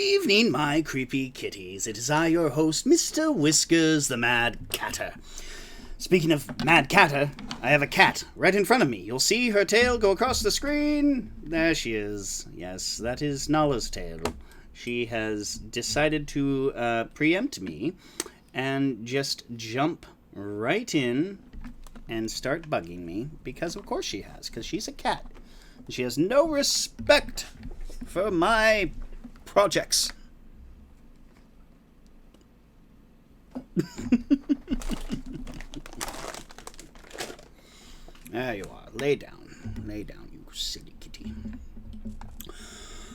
evening, my creepy kitties. It is I, your host, Mr. Whiskers, the Mad Catter. Speaking of Mad Catter, I have a cat right in front of me. You'll see her tail go across the screen. There she is. Yes, that is Nala's tail. She has decided to preempt me and just jump right in and start bugging me, because of course she has, because she's a cat. She has no respect for my projects. There you are. Lay down. Lay down, you silly kitty.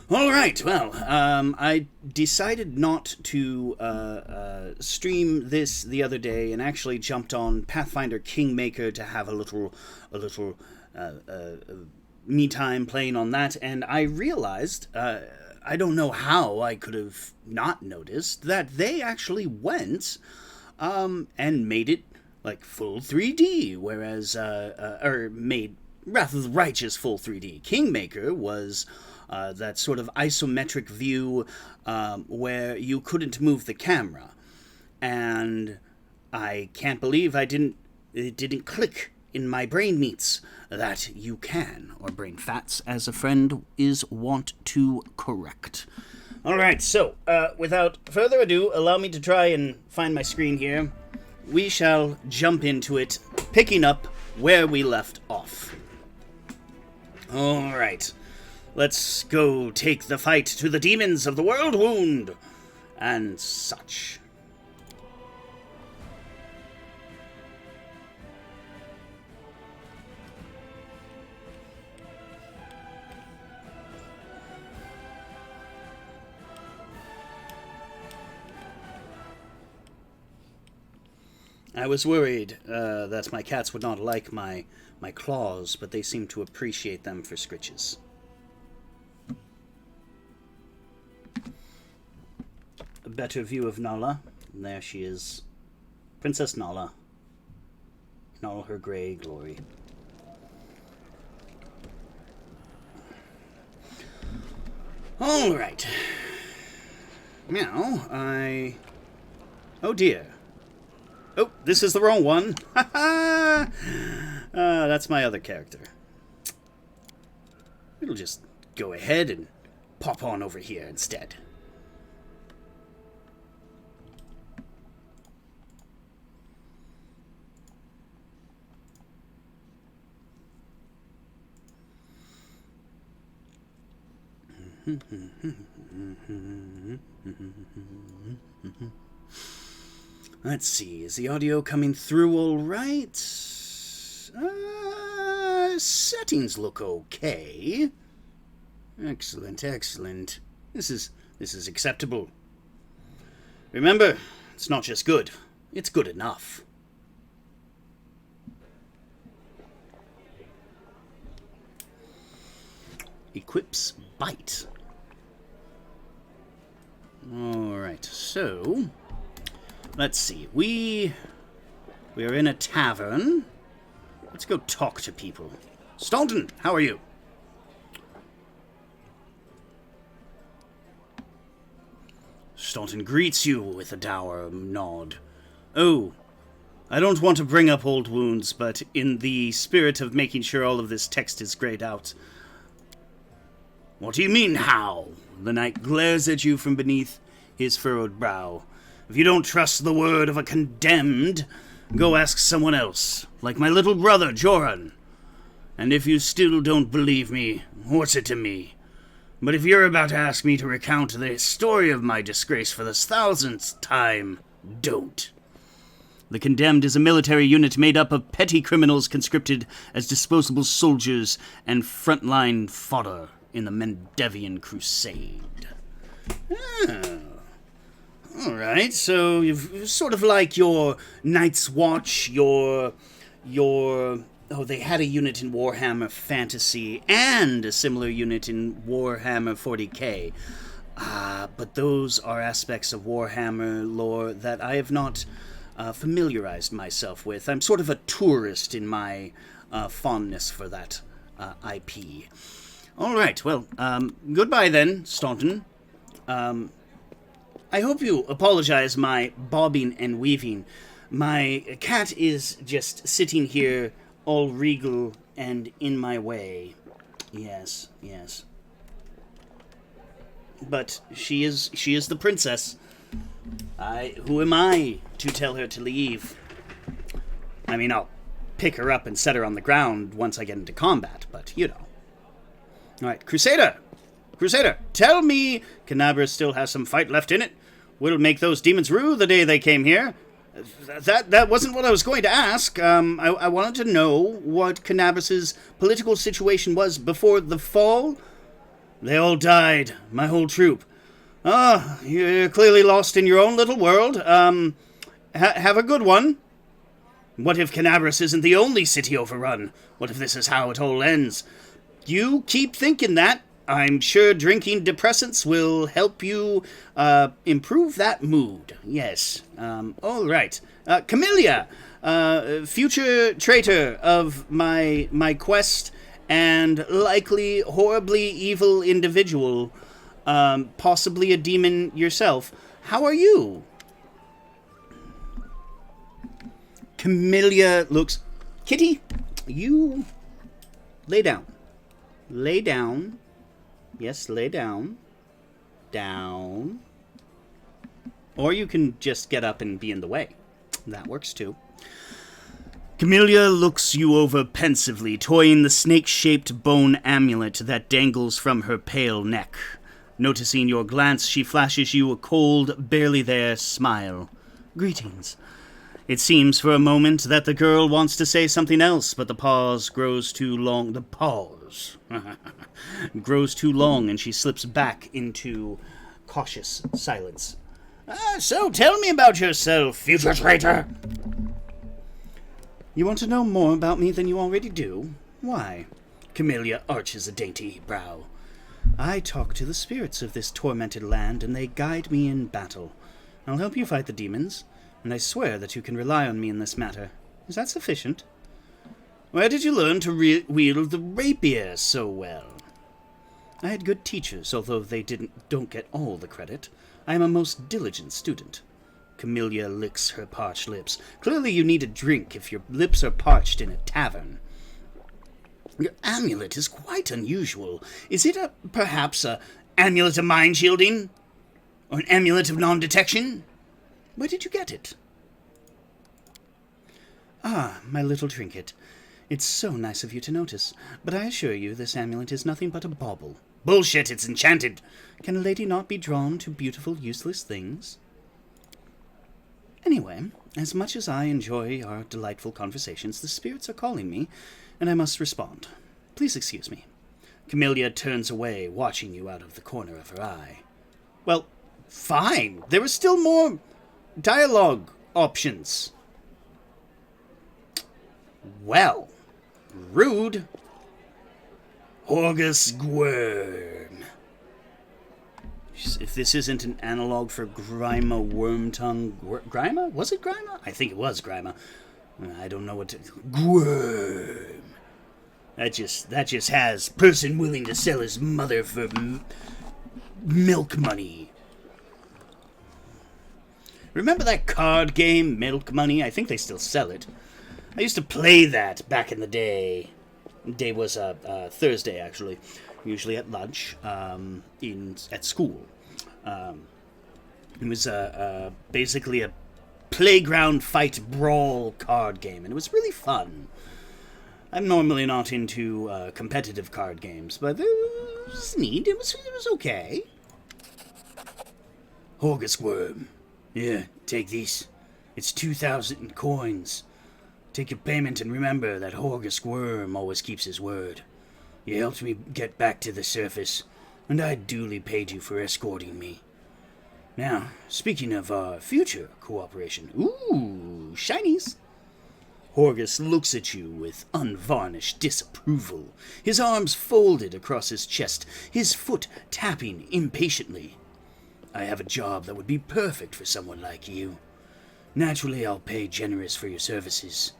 All right, well, I decided not to stream this the other day and actually jumped on Pathfinder Kingmaker to have a little me time playing on that, and I realized, I don't know how I could have not noticed, that they actually went and made it like full 3D, whereas, or made rather righteous full 3D. Kingmaker was that sort of isometric view where you couldn't move the camera, and I can't believe it didn't click in my brain meats that you can, or brain fats, as a friend is wont to correct. Alright, so, without further ado, allow me to try and find my screen here. We shall jump into it, picking up where we left off. Alright, let's go take the fight to the demons of the world wound, and such. I was worried that my cats would not like my claws, but they seem to appreciate them for scritches. A better view of Nala. There she is. Princess Nala. In all her grey glory. Alright. Now, oh dear. Oh, this is the wrong one. Ha ha! That's my other character. It'll just go ahead and pop on over here instead. Let's see, is the audio coming through all right? Settings look okay. Excellent, excellent. This is acceptable. Remember, it's not just good, it's good enough. Equips bite. Alright, so let's see. We are in a tavern. Let's go talk to people. Staunton, how are you? Staunton greets you with a dour nod. Oh, I don't want to bring up old wounds, but in the spirit of making sure all of this text is grayed out. What do you mean, how? The knight glares at you from beneath his furrowed brow. If you don't trust the word of a condemned, go ask someone else, like my little brother, Joran. And if you still don't believe me, what's it to me? But if you're about to ask me to recount the story of my disgrace for the 1000th time, don't. The Condemned is a military unit made up of petty criminals conscripted as disposable soldiers and frontline fodder in the Mendevian Crusade. Oh. Alright, so you've sort of like your Night's Watch, your oh, they had a unit in Warhammer Fantasy and a similar unit in Warhammer 40k. But those are aspects of Warhammer lore that I have not familiarized myself with. I'm sort of a tourist in my fondness for that IP. Alright, well, goodbye then, Staunton. I hope you apologize my bobbing and weaving. My cat is just sitting here all regal and in my way. Yes. But she is the princess. Who am I to tell her to leave? I mean, I'll pick her up and set her on the ground once I get into combat, but you know. Alright, Crusader, tell me Canabra still has some fight left in it. Will make those demons rue the day they came here. That wasn't what I was going to ask. I wanted to know what Canabras's political situation was before the fall. They all died, my whole troop. You're clearly lost in your own little world. Have a good one. What if Canabras isn't the only city overrun? What if this is how it all ends? You keep thinking that. I'm sure drinking depressants will help you improve that mood. Yes. All right. Camellia, future traitor of my quest and likely horribly evil individual, possibly a demon yourself. How are you? Camellia looks... Kitty, you lay down. Lay down. Yes, lay down. Down. Or you can just get up and be in the way. That works too. Camellia looks you over pensively, toying the snake-shaped bone amulet that dangles from her pale neck. Noticing your glance, she flashes you a cold, barely there smile. Greetings. It seems for a moment that the girl wants to say something else, but the pause grows too long. The pause grows too long, and she slips back into cautious silence. So tell me about yourself, future traitor. You want to know more about me than you already do? Why? Camellia arches a dainty brow. I talk to the spirits of this tormented land, and they guide me in battle. I'll help you fight the demons, and I swear that you can rely on me in this matter. Is that sufficient? Where did you learn to wield the rapier so well? I had good teachers, although they don't get all the credit. I am a most diligent student. Camellia licks her parched lips. Clearly you need a drink if your lips are parched in a tavern. Your amulet is quite unusual. Is it perhaps a amulet of mind shielding? Or an amulet of non-detection? Where did you get it? Ah, my little trinket. It's so nice of you to notice, but I assure you this amulet is nothing but a bauble. Bullshit, it's enchanted. Can a lady not be drawn to beautiful, useless things? Anyway, as much as I enjoy our delightful conversations, the spirits are calling me, and I must respond. Please excuse me. Camellia turns away, watching you out of the corner of her eye. Well, fine. There are still more dialogue options. Well, rude. Horgus Gwyrm. If this isn't an analog for Grima Wormtongue... Grima? Was it Grima? I think it was Grima. I don't know what to... Gwyrm. That just has person willing to sell his mother for milk money. Remember that card game, Milk Money? I think they still sell it. I used to play that back in the day. Day was Thursday, actually. Usually at lunch, at school. It was basically a playground fight brawl card game, and it was really fun. I'm normally not into competitive card games, but it was neat. It was okay. Horgus Worm. Yeah, take these. It's 2,000 coins. Take your payment and remember that Horgus Worm always keeps his word. You helped me get back to the surface, and I duly paid you for escorting me. Now, speaking of our future cooperation... Ooh, shinies! Horgus looks at you with unvarnished disapproval, his arms folded across his chest, his foot tapping impatiently. I have a job that would be perfect for someone like you. Naturally, I'll pay generous for your services.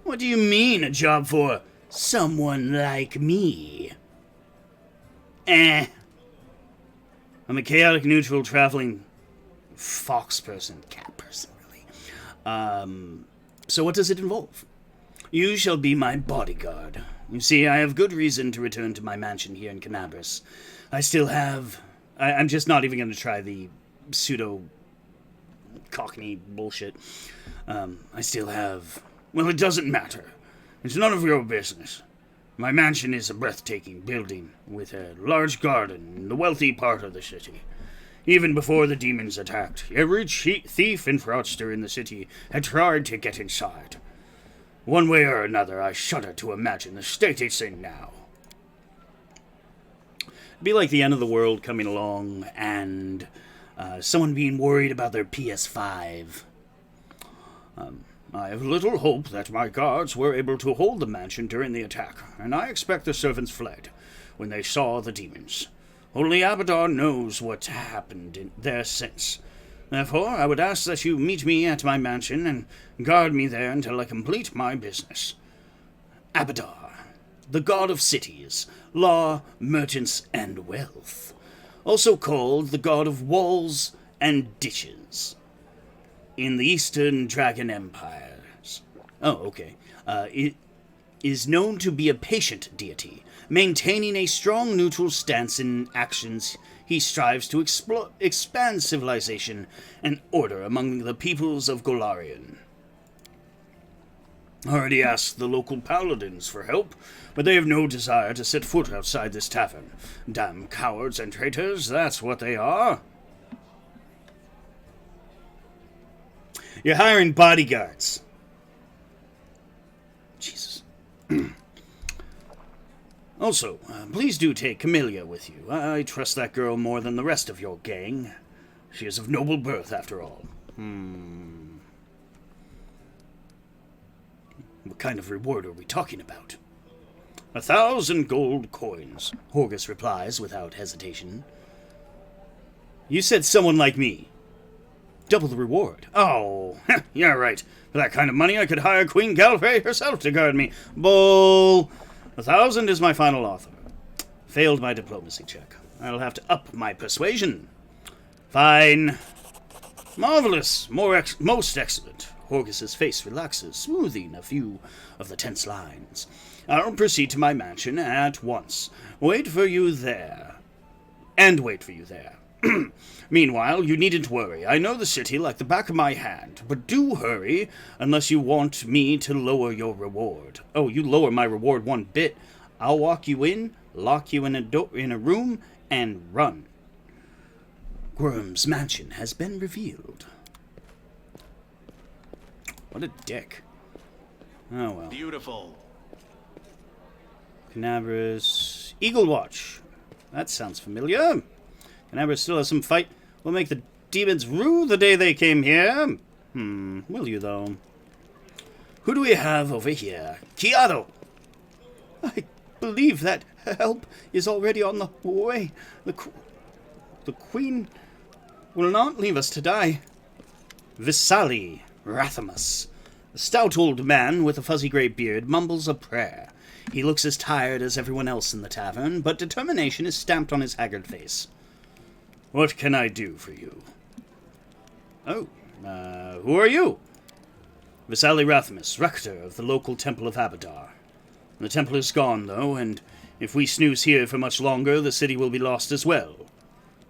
What do you mean, a job for someone like me? I'm a chaotic neutral traveling fox person, cat person, really. So what does it involve? You shall be my bodyguard. You see, I have good reason to return to my mansion here in Canabris. I still have... I'm just not even going to try the pseudo-cockney bullshit. I still have... Well, it doesn't matter. It's none of your business. My mansion is a breathtaking building with a large garden in the wealthy part of the city. Even before the demons attacked, every thief and fraudster in the city had tried to get inside. One way or another, I shudder to imagine the state it's in now. It'd be like the end of the world coming along and someone being worried about their PS5. I have little hope that my guards were able to hold the mansion during the attack, and I expect the servants fled when they saw the demons. Only Abadar knows what happened there since. Therefore, I would ask that you meet me at my mansion and guard me there until I complete my business. Abadar, the god of cities, law, merchants, and wealth. Also called the god of walls and ditches. In the Eastern Dragon Empires. Oh, okay. It is known to be a patient deity, maintaining a strong neutral stance in actions. He strives to expand civilization and order among the peoples of Golarion. I already asked the local paladins for help, but they have no desire to set foot outside this tavern. Damn cowards and traitors, that's what they are. You're hiring bodyguards. Jesus. Also, please do take Camellia with you. I trust that girl more than the rest of your gang. She is of noble birth, after all. What kind of reward are we talking about? 1,000 gold coins, Horgus replies without hesitation. You said someone like me. Double the reward. Oh, yeah, right. For that kind of money, I could hire Queen Galfrey herself to guard me. Bull. 1,000 is my final offer. Failed my diplomacy check. I'll have to up my persuasion. Fine. Marvelous. Most excellent. Horgus's face relaxes, smoothing a few of the tense lines. I'll proceed to my mansion at once. Wait for you there. Meanwhile, you needn't worry. I know the city like the back of my hand, but do hurry unless you want me to lower your reward. Oh, you lower my reward 1 bit. I'll walk you in, lock you in a room, and run. Gworm's mansion has been revealed. What a dick. Oh well. Beautiful. Canabris. Eagle Watch. That sounds familiar. Canabris still has some fight. We'll make the demons rue the day they came here. Will you, though? Who do we have over here? Kiado! I believe that help is already on the way. The Queen will not leave us to die. Visali Rathamus. The stout old man with a fuzzy grey beard mumbles a prayer. He looks as tired as everyone else in the tavern, but determination is stamped on his haggard face. What can I do for you? Oh, who are you? Visali Rathamus, rector of the local temple of Abadar. The temple is gone, though, and if we snooze here for much longer, the city will be lost as well.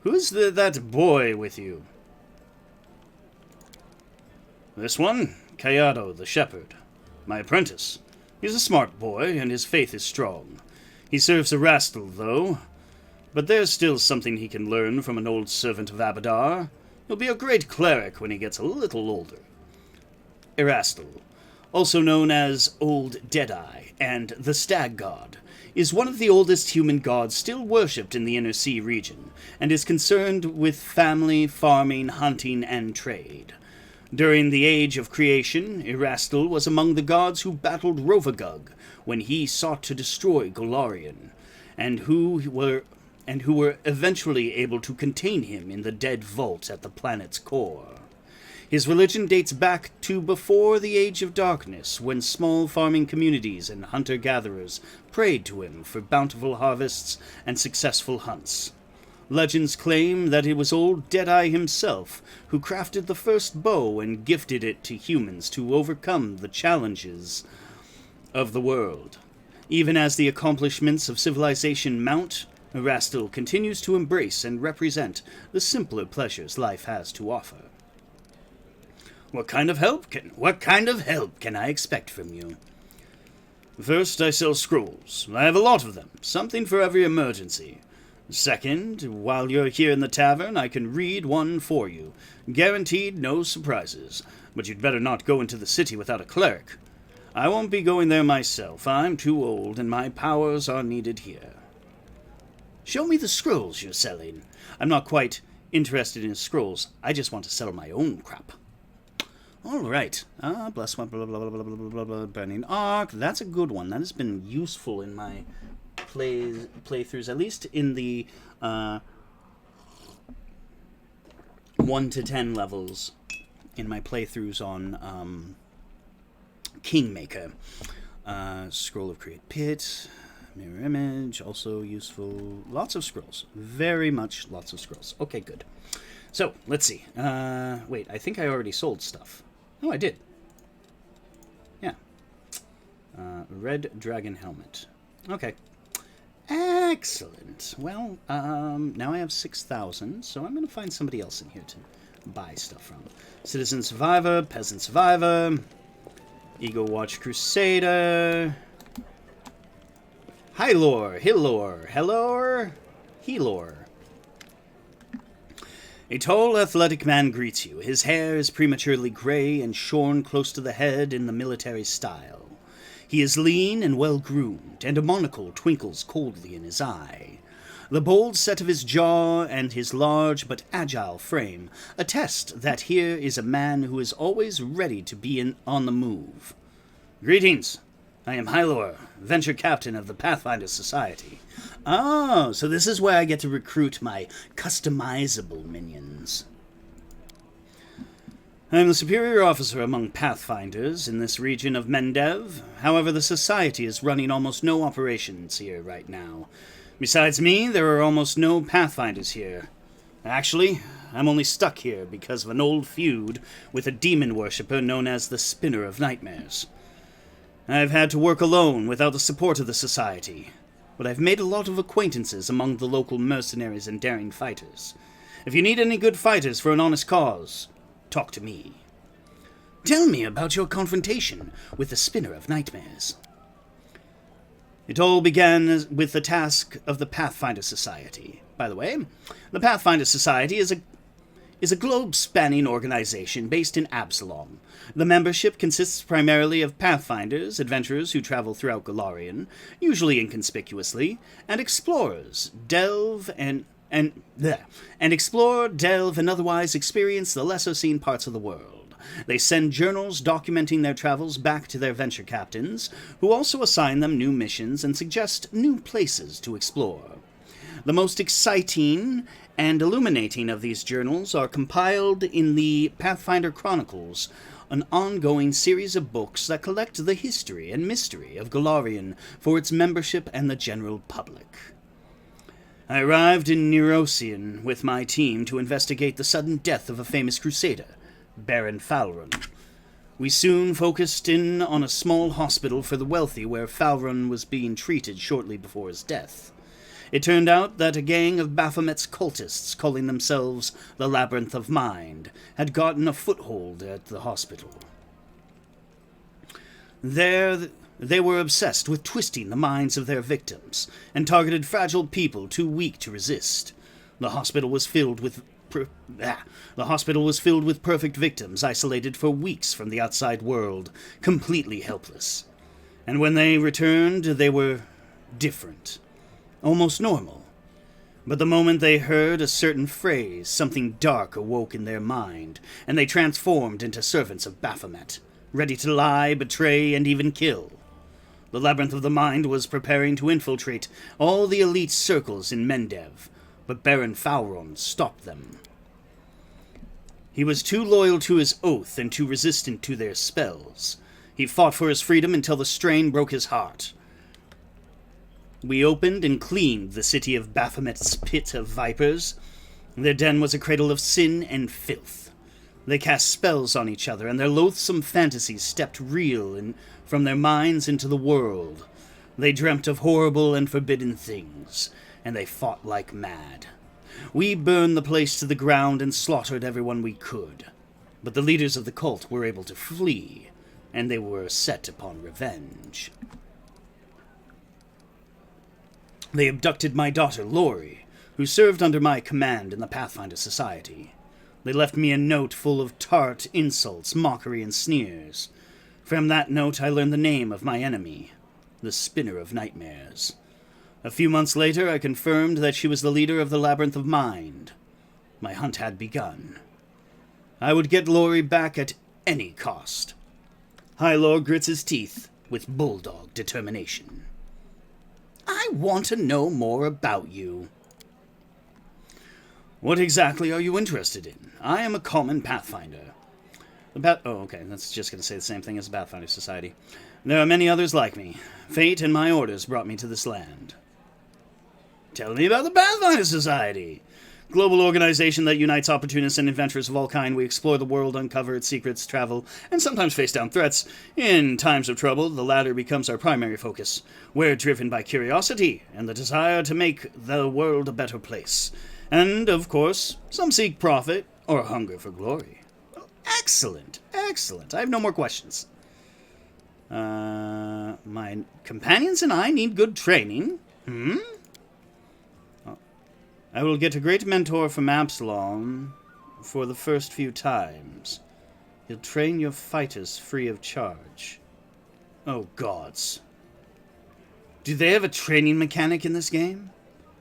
Who's that boy with you? This one? Kayado, the shepherd. My apprentice. He's a smart boy, and his faith is strong. He serves Errastil, though. But there's still something he can learn from an old servant of Abadar. He'll be a great cleric when he gets a little older. Errastil, also known as Old Deadeye and the Stag God, is one of the oldest human gods still worshipped in the Inner Sea region, and is concerned with family, farming, hunting, and trade. During the Age of Creation, Errastil was among the gods who battled Rovagug when he sought to destroy Golarion, and who were eventually able to contain him in the dead vault at the planet's core. His religion dates back to before the Age of Darkness, when small farming communities and hunter-gatherers prayed to him for bountiful harvests and successful hunts. Legends claim that it was old Deadeye himself who crafted the first bow and gifted it to humans to overcome the challenges of the world. Even as the accomplishments of civilization mount, Errastil continues to embrace and represent the simpler pleasures life has to offer. What kind of help can I expect from you? First, I sell scrolls. I have a lot of them, something for every emergency. Second, while you're here in the tavern, I can read one for you. Guaranteed no surprises, but you'd better not go into the city without a cleric. I won't be going there myself. I'm too old, and my powers are needed here. Show me the scrolls you're selling. I'm not quite interested in scrolls. I just want to sell my own crap. All right. Bless one, blah, blah, blah, blah, blah, blah, blah, burning arc. That's a good one. That has been useful in my playthroughs, at least in the 1 to 10 levels in my playthroughs on Kingmaker. Scroll of Create Pit, Mirror Image, also useful. Lots of scrolls. Very much lots of scrolls. Okay, good. So, let's see. Wait, I think I already sold stuff. Oh, I did. Yeah. Red Dragon Helmet. Okay. Excellent. Well, now I have 6,000, so I'm going to find somebody else in here to buy stuff from. Citizen Survivor, Peasant Survivor, Ego Watch Crusader, Hylor, Hillor, Hellor, Helor. A tall, athletic man greets you. His hair is prematurely gray and shorn close to the head in the military style. He is lean and well-groomed, and a monocle twinkles coldly in his eye. The bold set of his jaw and his large but agile frame attest that here is a man who is always ready to be on the move. Greetings. I am Hylor, venture captain of the Pathfinder Society. Oh, so this is where I get to recruit my customizable minions. I am the superior officer among Pathfinders in this region of Mendev. However, the Society is running almost no operations here right now. Besides me, there are almost no Pathfinders here. Actually, I'm only stuck here because of an old feud with a demon worshipper known as the Spinner of Nightmares. I've had to work alone without the support of the Society, but I've made a lot of acquaintances among the local mercenaries and daring fighters. If you need any good fighters for an honest cause, talk to me. Tell me about your confrontation with the Spinner of Nightmares. It all began with the task of the Pathfinder Society. By the way, the Pathfinder Society is a globe-spanning organization based in Absalom. The membership consists primarily of Pathfinders, adventurers who travel throughout Golarion, usually inconspicuously, and explorers, delve and otherwise experience the lesser-seen parts of the world. They send journals documenting their travels back to their venture captains, who also assign them new missions and suggest new places to explore. The most exciting and illuminating of these journals are compiled in the Pathfinder Chronicles, an ongoing series of books that collect the history and mystery of Golarion for its membership and the general public. I arrived in Nerosian with my team to investigate the sudden death of a famous crusader, Baron Falrun. We soon focused in on a small hospital for the wealthy where Falrun was being treated shortly before his death. It turned out that a gang of Baphomet's cultists, calling themselves the Labyrinth of Mind, had gotten a foothold at the hospital. There, they were obsessed with twisting the minds of their victims, and targeted fragile people too weak to resist. The hospital was filled with perfect victims, isolated for weeks from the outside world, completely helpless. And when they returned, they were different. Almost normal. But the moment they heard a certain phrase, something dark awoke in their mind, and they transformed into servants of Baphomet, ready to lie, betray, and even kill. The Labyrinth of the Mind was preparing to infiltrate all the elite circles in Mendev, but Baron Falrun stopped them. He was too loyal to his oath and too resistant to their spells. He fought for his freedom until the strain broke his heart. We opened and cleaned the city of Baphomet's pit of vipers. Their den was a cradle of sin and filth. They cast spells on each other, and their loathsome fantasies stepped real from their minds into the world. They dreamt of horrible and forbidden things, and they fought like mad. We burned the place to the ground and slaughtered everyone we could. But the leaders of the cult were able to flee, and they were set upon revenge. They abducted my daughter, Lori, who served under my command in the Pathfinder Society. They left me a note full of tart insults, mockery, and sneers. From that note I learned the name of my enemy, the Spinner of Nightmares. A few months later I confirmed that she was the leader of the Labyrinth of Mind. My hunt had begun. I would get Lori back at any cost. Highlord grits his teeth with bulldog determination. I want to know more about you. What exactly are you interested in? I am a common Pathfinder. That's just going to say the same thing as the Pathfinder Society. There are many others like me. Fate and my orders brought me to this land. Tell me about the Pathfinder Society. Global organization that unites opportunists and adventurers of all kind. We explore the world, uncover its secrets, travel, and sometimes face down threats. In times of trouble, the latter becomes our primary focus. We're driven by curiosity and the desire to make the world a better place. And, of course, some seek profit or hunger for glory. Excellent, excellent. I have no more questions. My companions and I need good training. I will get a great mentor from Absalom for the first few times. He'll train your fighters free of charge. Oh, gods. Do they have a training mechanic in this game?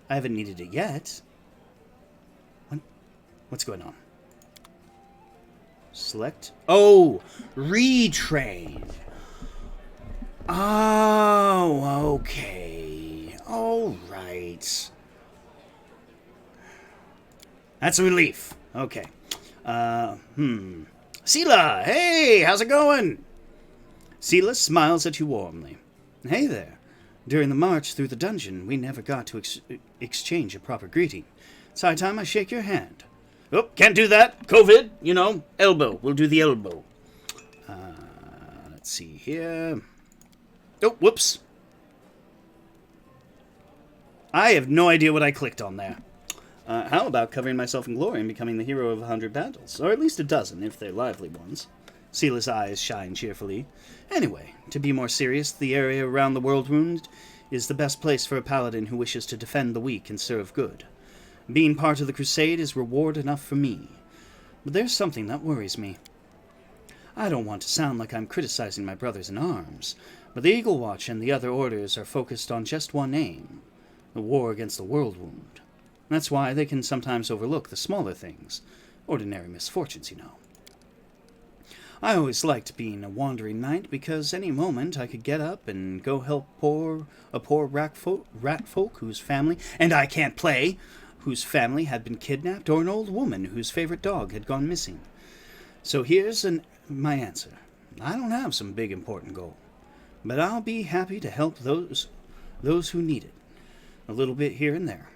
I haven't needed it yet. What's going on? Select. Oh, retrain. Oh, okay. All right. That's a relief. Okay. Sela, hey, how's it going? Sela smiles at you warmly. Hey there. During the march through the dungeon, we never got to exchange a proper greeting. It's high time I shake your hand. Oh, can't do that. COVID, elbow. We'll do the elbow. Let's see here. Oh, whoops. I have no idea what I clicked on there. How about covering myself in glory and becoming the hero of 100 battles? Or at least a dozen, if they're lively ones. Sela's eyes shine cheerfully. Anyway, to be more serious, the area around the World Wound is the best place for a paladin who wishes to defend the weak and serve good. Being part of the crusade is reward enough for me. But there's something that worries me. I don't want to sound like I'm criticizing my brothers in arms, but the Eagle Watch and the other orders are focused on just one aim, the war against the World Wound. That's why they can sometimes overlook the smaller things, ordinary misfortunes, I always liked being a wandering knight because any moment I could get up and go help a poor rat folk whose family, and I can't play, whose family had been kidnapped, or an old woman whose favorite dog had gone missing. So here's my answer. I don't have some big important goal, but I'll be happy to help those who need it, a little bit here and there.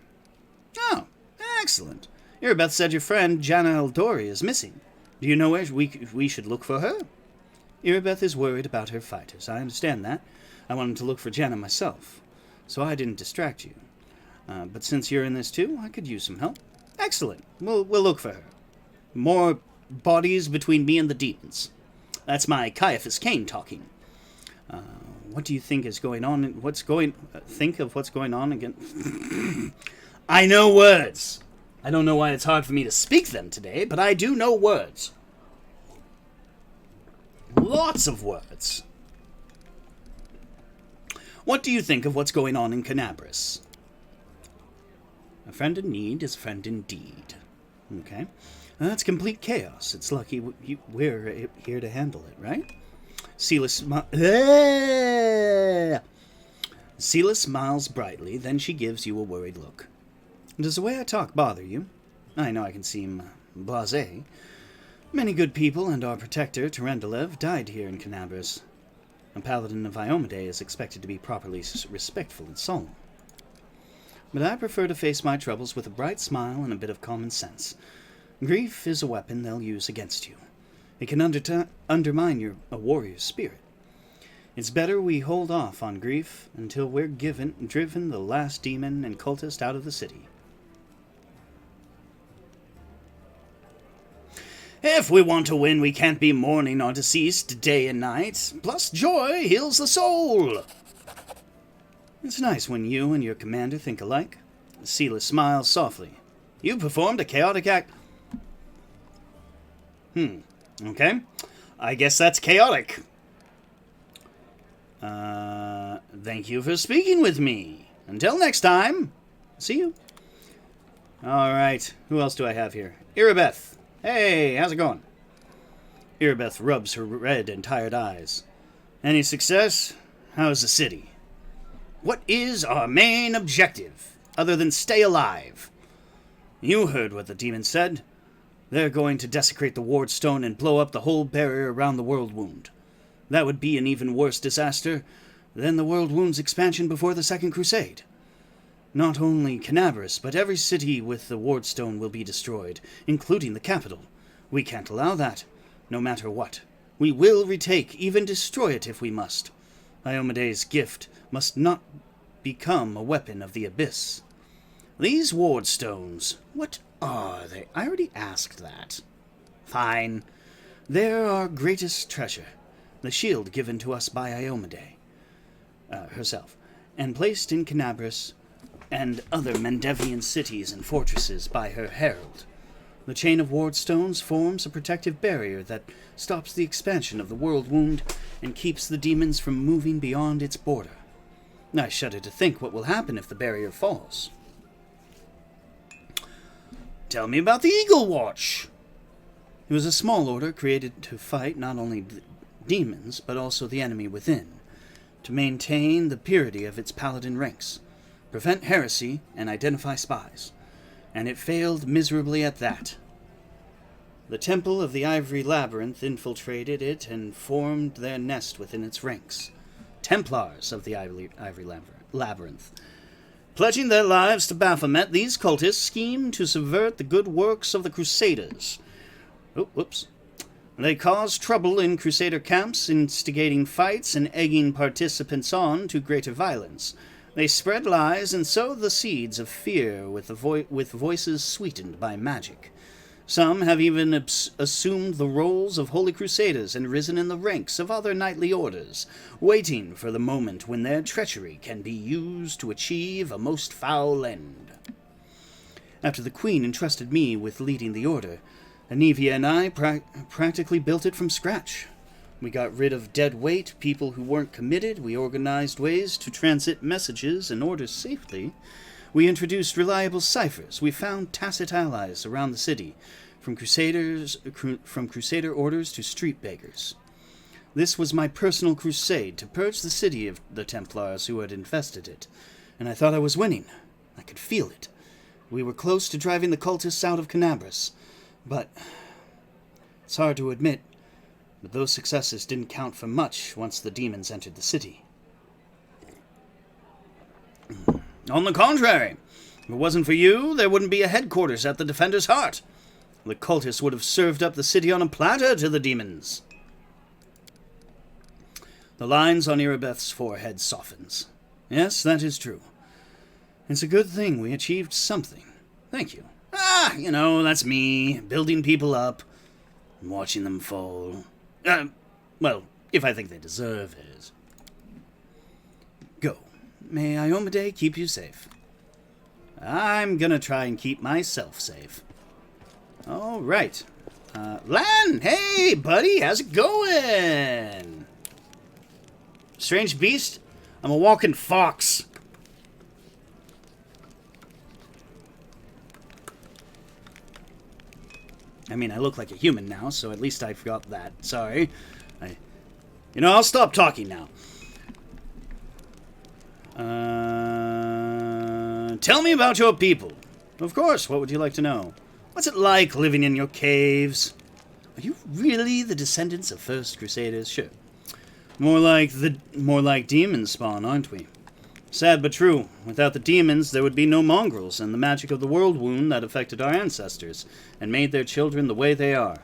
Oh, excellent. Irabeth said your friend Jana Eldori is missing. Do you know where we should look for her? Irabeth is worried about her fighters. I understand that. I wanted to look for Jana myself, so I didn't distract you. But since you're in this too, I could use some help. Excellent. We'll look for her. More bodies between me and the demons. That's my Caiaphas Cain talking. What do you think is going on? Think of what's going on again. I know words. I don't know why it's hard for me to speak them today, but I do know words. Lots of words. What do you think of what's going on in Canabris? A friend in need is a friend indeed. Okay. That's complete chaos. It's lucky we're here to handle it, right? Sela smiles brightly, then she gives you a worried look. Does the way I talk bother you? I know I can seem blasé. Many good people and our protector, Terendelev, died here in Canabris. A paladin of Iomade is expected to be properly respectful and solemn. but I prefer to face my troubles with a bright smile and a bit of common sense. Grief is a weapon they'll use against you. It can undermine a warrior's spirit. It's better we hold off on grief until we're driven the last demon and cultist out of the city. If we want to win, we can't be mourning our deceased day and night. Plus, joy heals the soul. It's nice when you and your commander think alike. Sela smiles softly. You performed a chaotic act. Okay. I guess that's chaotic. Thank you for speaking with me. Until next time. See you. Alright, who else do I have here? Irabeth. Hey, how's it going? Irabeth rubs her red and tired eyes. Any success? How's the city? What is our main objective, other than stay alive? You heard what the demon said. They're going to desecrate the ward stone and blow up the whole barrier around the world wound. That would be an even worse disaster than the world wound's expansion before the Second Crusade. Not only Canabris, but every city with the ward stone will be destroyed, including the capital. We can't allow that, no matter what. We will retake, even destroy it if we must. Iomede's gift must not become a weapon of the abyss. These ward stones, what are they? I already asked that. Fine. They're our greatest treasure, the shield given to us by Iomede herself, and placed in Canabris and other Mendevian cities and fortresses by her herald. The chain of ward stones forms a protective barrier that stops the expansion of the world wound and keeps the demons from moving beyond its border. I shudder to think what will happen if the barrier falls. Tell me about the Eagle Watch. It was a small order created to fight not only the demons, but also the enemy within, to maintain the purity of its paladin ranks, prevent heresy, and identify spies. And it failed miserably at that. The Temple of the Ivory Labyrinth infiltrated it and formed their nest within its ranks. Templars of the Ivory Labyrinth. Pledging their lives to Baphomet, these cultists schemed to subvert the good works of the Crusaders. They caused trouble in Crusader camps, instigating fights and egging participants on to greater violence. They spread lies and sowed the seeds of fear with voices sweetened by magic. Some have even assumed the roles of holy crusaders and risen in the ranks of other knightly orders, waiting for the moment when their treachery can be used to achieve a most foul end. After the Queen entrusted me with leading the order, Anivia and I practically built it from scratch. We got rid of dead weight, people who weren't committed. We organized ways to transit messages and orders safely. We introduced reliable ciphers. We found tacit allies around the city, from crusader orders to street beggars. This was my personal crusade to purge the city of the Templars who had infested it, and I thought I was winning. I could feel it. We were close to driving the cultists out of Canabris, but it's hard to admit, but those successes didn't count for much once the demons entered the city. On the contrary, if it wasn't for you, there wouldn't be a headquarters at the Defender's Heart. The cultists would have served up the city on a platter to the demons. The lines on Irabeth's forehead softens. Yes, that is true. It's a good thing we achieved something. Thank you. That's me, building people up, and watching them fall. Well, if I think they deserve it. Go. May Iomede keep you safe. I'm gonna try and keep myself safe. All right. Lan, hey, buddy, how's it going? Strange beast? I'm a walking fox. I mean, I look like a human now, so at least I forgot that. Sorry. I'll stop talking now. Tell me about your people. Of course, what would you like to know? What's it like living in your caves? Are you really the descendants of first Crusaders? Sure. More like demon spawn, aren't we? Sad but true. Without the demons, there would be no mongrels, and the magic of the world wound that affected our ancestors, and made their children the way they are.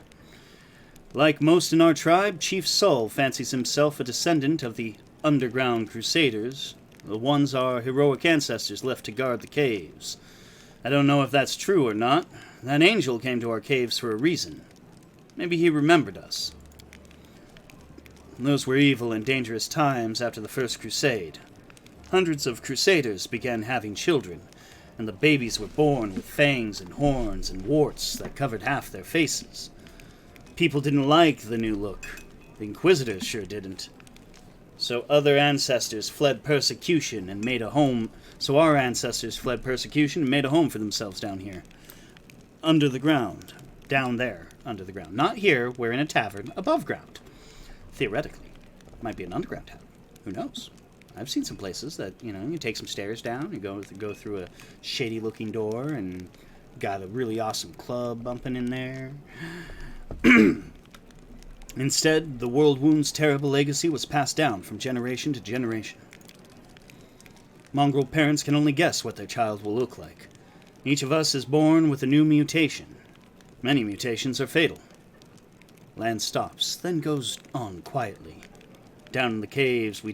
Like most in our tribe, Chief Sol fancies himself a descendant of the underground crusaders, the ones our heroic ancestors left to guard the caves. I don't know if that's true or not. That angel came to our caves for a reason. Maybe he remembered us. Those were evil and dangerous times after the First Crusade. Hundreds of crusaders began having children, and the babies were born with fangs and horns and warts that covered half their faces. People didn't like the new look. The Inquisitors sure didn't. So our ancestors fled persecution and made a home for themselves down here. Under the ground. Down there, under the ground. Not here, we're in a tavern, above ground. Theoretically. Might be an underground tavern. Who knows? I've seen some places that, you take some stairs down, you go through a shady-looking door, and got a really awesome club bumping in there. Instead, the World Wound's terrible legacy was passed down from generation to generation. Mongrel parents can only guess what their child will look like. Each of us is born with a new mutation. Many mutations are fatal. Land stops, then goes on quietly. Down in the caves, we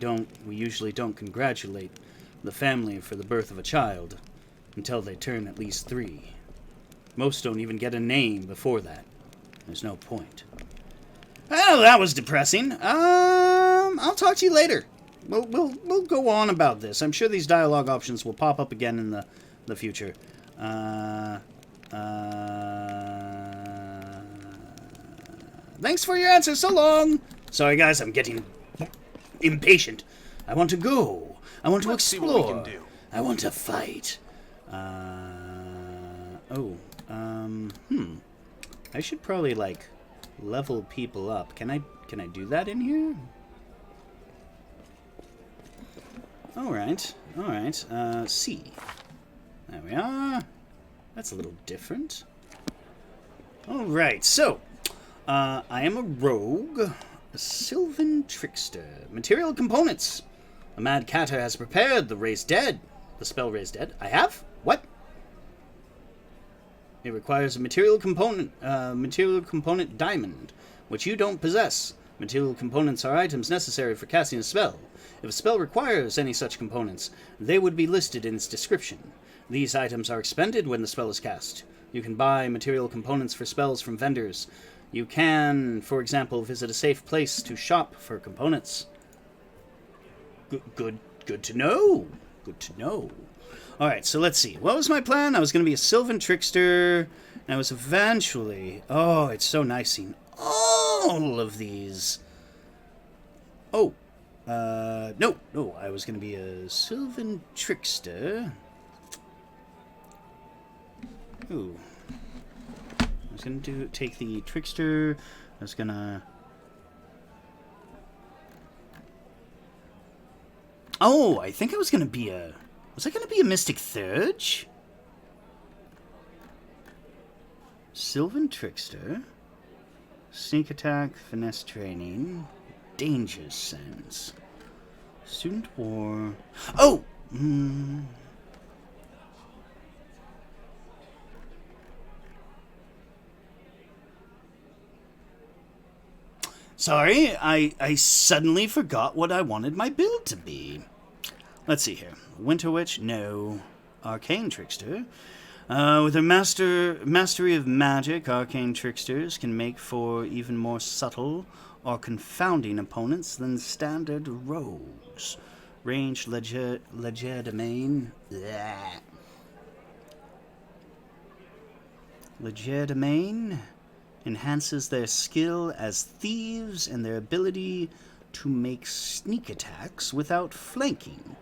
usually don't congratulate the family for the birth of a child until they turn at least 3. Most don't even get a name before that. There's no point. Well, that was depressing. I'll talk to you later. We'll go on about this. I'm sure these dialogue options will pop up again in the future. Thanks for your answer. So long. Sorry, guys. I'm getting impatient. I want to go. I want to explore. See what we can do. I want to fight. I should probably level people up. Can I do that in here? All right. C. There we are. That's a little different. All right. So, I am a rogue. A Silken Trickster. Material components. A Mad Catter has prepared the Raise Dead. The spell Raise Dead. I have? What? It requires a material component diamond, which you don't possess. Material components are items necessary for casting a spell. If a spell requires any such components, they would be listed in its description. These items are expended when the spell is cast. You can buy material components for spells from vendors. You can, for example, visit a safe place to shop for components. Good to know. Good to know. Alright, so let's see. What was my plan? I was going to be a Silken Trickster, and I was eventually... Oh, it's so nice seeing all of these. No, I was going to be a Silken Trickster. Ooh. I was going to take the Trickster. I was going to... Oh, I think I was going to be a... Was I going to be a Mystic Thurge? Silken Trickster. Sneak attack, finesse training. Danger sense. Student war... Oh! Sorry, I suddenly forgot what I wanted my build to be. Let's see here. Winter Witch? No. Arcane Trickster. With their mastery of magic, Arcane Tricksters can make for even more subtle or confounding opponents than standard rogues. Range legerdemain. Legerdemain enhances their skill as thieves and their ability to make sneak attacks without flanking,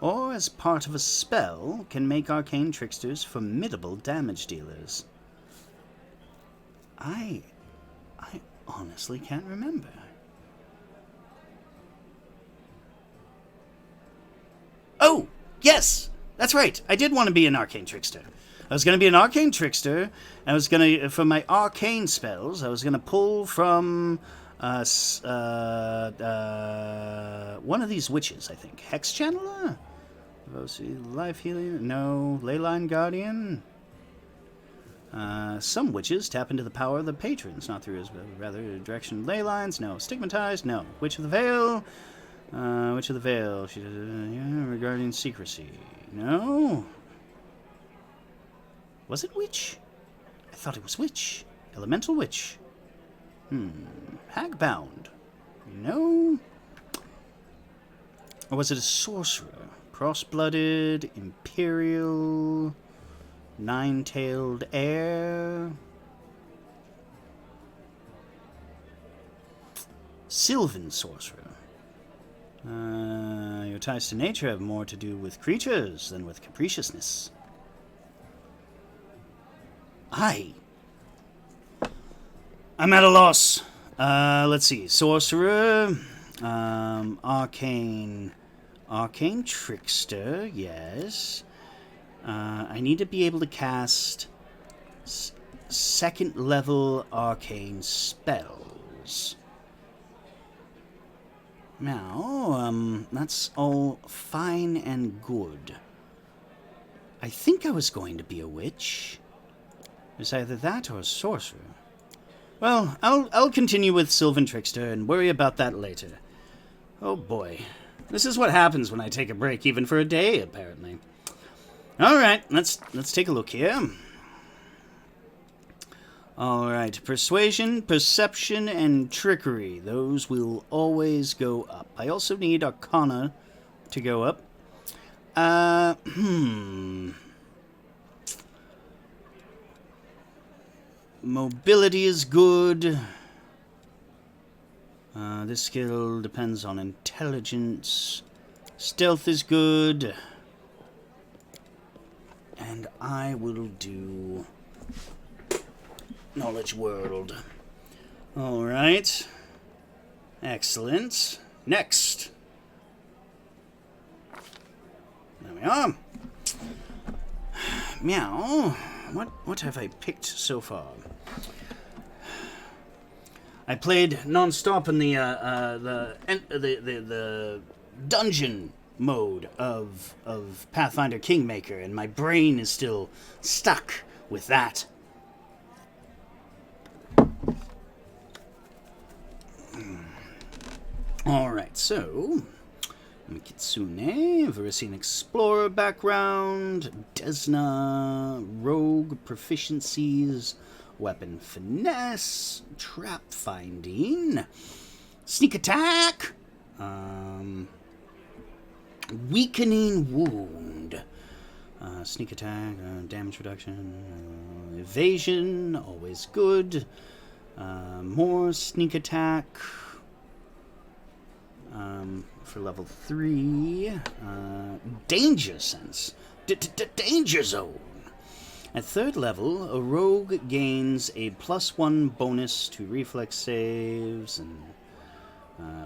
or as part of a spell can make arcane tricksters formidable damage dealers. I honestly can't remember. Oh, yes! That's right, I did want to be an arcane trickster. I was going to be an arcane trickster. I was going to, for my arcane spells, I was going to pull from one of these witches, I think. Hex Channeler? Life healing? No. Leyline Guardian? Some witches tap into the power of the patrons, not through his rather direction of ley lines. No. Stigmatized? No. Witch of the Veil? Witch of the Veil. Regarding secrecy. No. Was it witch? I thought it was witch. Elemental witch. Hagbound. No. Or was it a sorcerer? Cross-blooded, imperial, nine-tailed heir. Sylvan sorcerer. Your ties to nature have more to do with creatures than with capriciousness. I'm at a loss. Let's see. Sorcerer. Arcane Trickster, yes. I need to be able to cast second level arcane spells. Now, that's all fine and good. I think I was going to be a witch. It was either that or a sorcerer. Well, I'll continue with Sylvan Trickster and worry about that later. Oh boy. This is what happens when I take a break, even for a day, apparently. Alright, let's take a look here. Alright, Persuasion, Perception, and Trickery. Those will always go up. I also need Arcana to go up. Mobility is good. This skill depends on intelligence. Stealth is good. And I will do Knowledge World. Alright. Excellent. Next. There we are. Meow. What have I picked so far? I played non-stop in the dungeon mode of Pathfinder Kingmaker, and my brain is still stuck with that. Alright, so Kitsune, Verisian Explorer background, Desna, Rogue proficiencies, Weapon Finesse, Trap Finding, Sneak Attack, Weakening Wound, Sneak Attack, Damage Reduction, Evasion, always good, more Sneak Attack, for level 3, Danger Sense, Danger Zone. At 3rd level, a rogue gains a +1 bonus to reflex saves and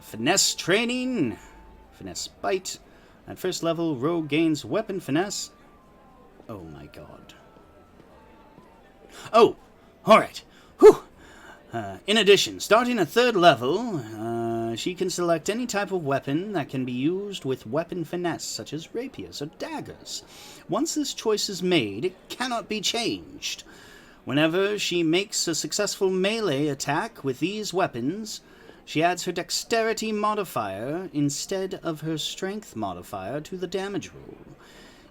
finesse training, finesse bite. At 1st level, rogue gains weapon finesse. Oh my god. Oh, alright. Whew. In addition, starting at 3rd level, she can select any type of weapon that can be used with weapon finesse, such as rapiers or daggers. Once this choice is made, it cannot be changed. Whenever she makes a successful melee attack with these weapons, she adds her dexterity modifier instead of her strength modifier to the damage roll.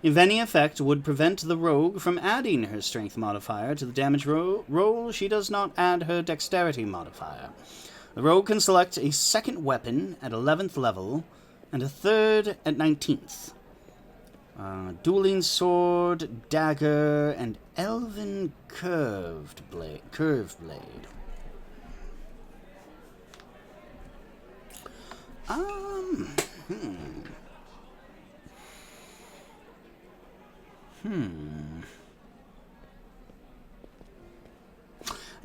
If any effect would prevent the rogue from adding her strength modifier to the damage roll, she does not add her dexterity modifier. The rogue can select a second weapon at 11th level and a third at 19th. Dueling sword, dagger, and elven curved blade.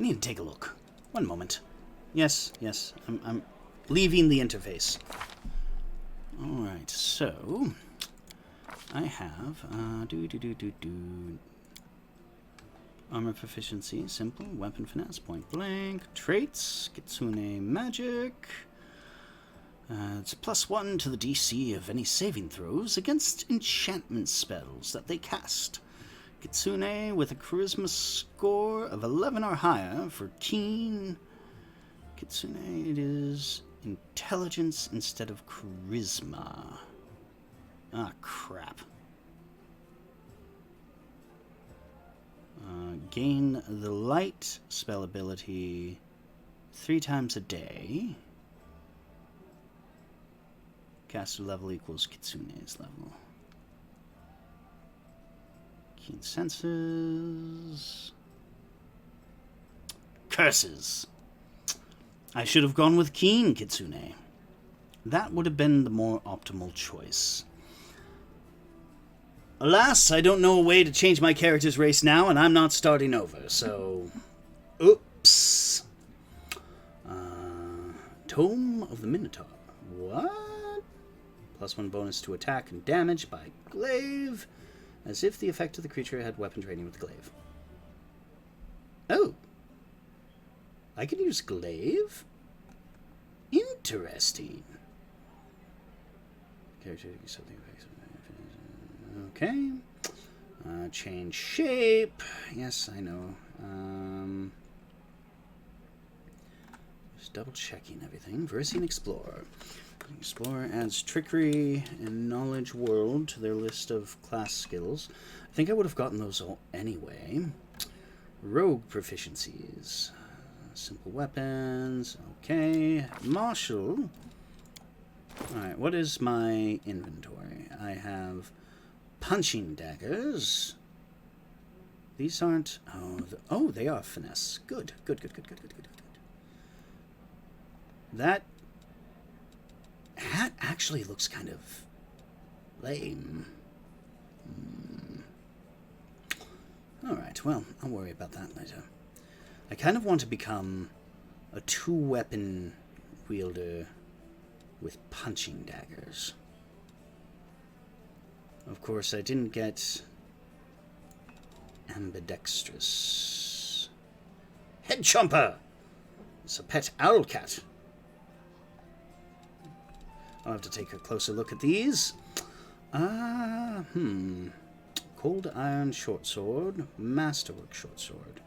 I need to take a look. One moment. Yes, I'm leaving the interface. Alright, so I have armor proficiency, simple, weapon finesse, point blank, traits, Kitsune magic, It's +1 to the DC of any saving throws against enchantment spells that they cast. Kitsune with a charisma score of 11 or higher for keen. Kitsune, it is intelligence instead of charisma. Ah, crap. Gain the light spell ability 3 times a day. Caster level equals Kitsune's level. Keen senses. Curses. I should have gone with Keen Kitsune. That would have been the more optimal choice. Alas, I don't know a way to change my character's race now, and I'm not starting over, so... Oops. Tome of the Minotaur. What? +1 bonus to attack and damage by glaive, as if the effect of the creature had weapon training with glaive. Oh. I can use glaive? Interesting. Okay. Change shape. Yes, I know. Just double checking everything. Versing Explorer. Explorer adds trickery and knowledge world to their list of class skills. I think I would have gotten those all anyway. Rogue proficiencies. Simple weapons. Okay. Martial. Alright, what is my inventory? I have punching daggers. These aren't... Oh, they are finesse. Good. Good. That hat actually looks kind of lame. Alright, well, I'll worry about that later. I kind of want to become a 2-weapon wielder with punching daggers. Of course, I didn't get ambidextrous. Head chomper! It's a pet owl cat. I'll have to take a closer look at these. Cold Iron Short Sword, Masterwork Short Sword.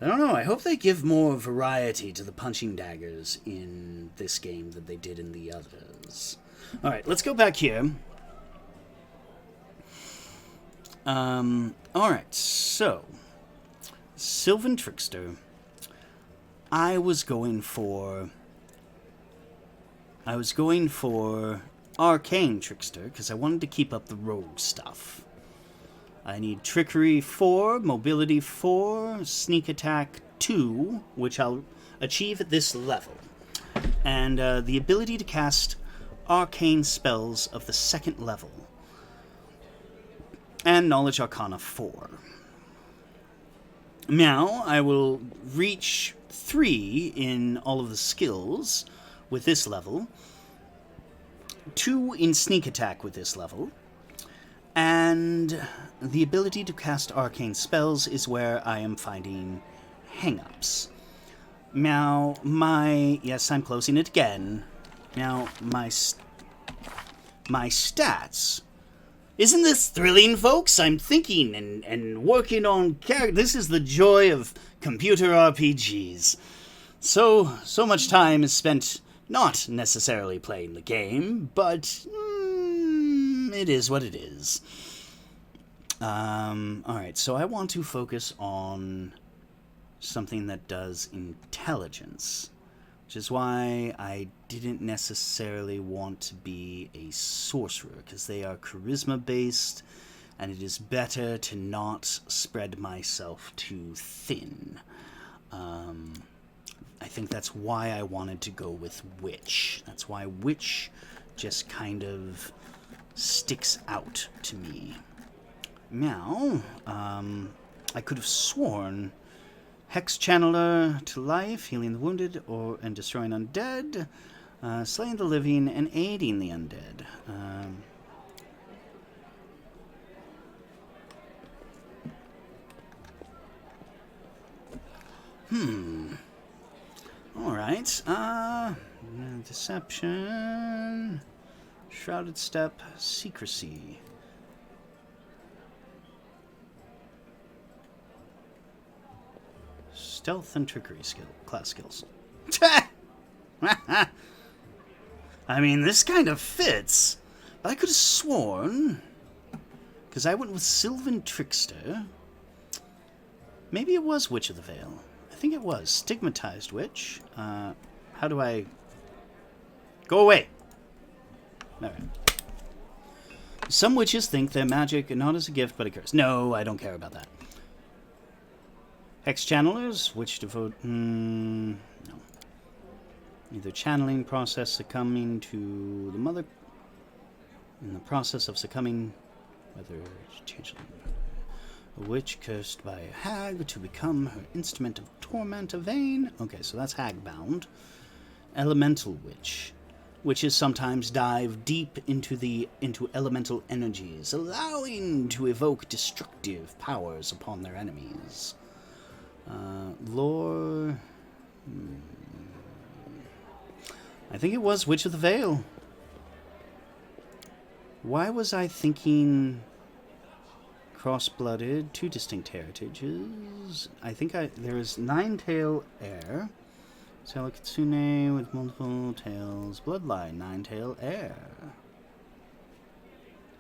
I don't know, I hope they give more variety to the punching daggers in this game than they did in the others. Alright, let's go back here. Alright, so... Silken Trickster. I was going for Arcane Trickster, because I wanted to keep up the rogue stuff. I need Trickery 4, Mobility 4, Sneak Attack 2, which I'll achieve at this level. And the ability to cast arcane spells of the 2nd level. And Knowledge Arcana 4. Now, I will reach 3 in all of the skills with this level. 2 in Sneak Attack with this level. And the ability to cast arcane spells is where I am finding hang-ups. Now, yes, I'm closing it again. Now, my stats. Isn't this thrilling, folks? I'm thinking and working on characters. This is the joy of computer RPGs. So much time is spent not necessarily playing the game, but it is what it is. Alright, so I want to focus on something that does intelligence, which is why I didn't necessarily want to be a sorcerer, because they are charisma-based, and it is better to not spread myself too thin. I think that's why I wanted to go with Witch. That's why Witch just kind of sticks out to me. Now, I could have sworn Hex Channeler to life, healing the wounded and destroying undead, slaying the living and aiding the undead. Alright. right. Deception. Shrouded Step. Secrecy. Stealth and trickery class skills. I mean, this kind of fits. But I could have sworn, because I went with Silken Trickster. Maybe it was Witch of the Veil. I think it was. Stigmatized Witch. How do I... Go away! Alright. Some witches think their magic not as a gift, but a curse. No, I don't care about that. Hex channelers, witch devote... no. Either channeling process succumbing to the mother... In the process of succumbing, whether changeling... A witch cursed by a hag to become her instrument of torment, a vein. Okay, so that's hag-bound. Elemental witch. Witches sometimes dive deep into elemental energies, allowing to evoke destructive powers upon their enemies. Lore... I think it was Witch of the Veil. Why was I thinking... Cross-blooded, two distinct heritages. I think there is Nine-Tail Heir. Sailor Kitsune with multiple tails. Bloodline, Nine-Tail Heir.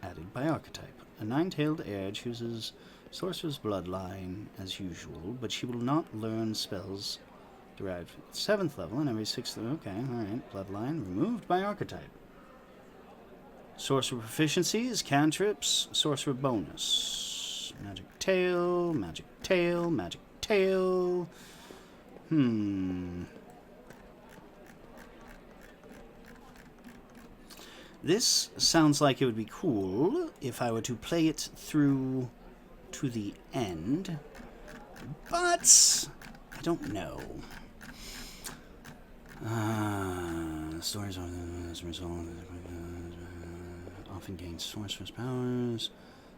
Added by archetype. A nine-tailed heir chooses Sorcerer's Bloodline as usual, but she will not learn spells derived from 7th level and every 6th level. Okay, alright. Bloodline removed by archetype. Sorcerer proficiency is cantrips. Sorcerer bonus. Magic tail, magic tail, magic tail. This sounds like it would be cool if I were to play it through to the end, but I don't know. Stories as a result often gain sorcerer's powers.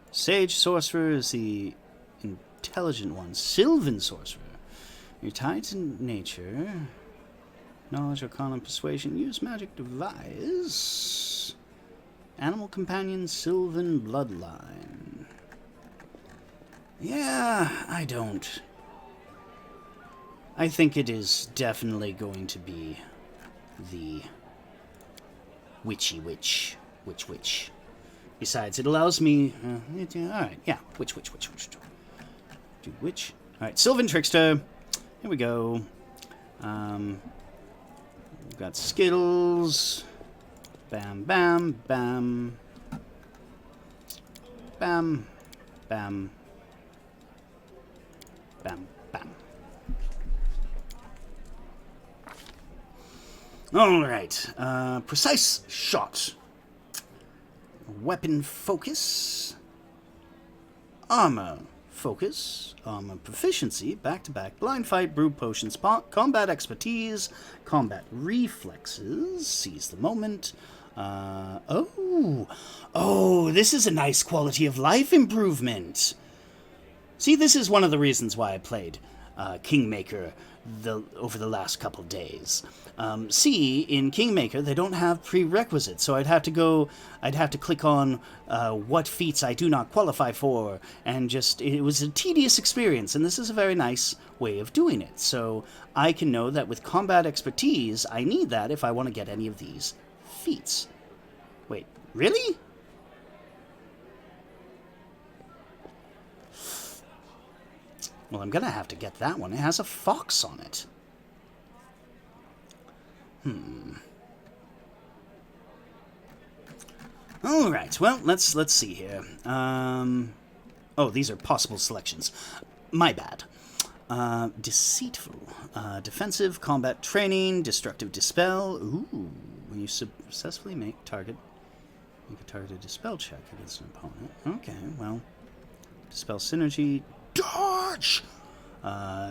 Sage Sorcerer is the intelligent one. Sylvan Sorcerer. You're tied to nature. Knowledge, Arcana, Persuasion. Use magic device. Animal Companion, Sylvan Bloodline. Yeah, I don't. I think it is definitely going to be the witchy witch. Witch. Besides, it allows me... alright, yeah. Witch. Do witch. Alright, Sylvan Trickster. Here we go. We've got skills. Bam, bam, bam. Bam, bam. Bam, bam. Alright. Precise shot. Weapon focus, armor focus, armor proficiency, back-to-back, blind fight, brew potion, combat expertise, combat reflexes, seize the moment. This is a nice quality of life improvement. See, this is one of the reasons why I played Kingmaker over the last couple days. In Kingmaker, they don't have prerequisites, so I'd have to click on what feats I do not qualify for, and it was a tedious experience, and this is a very nice way of doing it. So I can know that with combat expertise, I need that if I want to get any of these feats. Wait, really? Well, I'm gonna have to get that one. It has a fox on it. All right. Well, let's see here. These are possible selections. My bad. Deceitful, defensive, combat training, destructive dispel. Ooh, when you successfully make a targeted dispel check against an opponent. Okay, well, dispel synergy. Dodge!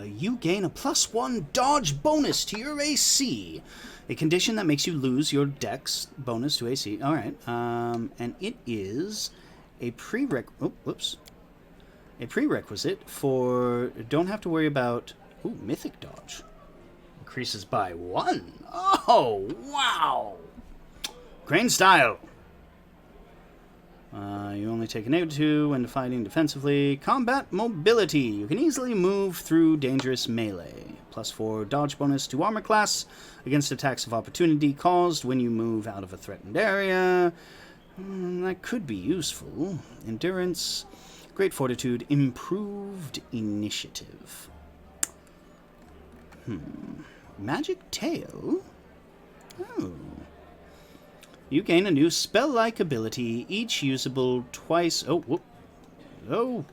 You gain a +1 dodge bonus to your AC. A condition that makes you lose your dex bonus to AC. Alright. And it is a prerequisite for... Don't have to worry about... Ooh, mythic dodge. Increases by 1. Oh, wow! Crane style. You only take a -2 when fighting defensively. Combat mobility. You can easily move through dangerous melee. +4 dodge bonus to armor class against attacks of opportunity caused when you move out of a threatened area. That could be useful. Endurance. Great fortitude. Improved initiative. Magic tail? Oh. You gain a new spell-like ability, each usable twice... Oh, whoop. Oh.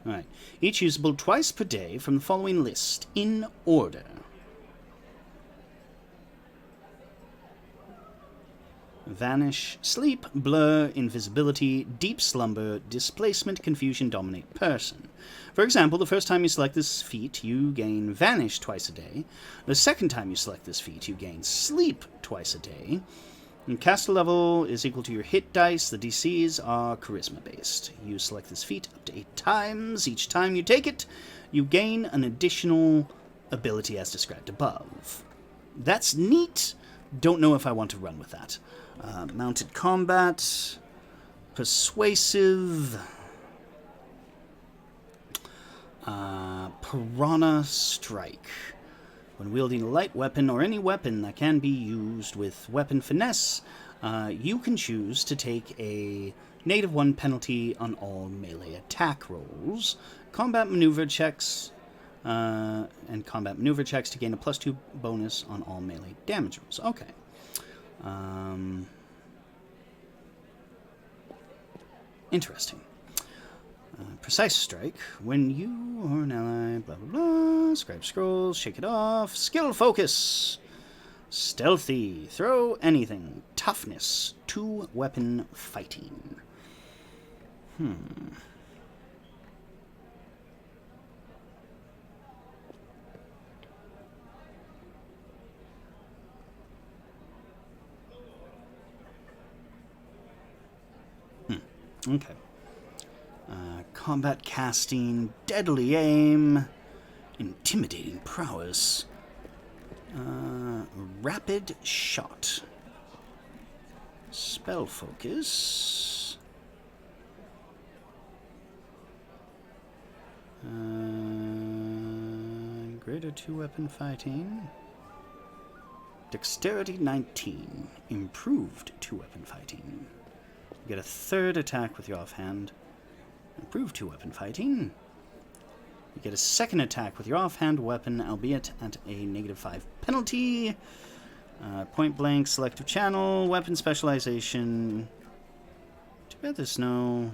Alright. Each usable twice per day from the following list, in order. Vanish, sleep, blur, invisibility, deep slumber, displacement, confusion, dominate person. For example, the first time you select this feat, you gain vanish twice a day. The second time you select this feat, you gain sleep twice a day. And caster level is equal to your hit dice. The DCs are charisma based. You select this feat up to 8 times. Each time you take it, you gain an additional ability as described above. That's neat. Don't know if I want to run with that. Mounted combat, persuasive, piranha strike. When wielding a light weapon or any weapon that can be used with weapon finesse, you can choose to take a -1 penalty on all melee attack rolls. Combat maneuver checks and combat maneuver checks to gain a +2 bonus on all melee damage rolls. Okay. Interesting. Precise strike. When you or an ally, blah, blah, blah. Scribe scrolls, shake it off. Skill focus. Stealthy. Throw anything. Toughness. 2 weapon fighting. Okay. Combat casting, deadly aim, intimidating prowess, rapid shot, spell focus, greater 2 weapon fighting, dexterity 19, improved 2 weapon fighting. You get a 3rd attack with your offhand. Improved 2 weapon fighting. You get a 2nd attack with your offhand weapon, albeit at a -5 penalty. Point blank, selective channel, weapon specialization. Too bad there's no...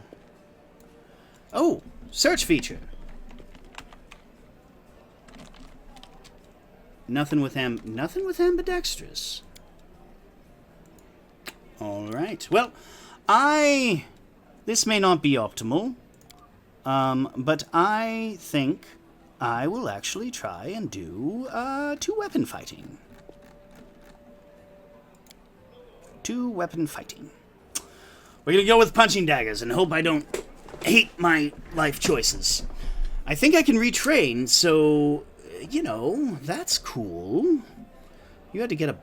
Oh! Search feature! Nothing with ambidextrous. Alright. Well, this may not be optimal, but I think I will actually try and do 2 weapon fighting. 2 weapon fighting. We're gonna go with punching daggers and hope I don't hate my life choices. I think I can retrain, so, you know, that's cool. You had to get a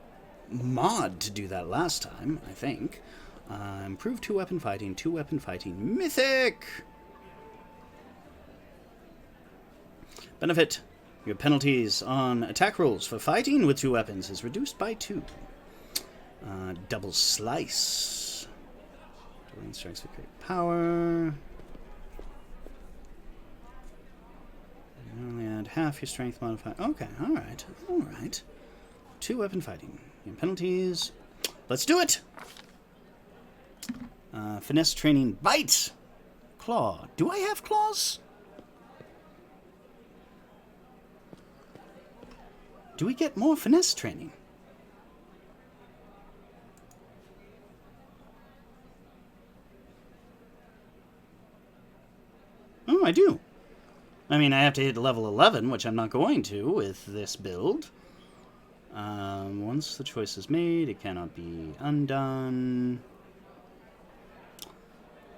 mod to do that last time, I think. Improved 2 weapon fighting, 2 weapon fighting, mythic! Benefit. Your penalties on attack rolls for fighting with 2 weapons is reduced by 2. Double slice. Doing strikes with great power. You only add half your strength modifier. Okay, alright, alright. 2 weapon fighting. Your penalties. Let's do it! Finesse training, bite! Claw. Do I have claws? Do we get more finesse training? Oh, I do. I mean, I have to hit level 11, which I'm not going to with this build. Once the choice is made, it cannot be undone.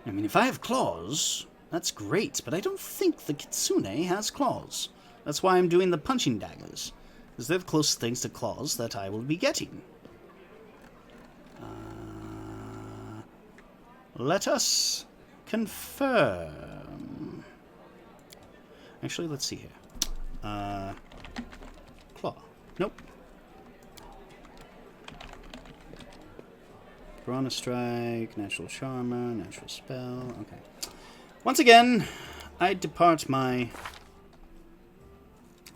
I mean, if I have claws, That's great, but I don't think the kitsune has claws. That's why I'm doing the punching daggers, because they're the closest things to claws that I will be getting. Let us confirm. Actually, let's see here. Claw. Nope. Piranha Strike, Natural Charmer, Natural Spell. Okay. Once again, I depart my...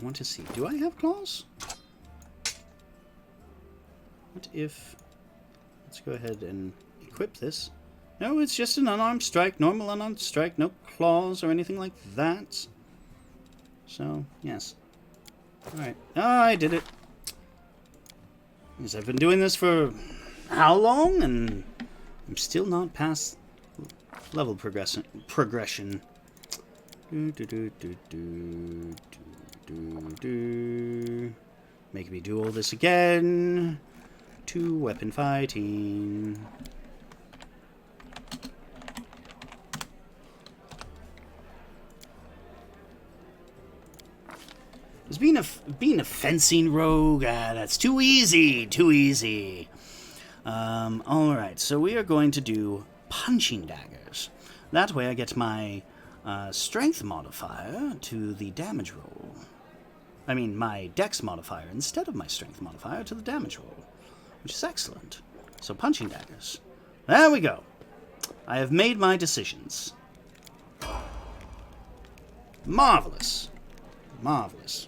I want to see. Do I have claws? What if... Let's go ahead and equip this. No, it's just an unarmed strike. Normal unarmed strike. No claws or anything like that. So, yes. Alright. Ah, I did it. Because I've been doing this for how long? And I'm still not past level progression. Making me do all this again. 2 weapon fighting. Because being a fencing rogue, that's too easy, too easy. Alright, so we are going to do punching daggers. That way I get my strength modifier to the damage roll. I mean, my dex modifier instead of my strength modifier to the damage roll, which is excellent. So punching daggers. There we go. I have made my decisions. Marvelous. Marvelous.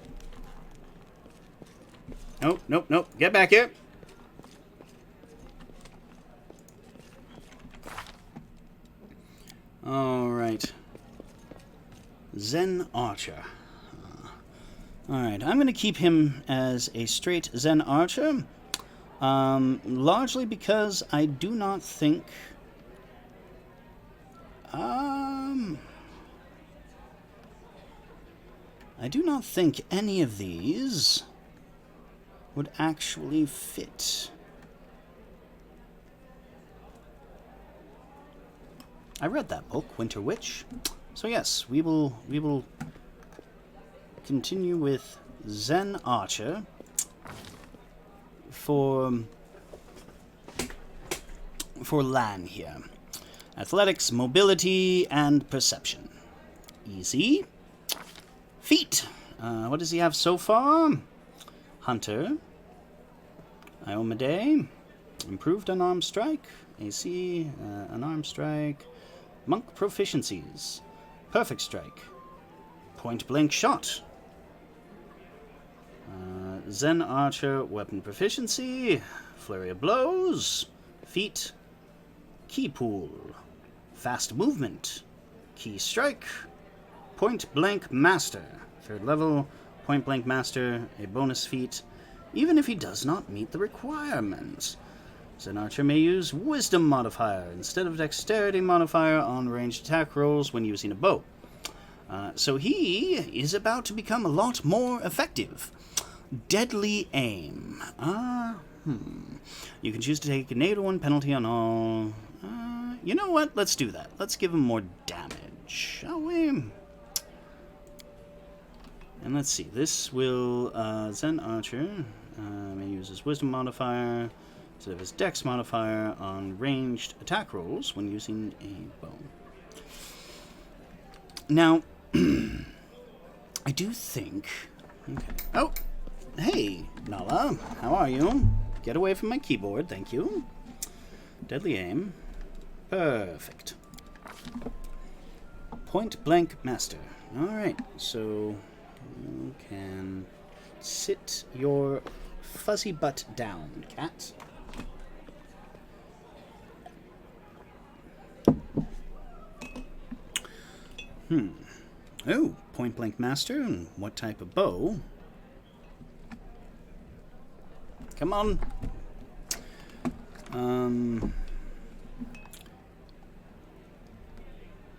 Nope, nope, nope. Get back here. Alright. Zen Archer. Alright, I'm going to keep him as a straight Zen Archer. Largely because I do not think... I do not think any of these would actually fit. I read that book, Winter Witch. So yes, we will continue with Zen Archer for Lan here. Athletics, mobility, and perception. Easy. Feet. What does he have so far? Hunter. Iomade. Improved unarmed strike. AC. Unarmed strike. Monk proficiencies. Perfect strike. Point blank shot. Zen Archer weapon proficiency. Flurry of blows. Feet. Key pool. Fast movement. Key strike. Point blank master. 3rd level. Point blank master. A bonus feat. Even if he does not meet the requirements. Zen Archer may use wisdom modifier instead of dexterity modifier on ranged attack rolls when using a bow. So he is about to become a lot more effective. Deadly aim. You can choose to take a -1 penalty on all. You know what? Let's do that. Let's give him more damage, shall we? And let's see. This will Zen Archer may use his wisdom modifier instead of his dex modifier on ranged attack rolls when using a bow. Now, I do think... Okay. Oh! Hey, Nala. How are you? Get away from my keyboard, thank you. Deadly aim. Perfect. Point blank master. Alright, so you can sit your fuzzy butt down, cat. Oh, point blank master, and what type of bow? Come on.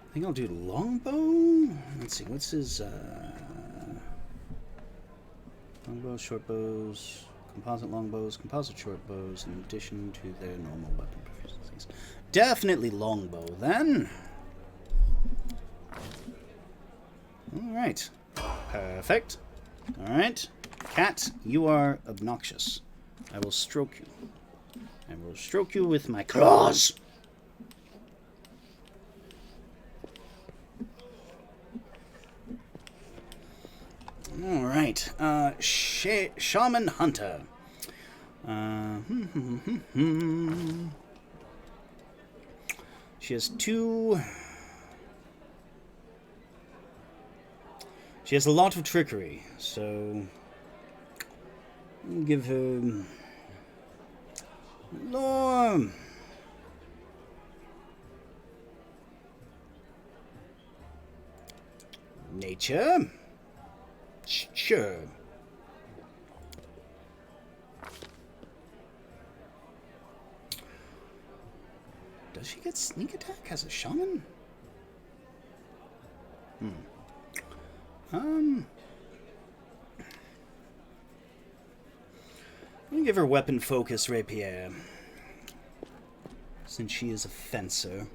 I think I'll do longbow. Let's see, what's his longbows, short bows, composite longbows, composite short bows, in addition to their normal weapon proficiencies. Definitely longbow then. Alright. Perfect. Alright. Cat, you are obnoxious. I will stroke you. I will stroke you with my claws. Alright. Shaman Hunter. She has two... She has a lot of trickery, so... I'll give her... Lore... Nature... Sure. Does she get sneak attack as a shaman? I'm gonna give her weapon focus rapier, since she is a fencer.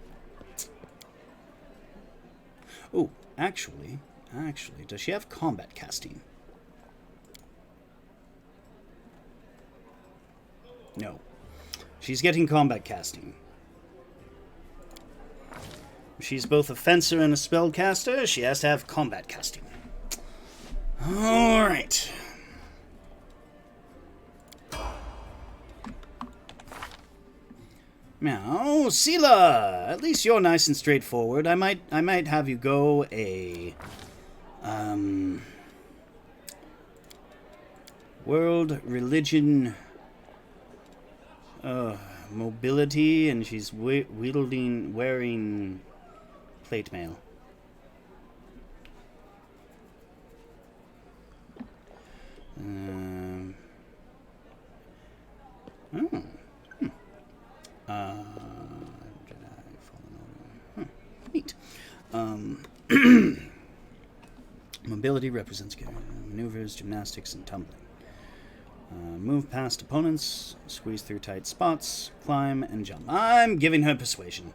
Oh, actually, does she have combat casting? No. She's getting combat casting. She's both a fencer and a spellcaster. She has to have combat casting. Alright. Now, Sela, at least you're nice and straightforward. I might have you go a world religion mobility, and she's wearing plate mail. Neat. Mobility represents maneuvers, gymnastics, and tumbling. Move past opponents, squeeze through tight spots, climb, and jump. I'm giving her persuasion.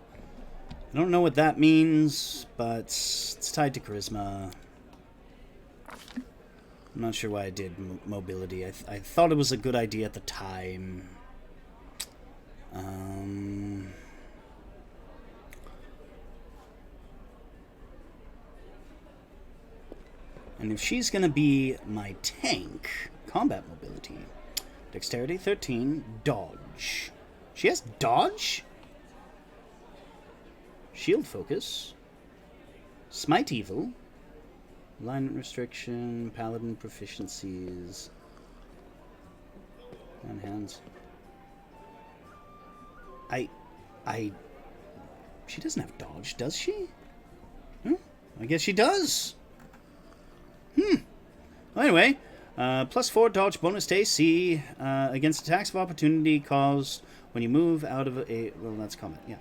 I don't know what that means, but it's tied to charisma. I'm not sure why I did mobility. I thought it was a good idea at the time. And if she's going to be my tank, combat mobility, dexterity 13, dodge. She has dodge? Shield focus, smite evil, alignment restriction, paladin proficiencies, and hands. She doesn't have dodge, does she? I guess she does. Well, anyway, +4 dodge bonus to AC against attacks of opportunity caused when you move out of a... Well, that's combat. Yeah.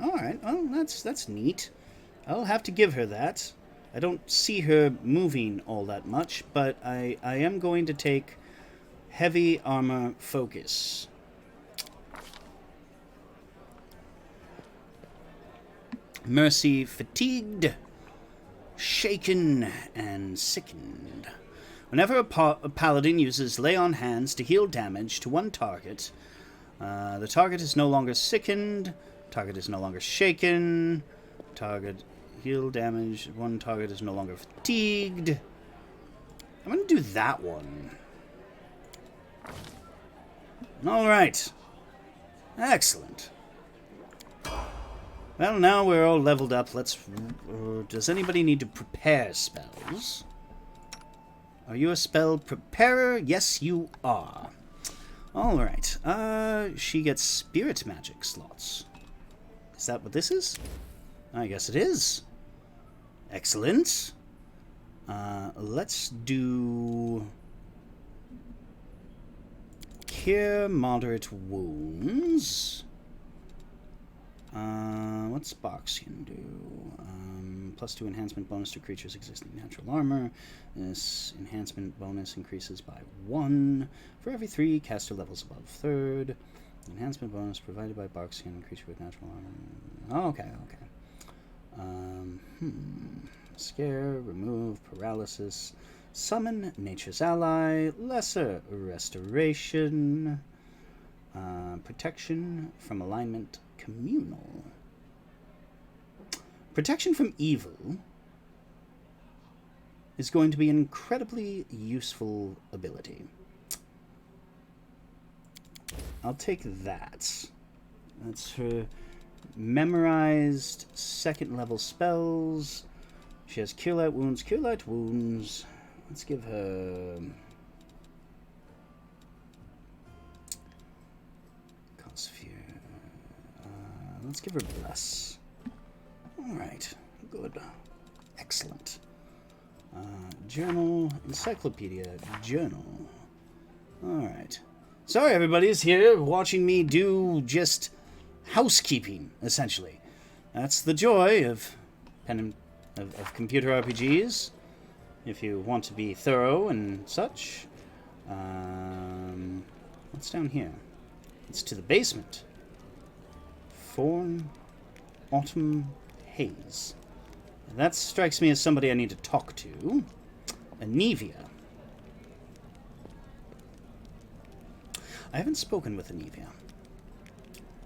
Alright, well, that's neat. I'll have to give her that. I don't see her moving all that much, but I am going to take heavy armor focus. Mercy fatigued, shaken, and sickened. Whenever a paladin uses lay on hands to heal damage to one target, the target is no longer sickened, target is no longer shaken, target heal damage, one target is no longer fatigued. I'm going to do that one. Alright. Excellent. Well, now we're all leveled up. Let's... does anybody need to prepare spells? Are you a spell preparer? Yes, you are. Alright. She gets spirit magic slots. Is that what this is? I guess it is. Excellent. Let's do... Cure moderate wounds. What's Boxian do? +2 enhancement bonus to creatures' existing natural armor. This enhancement bonus increases by 1 for every 3 caster levels above 3rd. Enhancement bonus provided by Boxian, creature with natural armor. Oh, okay. Scare, remove, paralysis, summon, nature's ally, lesser restoration, protection from alignment, communal. Protection from evil is going to be an incredibly useful ability. I'll take that. That's her memorized second level spells. She has Cure Light Wounds. Cure Light Wounds. Let's give her... Cause Fear. Let's give her Bless. Alright. Good. Excellent. Journal. Encyclopedia. Journal. Alright. Sorry, everybody's here watching me do just housekeeping, essentially. That's the joy of of computer RPGs, if you want to be thorough and such. What's down here? It's to the basement. Thorn, Autumn, Haze. That strikes me as somebody I need to talk to. Anevia. I haven't spoken with Anevia.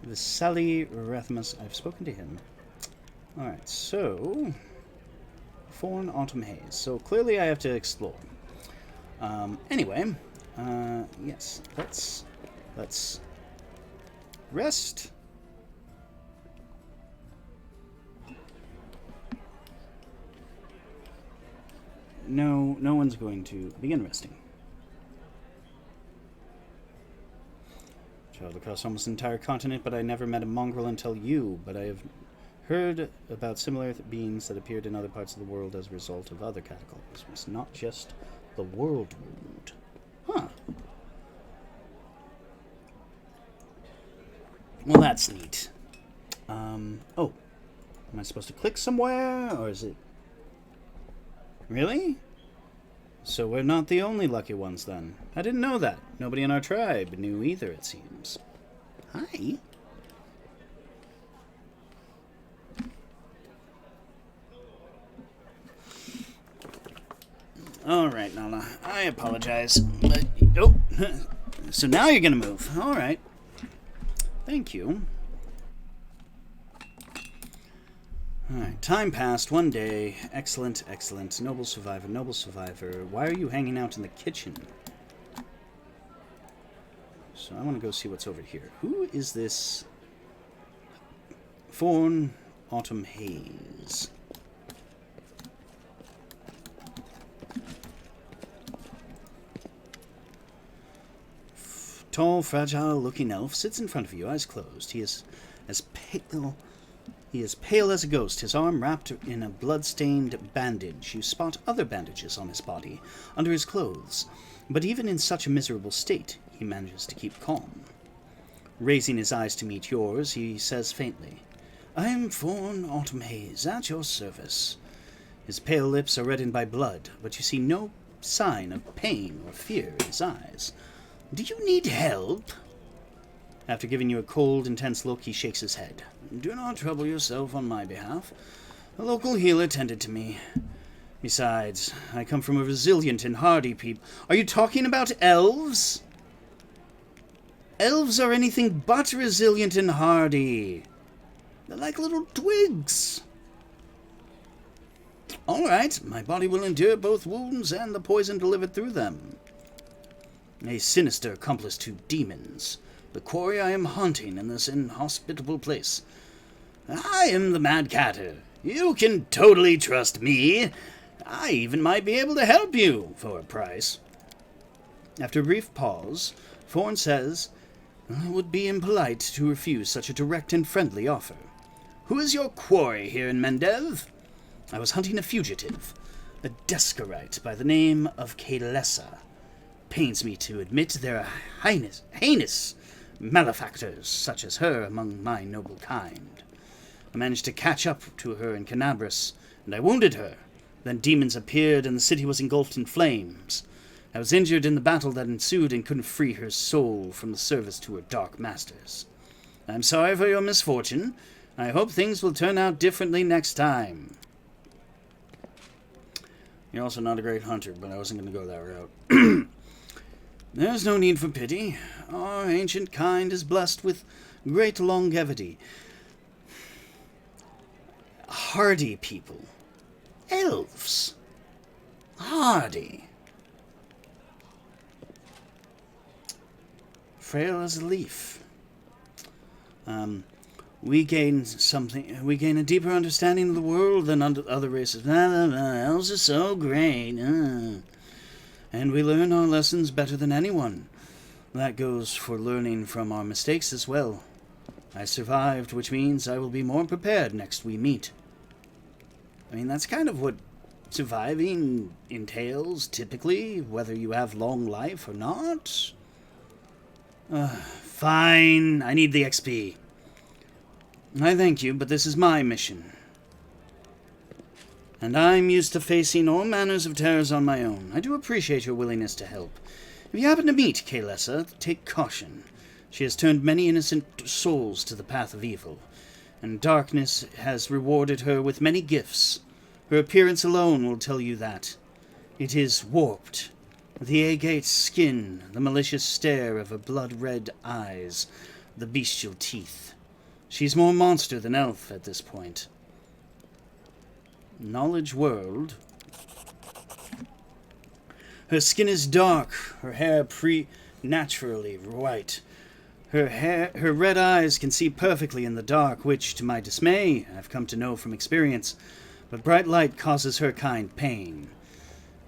Vasily Rathamus, I've spoken to him. Alright, so... Thorn, Autumn, Haze. So clearly I have to explore. Anyway, yes, let's rest. No one's going to begin resting. Traveled across almost an entire continent, but I never met a mongrel until you. But I have heard about similar beings that appeared in other parts of the world as a result of other cataclysms, not just the world wound. Huh. Well, that's neat. Oh. Am I supposed to click somewhere, or is it... Really? So we're not the only lucky ones, then. I didn't know that. Nobody in our tribe knew either, it seems. Hi. Alright, Nala. I apologize. But, oh. So now you're gonna move. Alright. Thank you. Alright, time passed. 1 day. Excellent, excellent. Noble survivor, noble survivor. Why are you hanging out in the kitchen? So I want to go see what's over here. Who is this? Thorn, Autumn, Haze. Tall, fragile-looking elf sits in front of you, eyes closed. He is pale as a ghost, his arm wrapped in a blood-stained bandage. You spot other bandages on his body, under his clothes. But even in such a miserable state, he manages to keep calm. Raising his eyes to meet yours, he says faintly, "I am Thorn Autumn Haze, at your service." His pale lips are reddened by blood, but you see no sign of pain or fear in his eyes. "Do you need help?" After giving you a cold, intense look, he shakes his head. "Do not trouble yourself on my behalf. A local healer tended to me. Besides, I come from a resilient and hardy people." Are you talking about elves? Elves are anything but resilient and hardy. They're like little twigs. All right, my body will endure both wounds and the poison delivered through them. A sinister accomplice to demons. The quarry I am haunting in this inhospitable place. I am the Mad Catter. You can totally trust me. I even might be able to help you for a price. After a brief pause, Thorn says, "It would be impolite to refuse such a direct and friendly offer. Who is your quarry here in Mendev?" "I was hunting a fugitive, a Descarite by the name of Kalesa. Pains me to admit there are heinous malefactors such as her among my noble kind. I managed to catch up to her in Canabras, and I wounded her. Then demons appeared, and the city was engulfed in flames. I was injured in the battle that ensued and couldn't free her soul from the service to her dark masters. I'm sorry for your misfortune. I hope things will turn out differently next time." You're also not a great hunter, but I wasn't going to go that route. There's no need for pity. Our ancient kind is blessed with great longevity. Hardy people. Elves. Hardy. Frail as a leaf. We gain a deeper understanding of the world than other races. Elves are so great. And we learn our lessons better than anyone. That goes for learning from our mistakes as well. I survived, which means I will be more prepared next we meet. I mean, that's kind of what surviving entails, typically, whether you have long life or not. Fine, I need the XP. I thank you, but this is my mission. And I'm used to facing all manners of terrors on my own. I do appreciate your willingness to help. If you happen to meet Kaelessa, take caution. She has turned many innocent souls to the path of evil, and darkness has rewarded her with many gifts. Her appearance alone will tell you that. It is warped. The agate skin, the malicious stare of her blood-red eyes, the bestial teeth. She's more monster than elf at this point. Knowledge world. Her skin is dark, her hair preternaturally white. Her red eyes can see perfectly in the dark, which, to my dismay, I've come to know from experience, but bright light causes her kind pain.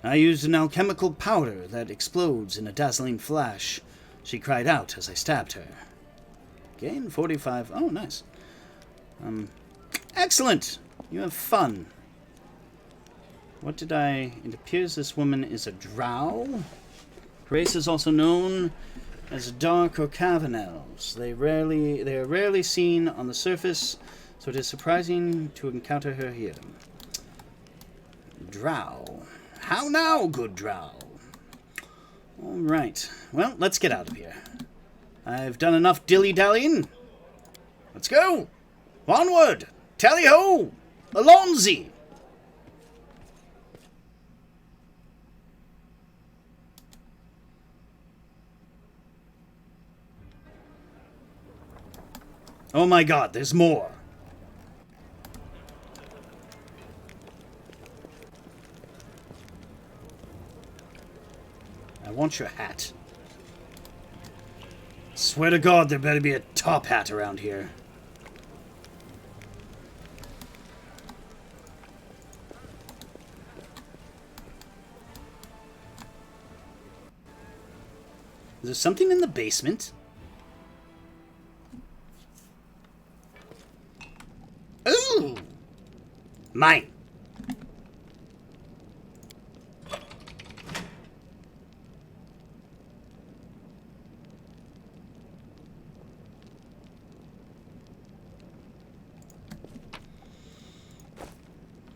I used an alchemical powder that explodes in a dazzling flash. She cried out as I stabbed her. Gain 45. Oh, nice. Excellent! You have fun. What did I... It appears this woman is a drow. Race is also known as dark or cavern elves. They are rarely seen on the surface, so it is surprising to encounter her here. Drow. How now, good drow? Alright. Well, let's get out of here. I've done enough dilly-dallying. Let's go! Onward! Tally-ho! Alonzi! Oh my god, there's more! I want your hat. Swear to God, there better be a top hat around here. Is there something in the basement? Ooh! Mine.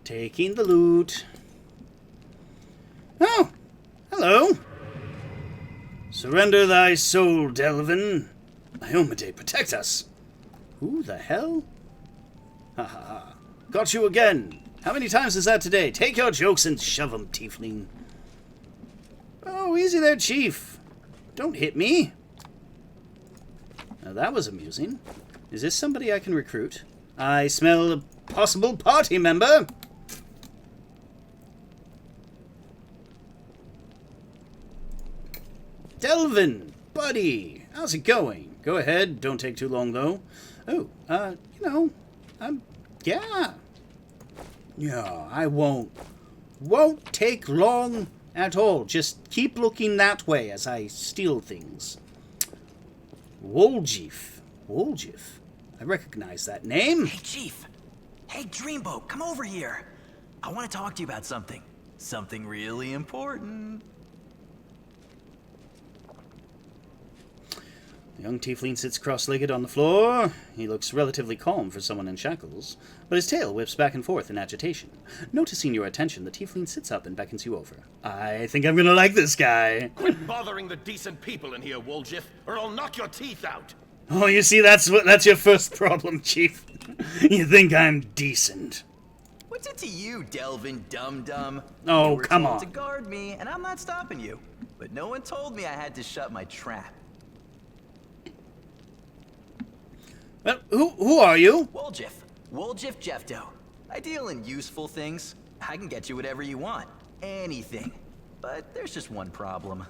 Taking the loot. Oh! Hello! Surrender thy soul, Delvin. Iomade, protect us. Who the hell? Ha ha ha. Got you again. How many times is that today? Take your jokes and shove 'em, tiefling. Oh, easy there, chief. Don't hit me. Now that was amusing. Is this somebody I can recruit? I smell a possible party member. Delvin, buddy, how's it going? Go ahead, don't take too long, though. Oh, yeah. Yeah, I won't take long at all. Just keep looking that way as I steal things. Woljif. I recognize that name. Hey, Chief. Hey, Dreamboat, come over here. I want to talk to you about something. Something really important. The young tiefling sits cross-legged on the floor. He looks relatively calm for someone in shackles, but his tail whips back and forth in agitation. Noticing your attention, the tiefling sits up and beckons you over. I think I'm gonna like this guy. Quit bothering the decent people in here, Woljif, or I'll knock your teeth out. Oh, you see, that's your first problem, Chief. You think I'm decent. What's it to you, Delvin dum-dum? Oh, You were come told on. to guard me, and I'm not stopping you. But no one told me I had to shut my trap. Well, who are you? Woljif. Woljif Jefto. I deal in useful things. I can get you whatever you want. Anything. But there's just one problem.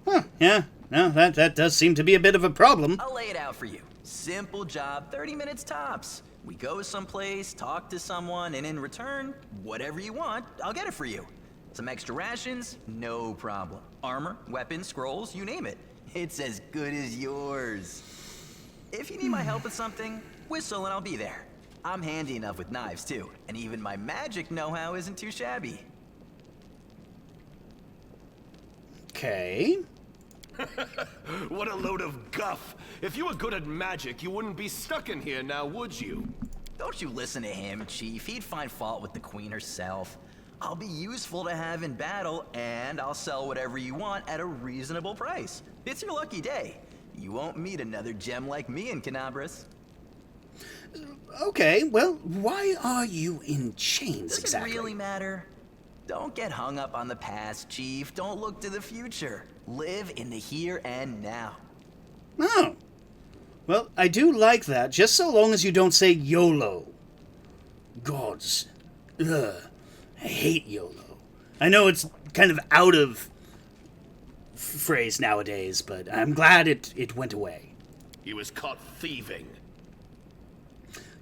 Huh, yeah, no, that does seem to be a bit of a problem. I'll lay it out for you. Simple job, 30 minutes tops. We go someplace, talk to someone, and in return, whatever you want, I'll get it for you. Some extra rations? No problem. Armor, weapons, scrolls, you name it. It's as good as yours. If you need my help with something, whistle and I'll be there. I'm handy enough with knives too, and even my magic know-how isn't too shabby. Okay. What a load of guff. If you were good at magic, you wouldn't be stuck in here now, would you? Don't you listen to him, Chief. He'd find fault with the Queen herself. I'll be useful to have in battle, and I'll sell whatever you want at a reasonable price. It's your lucky day. You won't meet another gem like me in Canabras. Okay, well, why are you in chains Does exactly? it really matter? Don't get hung up on the past, Chief. Don't look to the future. Live in the here and now. Oh. Well, I do like that, just so long as you don't say YOLO. Gods. Ugh. I hate YOLO. I know it's kind of out of phrase nowadays, but I'm glad it went away. He was caught thieving.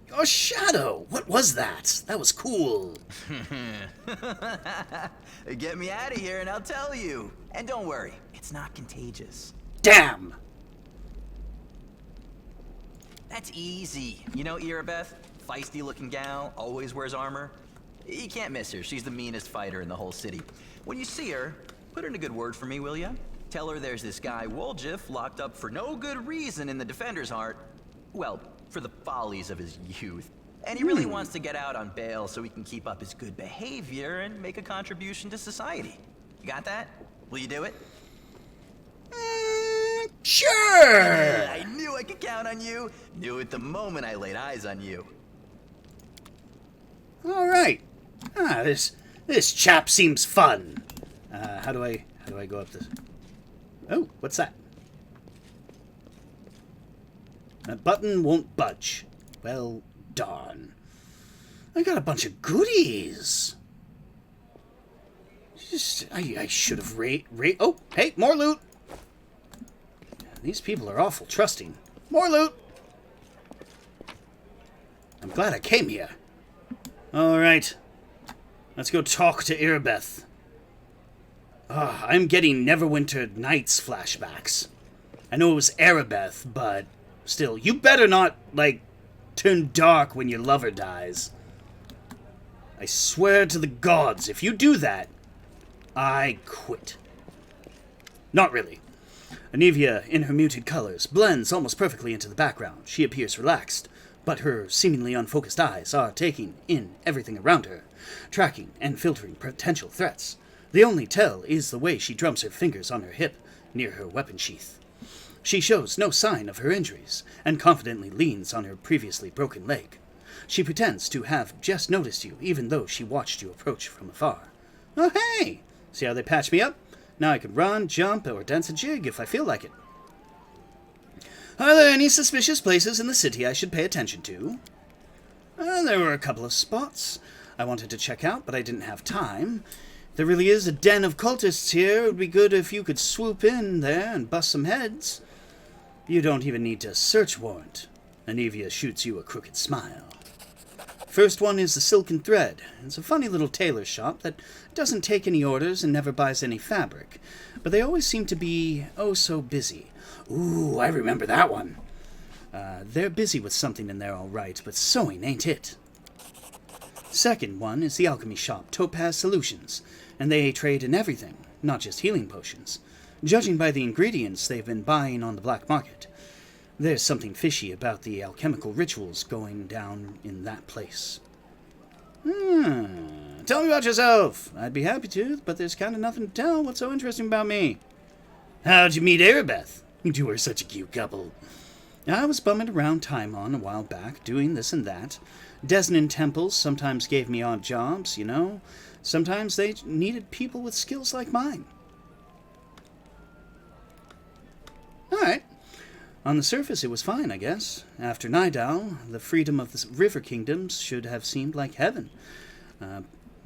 Your shadow! What was that? That was cool. Get me out of here and I'll tell you. And don't worry, it's not contagious. Damn! That's easy. You know Irabeth? Feisty looking gal, always wears armor. You can't miss her. She's the meanest fighter in the whole city. When you see her, put in a good word for me, will ya? Tell her there's this guy, Woljif, locked up for no good reason in the Defender's Heart. Well, for the follies of his youth. And he really wants to get out on bail so he can keep up his good behavior and make a contribution to society. You got that? Will you do it? Sure! I knew I could count on you. Knew it the moment I laid eyes on you. All right. This chap seems fun. How do I go up this? Oh, what's that? That button won't budge. Well, darn. I got a bunch of goodies. I should have oh, hey, more loot. These people are awful trusting. More loot. I'm glad I came here. All right. Let's go talk to Irabeth. I'm getting Neverwinter Nights flashbacks. I know it was Arabeth, but still, you better not, turn dark when your lover dies. I swear to the gods, if you do that, I quit. Not really. Anivia, in her muted colors, blends almost perfectly into the background. She appears relaxed, but her seemingly unfocused eyes are taking in everything around her, tracking and filtering potential threats. The only tell is the way she drums her fingers on her hip, near her weapon sheath. She shows no sign of her injuries, and confidently leans on her previously broken leg. She pretends to have just noticed you, even though she watched you approach from afar. Oh, hey! See how they patch me up? Now I can run, jump, or dance a jig if I feel like it. Are there any suspicious places in the city I should pay attention to? There were a couple of spots I wanted to check out, but I didn't have time. If there really is a den of cultists here, it would be good if you could swoop in there and bust some heads. You don't even need a search warrant. Anivia shoots you a crooked smile. First one is the Silken Thread. It's a funny little tailor shop that doesn't take any orders and never buys any fabric, but they always seem to be oh so busy. Ooh, I remember that one. They're busy with something in there all right, but sewing ain't it. Second one is the alchemy shop, Topaz Solutions, and they trade in everything, not just healing potions. Judging by the ingredients they've been buying on the black market, there's something fishy about the alchemical rituals going down in that place. Tell me about yourself. I'd be happy to, but there's kind of nothing to tell. What's so interesting about me? How'd you meet Arabeth? You two are such a cute couple. I was bumming around Timon a while back, doing this and that. Desnan temples sometimes gave me odd jobs, you know. Sometimes they needed people with skills like mine. Alright. On the surface, it was fine, I guess. After Nidal, the freedom of the River Kingdoms should have seemed like heaven.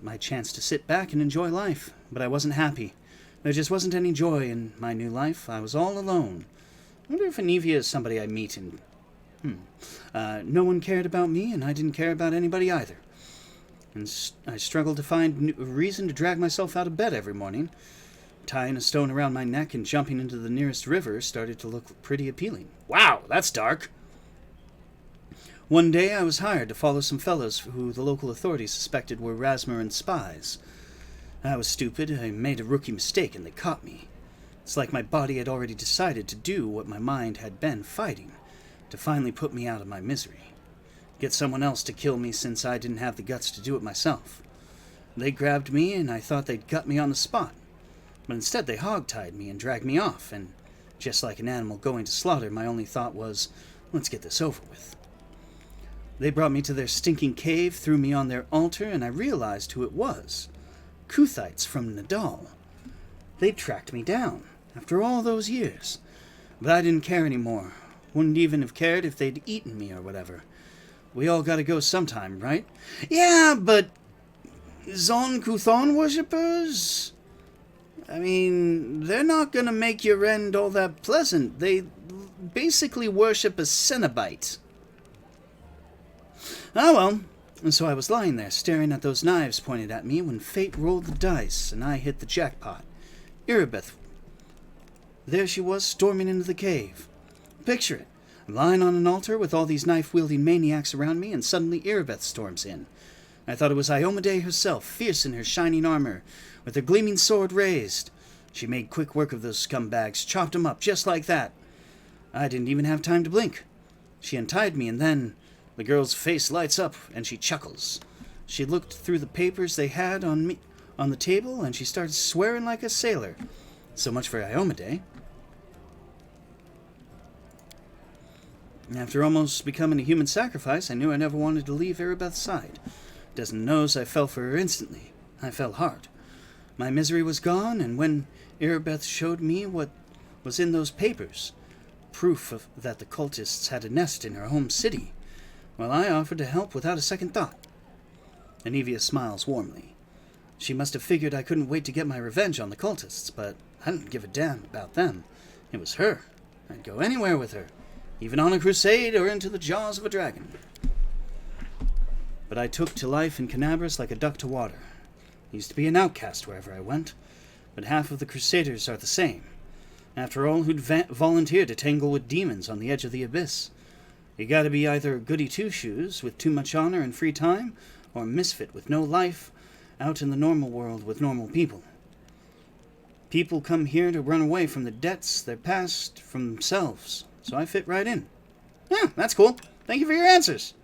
My chance to sit back and enjoy life. But I wasn't happy. There just wasn't any joy in my new life. I was all alone. I wonder if Anivia is somebody I meet in... no one cared about me, and I didn't care about anybody either. And I struggled to find a reason to drag myself out of bed every morning. Tying a stone around my neck and jumping into the nearest river started to look pretty appealing. Wow, that's dark! One day I was hired to follow some fellows who the local authorities suspected were Rasmurin spies. I was stupid, I made a rookie mistake, and they caught me. It's like my body had already decided to do what my mind had been fighting, to finally put me out of my misery. Get someone else to kill me since I didn't have the guts to do it myself. They grabbed me, and I thought they'd gut me on the spot. But instead they hogtied me and dragged me off, and just like an animal going to slaughter, my only thought was, let's get this over with. They brought me to their stinking cave, threw me on their altar, and I realized who it was. Kuthites from Nadal. They'd tracked me down, after all those years. But I didn't care anymore. Wouldn't even have cared if they'd eaten me or whatever. We all gotta go sometime, right? Yeah, but... Zon Kuthon worshippers? I mean, they're not gonna make your end all that pleasant. They basically worship a Cenobite. Ah well, and so I was lying there, staring at those knives pointed at me, when fate rolled the dice, and I hit the jackpot. Irabeth. There she was, storming into the cave. Picture it. I'm lying on an altar with all these knife-wielding maniacs around me, and suddenly Irabeth storms in. I thought it was Iomade herself, fierce in her shining armor, with her gleaming sword raised. She made quick work of those scumbags, chopped them up just like that. I didn't even have time to blink. She untied me, and then the girl's face lights up, and she chuckles. She looked through the papers they had on me on the table, and she started swearing like a sailor. So much for Iomade. After almost becoming a human sacrifice, I knew I never wanted to leave Irabeth's side. Desmond knows I fell for her instantly. I fell hard. My misery was gone, and when Irabeth showed me what was in those papers, proof that the cultists had a nest in her home city, well, I offered to help without a second thought. Anivia smiles warmly. She must have figured I couldn't wait to get my revenge on the cultists, but I didn't give a damn about them. It was her. I'd go anywhere with her, even on a crusade or into the jaws of a dragon. But I took to life in Canabras like a duck to water. I used to be an outcast wherever I went, but half of the crusaders are the same. After all, who'd volunteer to tangle with demons on the edge of the abyss? You gotta be either a goody two-shoes with too much honor and free time, or a misfit with no life out in the normal world with normal people. People come here to run away from the debts their past, from themselves, so I fit right in. Yeah, that's cool. Thank you for your answers.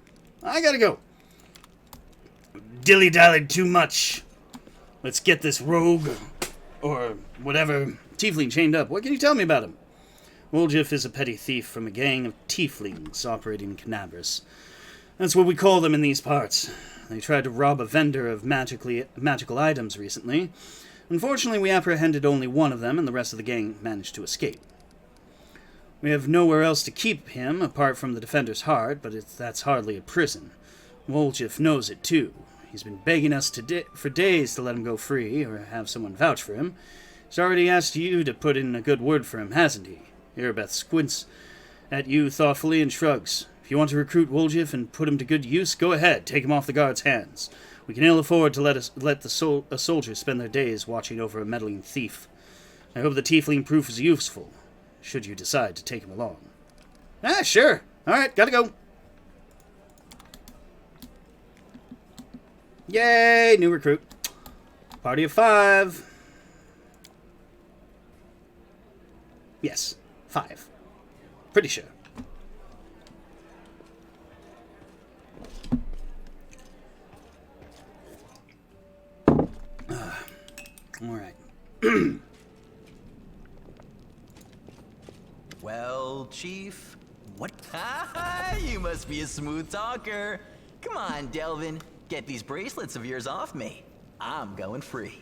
I gotta go. Dilly-dallied too much. Let's get this rogue, or whatever, tiefling chained up. What can you tell me about him? Woljif is a petty thief from a gang of tieflings operating in Canabras. That's what we call them in these parts. They tried to rob a vendor of magical items recently. Unfortunately, we apprehended only one of them, and the rest of the gang managed to escape. We have nowhere else to keep him, apart from the Defender's Heart, but that's hardly a prison. Woljif knows it, too. He's been begging us for days to let him go free, or have someone vouch for him. He's already asked you to put in a good word for him, hasn't he? Irabeth squints at you thoughtfully and shrugs. If you want to recruit Woljif and put him to good use, go ahead, take him off the guard's hands. We can ill afford to let a soldier spend their days watching over a meddling thief. I hope the tiefling proof is useful, should you decide to take him along. Ah, sure. All right, gotta go. Yay, new recruit. Party of 5. Yes, 5. Pretty sure. All right. Well, Chief, What? You must be a smooth talker. Come on, Delvin. Get these bracelets of yours off me. I'm going free.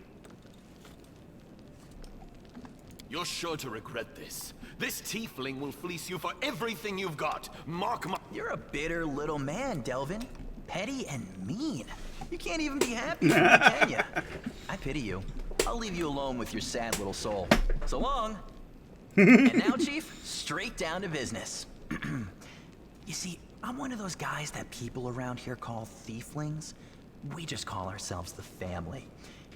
You're sure to regret this. This tiefling will fleece you for everything you've got. Mark my... You're a bitter little man, Delvin. Petty and mean. You can't even be happy for me, can you? I pity you. I'll leave you alone with your sad little soul. So long. And now, Chief, straight down to business. You see, I'm one of those guys that people around here call thieflings. We just call ourselves the family.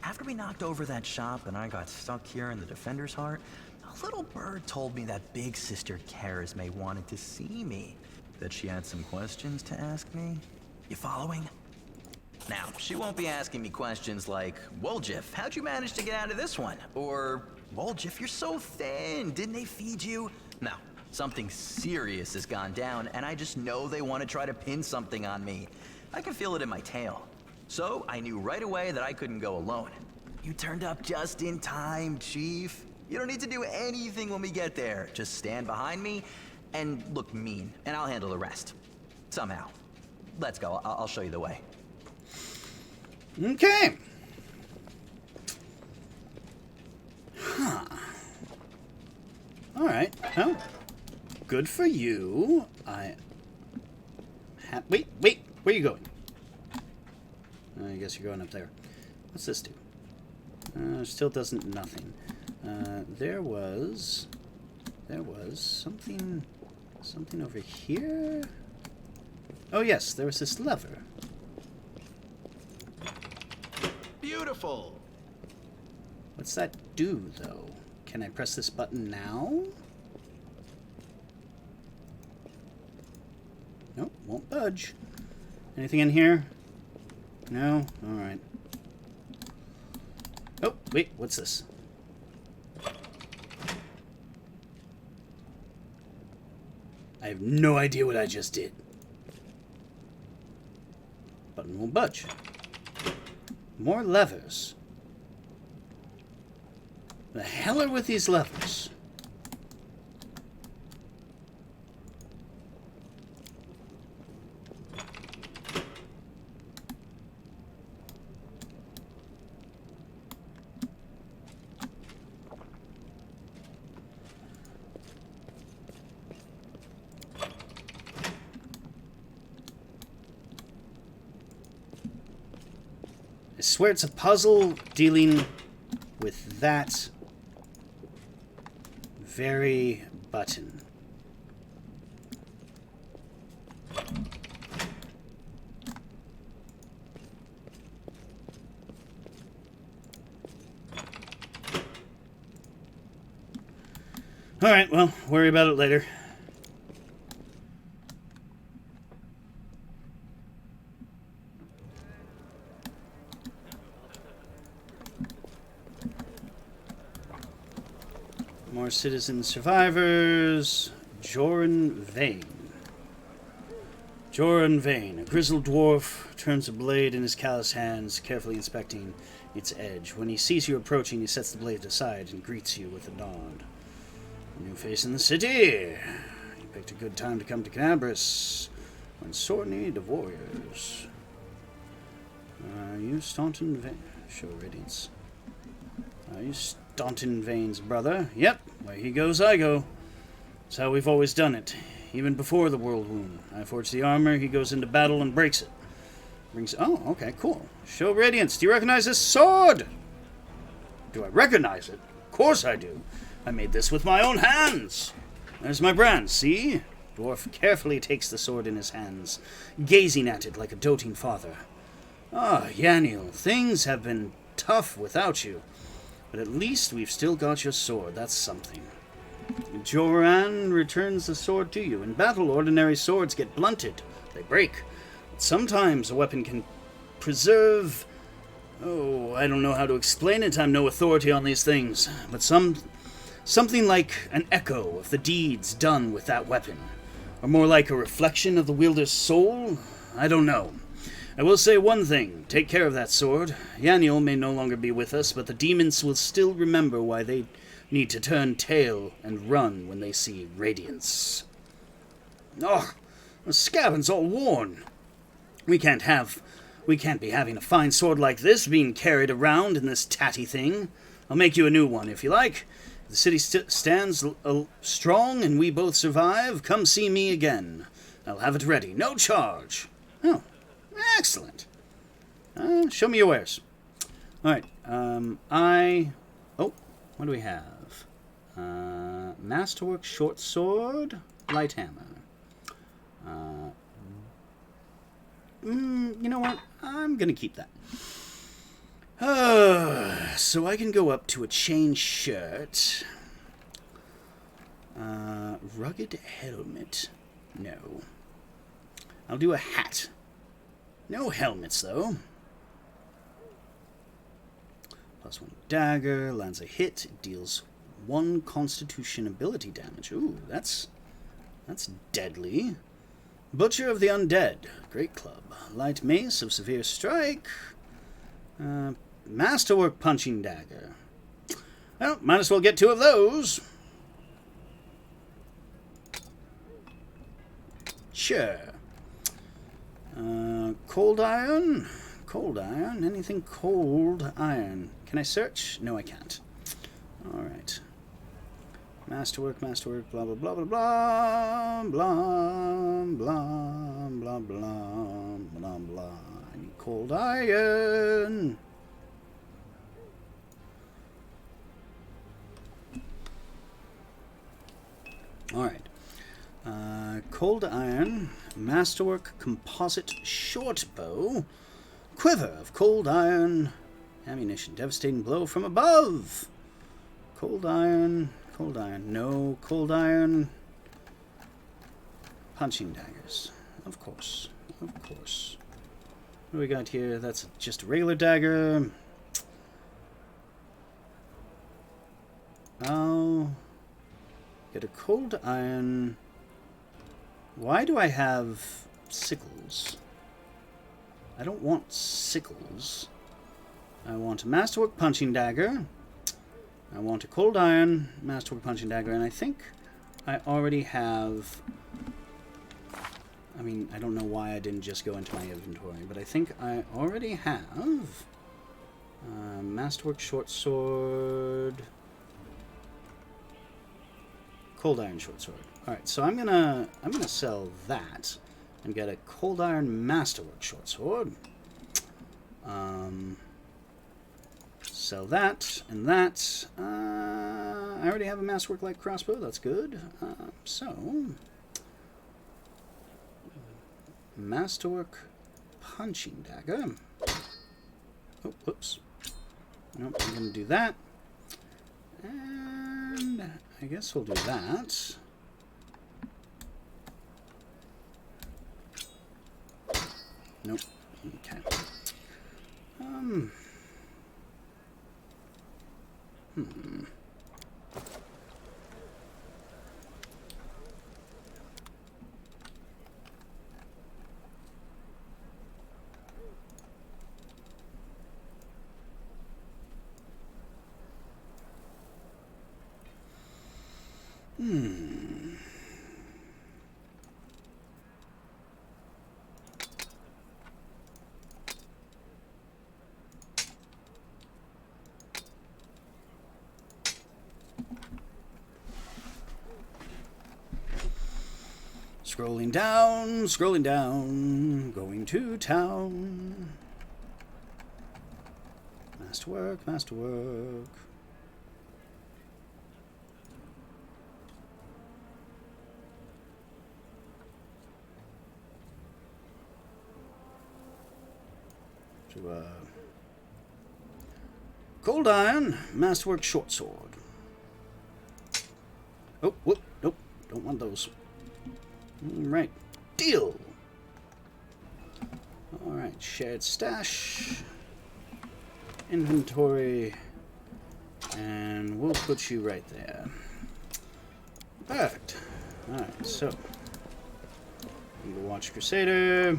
After we knocked over that shop and I got stuck here in the Defender's Heart, a little bird told me that big sister Charisme wanted to see me. That she had some questions to ask me. You following? Now, she won't be asking me questions like, Woljif, how'd you manage to get out of this one? Or, Woljif, you're so thin, didn't they feed you? No, something serious has gone down, and I just know they want to try to pin something on me. I can feel it in my tail. So, I knew right away that I couldn't go alone. You turned up just in time, Chief. You don't need to do anything when we get there. Just stand behind me and look mean, and I'll handle the rest. Somehow. Let's go, I'll show you the way. Okay. Huh. Alright, well, good for you. Wait, where are you going? I guess you're going up there. What's this do? Still doesn't, nothing. There was something over here. Oh yes, there was this lever. Beautiful. What's that do, though? Can I press this button now? Nope, won't budge. Anything in here? No? Alright. Oh, wait, what's this? I have no idea what I just did. Button won't budge. More levers. The hell are with these levers? I swear it's a puzzle dealing with that very button. Alright, well, worry about it later. More citizen survivors. Joran Vane. Joran Vane, a grizzled dwarf, turns a blade in his callous hands, carefully inspecting its edge. When he sees you approaching, he sets the blade aside and greets you with a nod. New face in the city. You picked a good time to come to Canabris. We're in sore need of warriors. You Staunton Vane. Show radiance. You Staunton Vane's brother. Yep, where he goes, I go. That's how we've always done it. Even before the World Wound. I forge the armor, he goes into battle and breaks it. Oh, okay, cool. Show radiance. Do you recognize this sword? Do I recognize it? Of course I do. I made this with my own hands. There's my brand, see? Dwarf carefully takes the sword in his hands, gazing at it like a doting father. Ah, Yaniel, things have been tough without you. But at least we've still got your sword. That's something. Joran returns the sword to you. In battle, ordinary swords get blunted. They break. But sometimes a weapon can preserve... Oh, I don't know how to explain it. I'm no authority on these things. But something like an echo of the deeds done with that weapon. Or more like a reflection of the wielder's soul? I don't know. I will say one thing. Take care of that sword. Yaniel may no longer be with us, but the demons will still remember why they need to turn tail and run when they see radiance. Oh, the scabin's all worn. We can't be having a fine sword like this being carried around in this tatty thing. I'll make you a new one, if you like. If the city stands strong and we both survive, come see me again. I'll have it ready, no charge. Oh, excellent. Show me your wares. Alright, what do we have? Masterwork short sword, light hammer. You know what? I'm gonna keep that. So I can go up to a chain shirt. Rugged helmet. No. I'll do a hat. No helmets, though. +1 dagger, lands a hit, deals 1 constitution ability damage. Ooh, that's deadly. Butcher of the Undead, great club. Light mace of severe strike. Masterwork punching dagger. Well, might as well get 2 of those. Sure. Cold iron. Cold iron. Anything cold iron. Can I search? No, I can't. Alright. Masterwork, blah, blah, blah, blah, blah, blah, blah, blah, blah, blah, blah. I need cold iron. Alright. Cold iron, masterwork, composite, short bow, quiver of cold iron, ammunition, devastating blow from above. Cold iron, no cold iron. Punching daggers, of course. What do we got here? That's just a regular dagger. I'll get a cold iron. Why do I have sickles? I don't want sickles. I want a masterwork punching dagger. I want a cold iron, masterwork punching dagger, and I think I already have... I mean, I don't know why I didn't just go into my inventory, but I think I already have masterwork short sword, cold iron short sword. All right, so I'm gonna sell that and get a cold iron masterwork short sword. Sell that and that. I already have a masterwork light crossbow. That's good. So masterwork punching dagger. Oh, whoops. Nope, I'm gonna do that. And I guess we'll do that. Nope. Okay. Scrolling down, going to town. Masterwork. To, cold iron, masterwork short sword. Oh, whoop, nope, don't want those. Right, deal. All right, shared stash, inventory, and we'll put you right there. Perfect. All right, so you watch Crusader.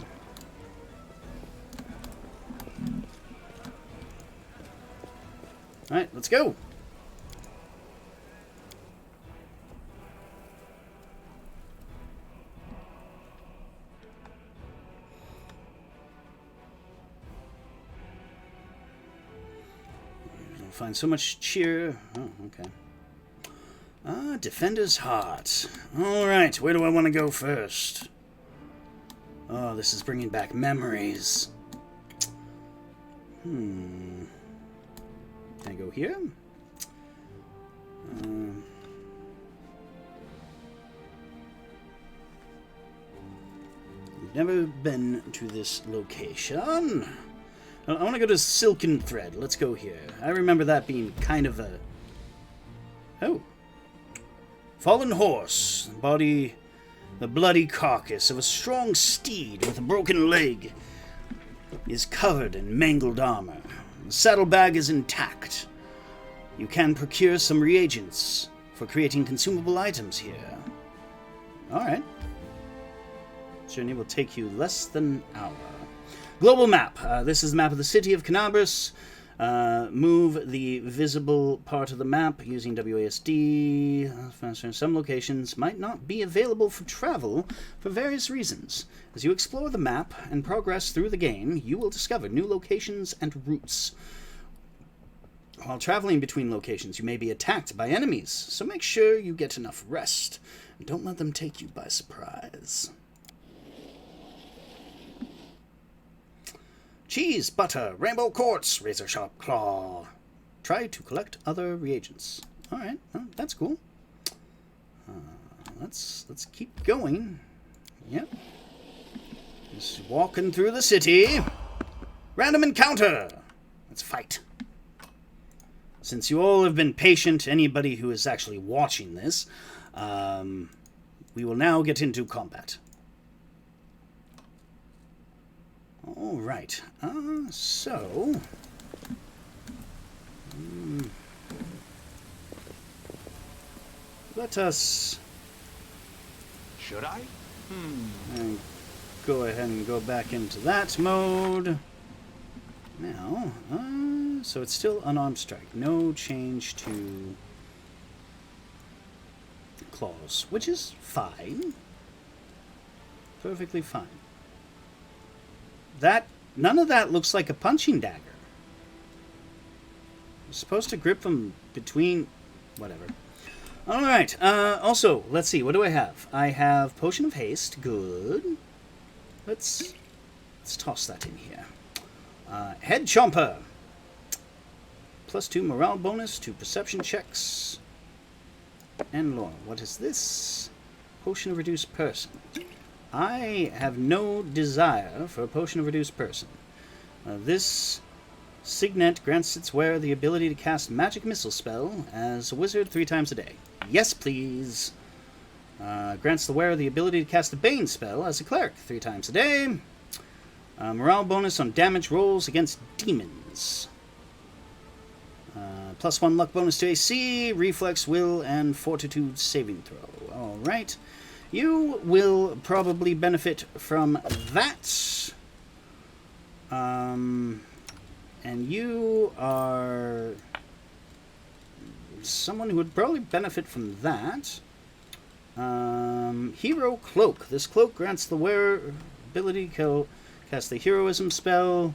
All right, let's go. find so much cheer. Oh, okay. Defender's Heart. Alright, where do I want to go first? Oh, this is bringing back memories. Can I go here? We've never been to this location. I want to go to Silken Thread. Let's go here. I remember that being kind of a... Oh. Fallen horse. The bloody carcass of a strong steed with a broken leg is covered in mangled armor. The saddlebag is intact. You can procure some reagents for creating consumable items here. Alright. Journey will take you less than an hour. Global map. This is the map of the city of Canabris. Move the visible part of the map using WASD. Some locations might not be available for travel for various reasons. As you explore the map and progress through the game, you will discover new locations and routes. While traveling between locations, you may be attacked by enemies, so make sure you get enough rest, and don't let them take you by surprise. Cheese, butter, rainbow quartz, razor sharp claw. Try to collect other reagents. Alright, well, that's cool. Let's keep going. Yep. Just walking through the city. Random encounter! Let's fight. Since you all have been patient, anybody who is actually watching this, we will now get into combat. Alright, so... let us... Should I? Go ahead and go back into that mode. Now, so it's still unarmed strike. No change to claws, which is fine. Perfectly fine. None of that looks like a punching dagger. You're supposed to grip them between... whatever. Alright, also, let's see, what do I have? I have Potion of Haste, good. Let's toss that in here. Head Chomper. +2 morale bonus to perception checks. And lore. What is this? Potion of Reduced Person. I have no desire for a Potion of Reduced Person. This signet grants its wearer the ability to cast magic missile spell as a wizard 3 times a day. Yes, please. Grants the wearer the ability to cast a Bane spell as a cleric 3 times a day. Morale bonus on damage rolls against demons. +1 luck bonus to AC, reflex, will, and fortitude saving throw. Alright. You will probably benefit from that. And you are someone who would probably benefit from that. Hero Cloak. This cloak grants the wearer ability to cast the heroism spell.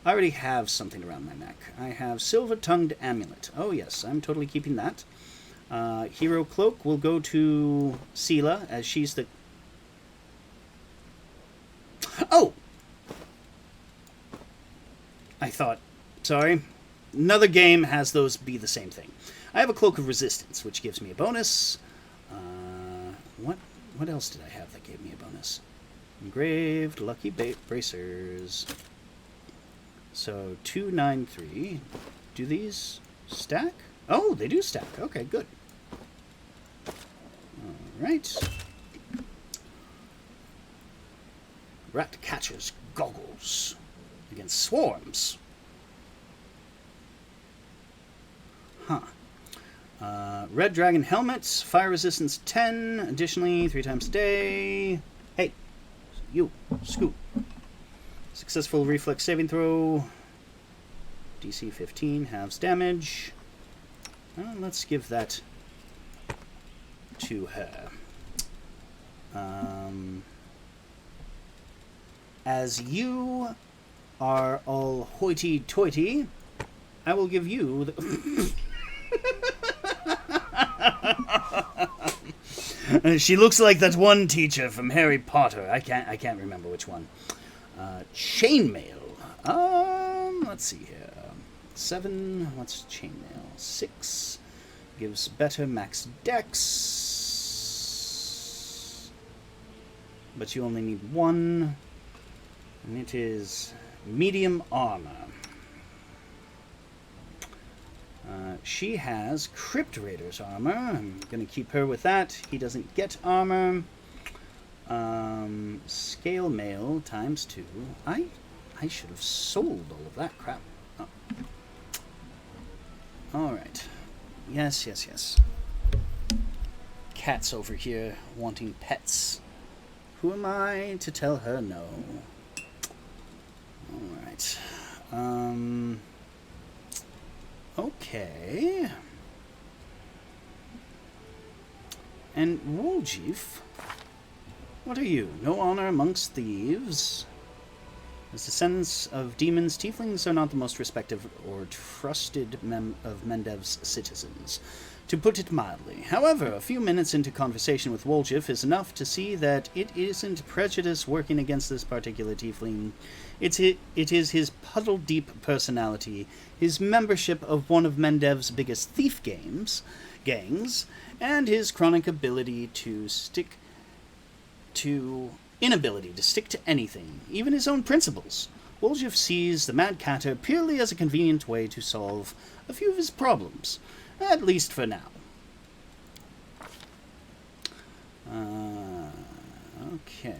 I already have something around my neck. I have Silver-Tongued Amulet. Oh yes, I'm totally keeping that. Hero Cloak will go to Sela, as she's the... Oh! I thought... Sorry. Another game has those be the same thing. I have a Cloak of Resistance, which gives me a bonus. What else did I have that gave me a bonus? Engraved, Lucky Bracers. So, 293. Do these stack? Oh, they do stack. Okay, good. Alright. Rat Catcher's Goggles. Against swarms. Huh. Red Dragon Helmets. Fire Resistance 10. Additionally, 3 times a day. Hey. You. Scoot. Successful reflex saving throw. DC 15 halves damage. Let's give that to her. As you are all hoity-toity, I will give you the... She looks like that one teacher from Harry Potter. I can't remember which one. Chainmail. Let's see here. 7. What's chainmail? 6. Gives better max dex. But you only need 1. And it is medium armor. She has Crypt Raider's armor. I'm going to keep her with that. He doesn't get armor. Scale mail times 2. I should have sold all of that crap. Oh. Alright. Yes. Cat's over here wanting pets. Who am I to tell her no? Alright. Okay. And Woljif, what are you? No honor amongst thieves. As descendants of demons, tieflings are not the most respected or trusted of Mendev's citizens, to put it mildly. However, a few minutes into conversation with Woljif is enough to see that it isn't prejudice working against this particular tiefling. It is his puddle-deep personality, his membership of one of Mendev's biggest thief gangs, and his chronic inability to stick to anything, even his own principles. Woljif sees the Mad Catter purely as a convenient way to solve a few of his problems, at least for now. Okay.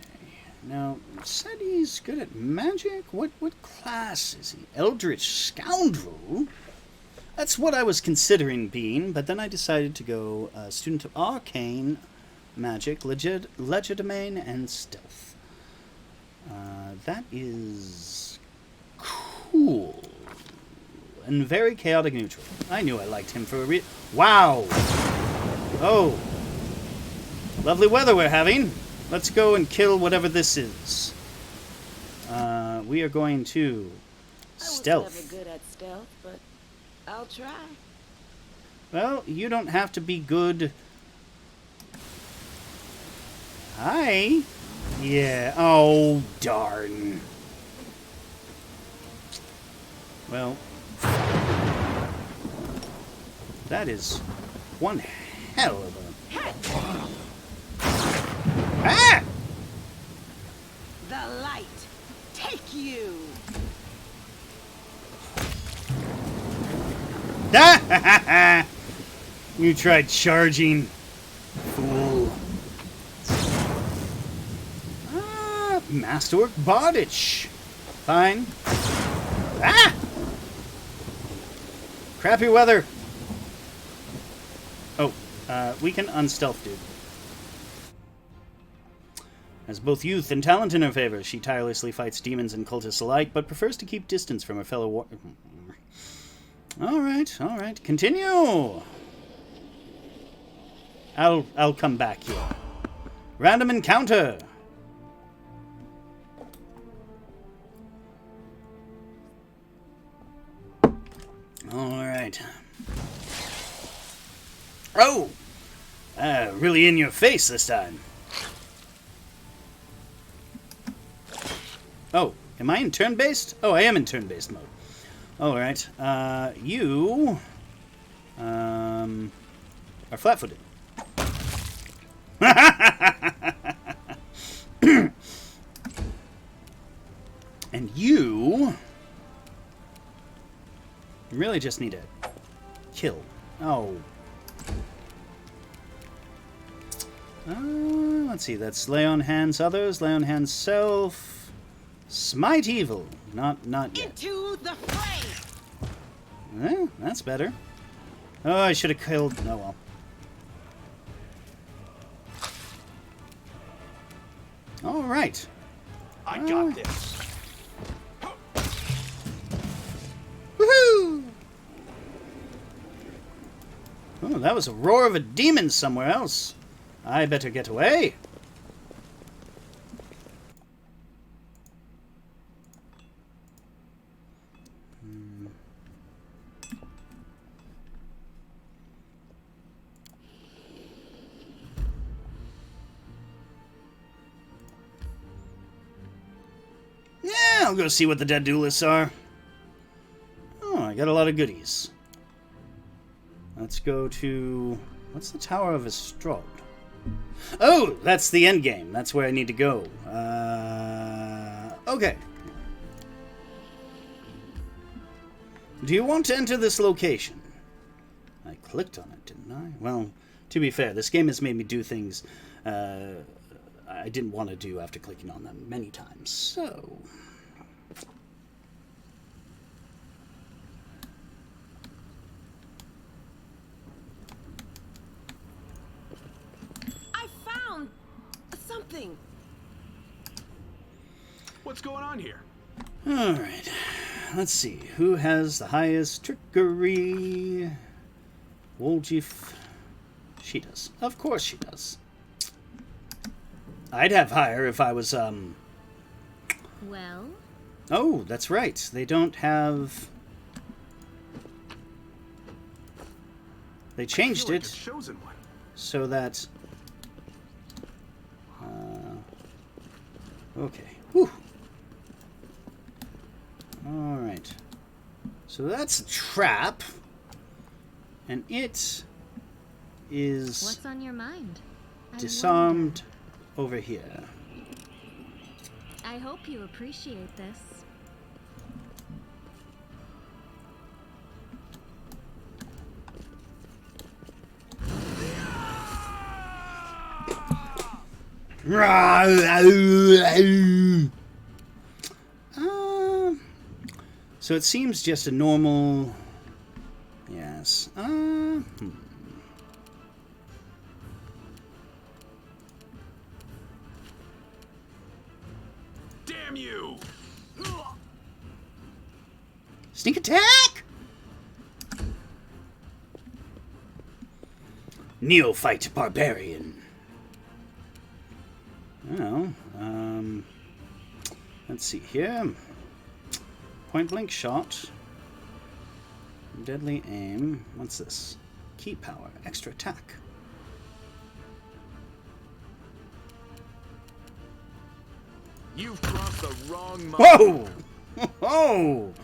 Now, said he's good at magic? What class is he? Eldritch Scoundrel? That's what I was considering being, but then I decided to go student of Arcane, Magic, Legerdemain, and Stealth. That is cool. And very chaotic neutral. I knew I liked him for a Wow! Oh. Lovely weather we're having. Let's go and kill whatever this is. We are going to stealth. I was never good at stealth, but I'll try. Well, you don't have to be good. Hi. Yeah. Oh, darn. Well, that is one hell of a... Ah! The light, take you. You tried charging, fool. Masterwork Bardage. Fine. Ah! Crappy weather. Oh, we can unstealth, dude. Has both youth and talent in her favor, she tirelessly fights demons and cultists alike, but prefers to keep distance from her fellow Alright. Continue! I'll come back here. Random encounter! Alright. Oh! Really in your face this time. Oh, am I in turn-based? Oh, I am in turn-based mode. Alright. You... are flat-footed. And you... really just need to kill. Oh. Let's see. That's lay on hands others, lay on hands self... Smite evil. Not yet. Into the fray. Well, that's better. Oh, I should have killed... Oh, well. All right. I got this. Woohoo! Oh, that was a roar of a demon somewhere else. I better get away. I'll go see what the dead duelists are. Oh, I got a lot of goodies. Let's go to... What's the Tower of Estrad? Oh, that's the end game. That's where I need to go. Okay. Do you want to enter this location? I clicked on it, didn't I? Well, to be fair, this game has made me do things I didn't want to do after clicking on them many times. So... Something. What's going on here? Alright. Let's see. Who has the highest trickery? Woljif. She does. Of course she does. I'd have higher if I was, Well? Oh, that's right. They don't have... They changed I feel like it a chosen one. so that... Okay. Whew. Alright. So that's a trap. And it is What's on your mind? I disarmed over here. wonder. I hope you appreciate this. So it seems just a normal... Yes. Damn you! Sneak attack! Neophyte barbarian. Well, let's see here. Point blank shot. Deadly aim. What's this? Key power. Extra attack. You've crossed the wrong mark. Whoa! Whoa!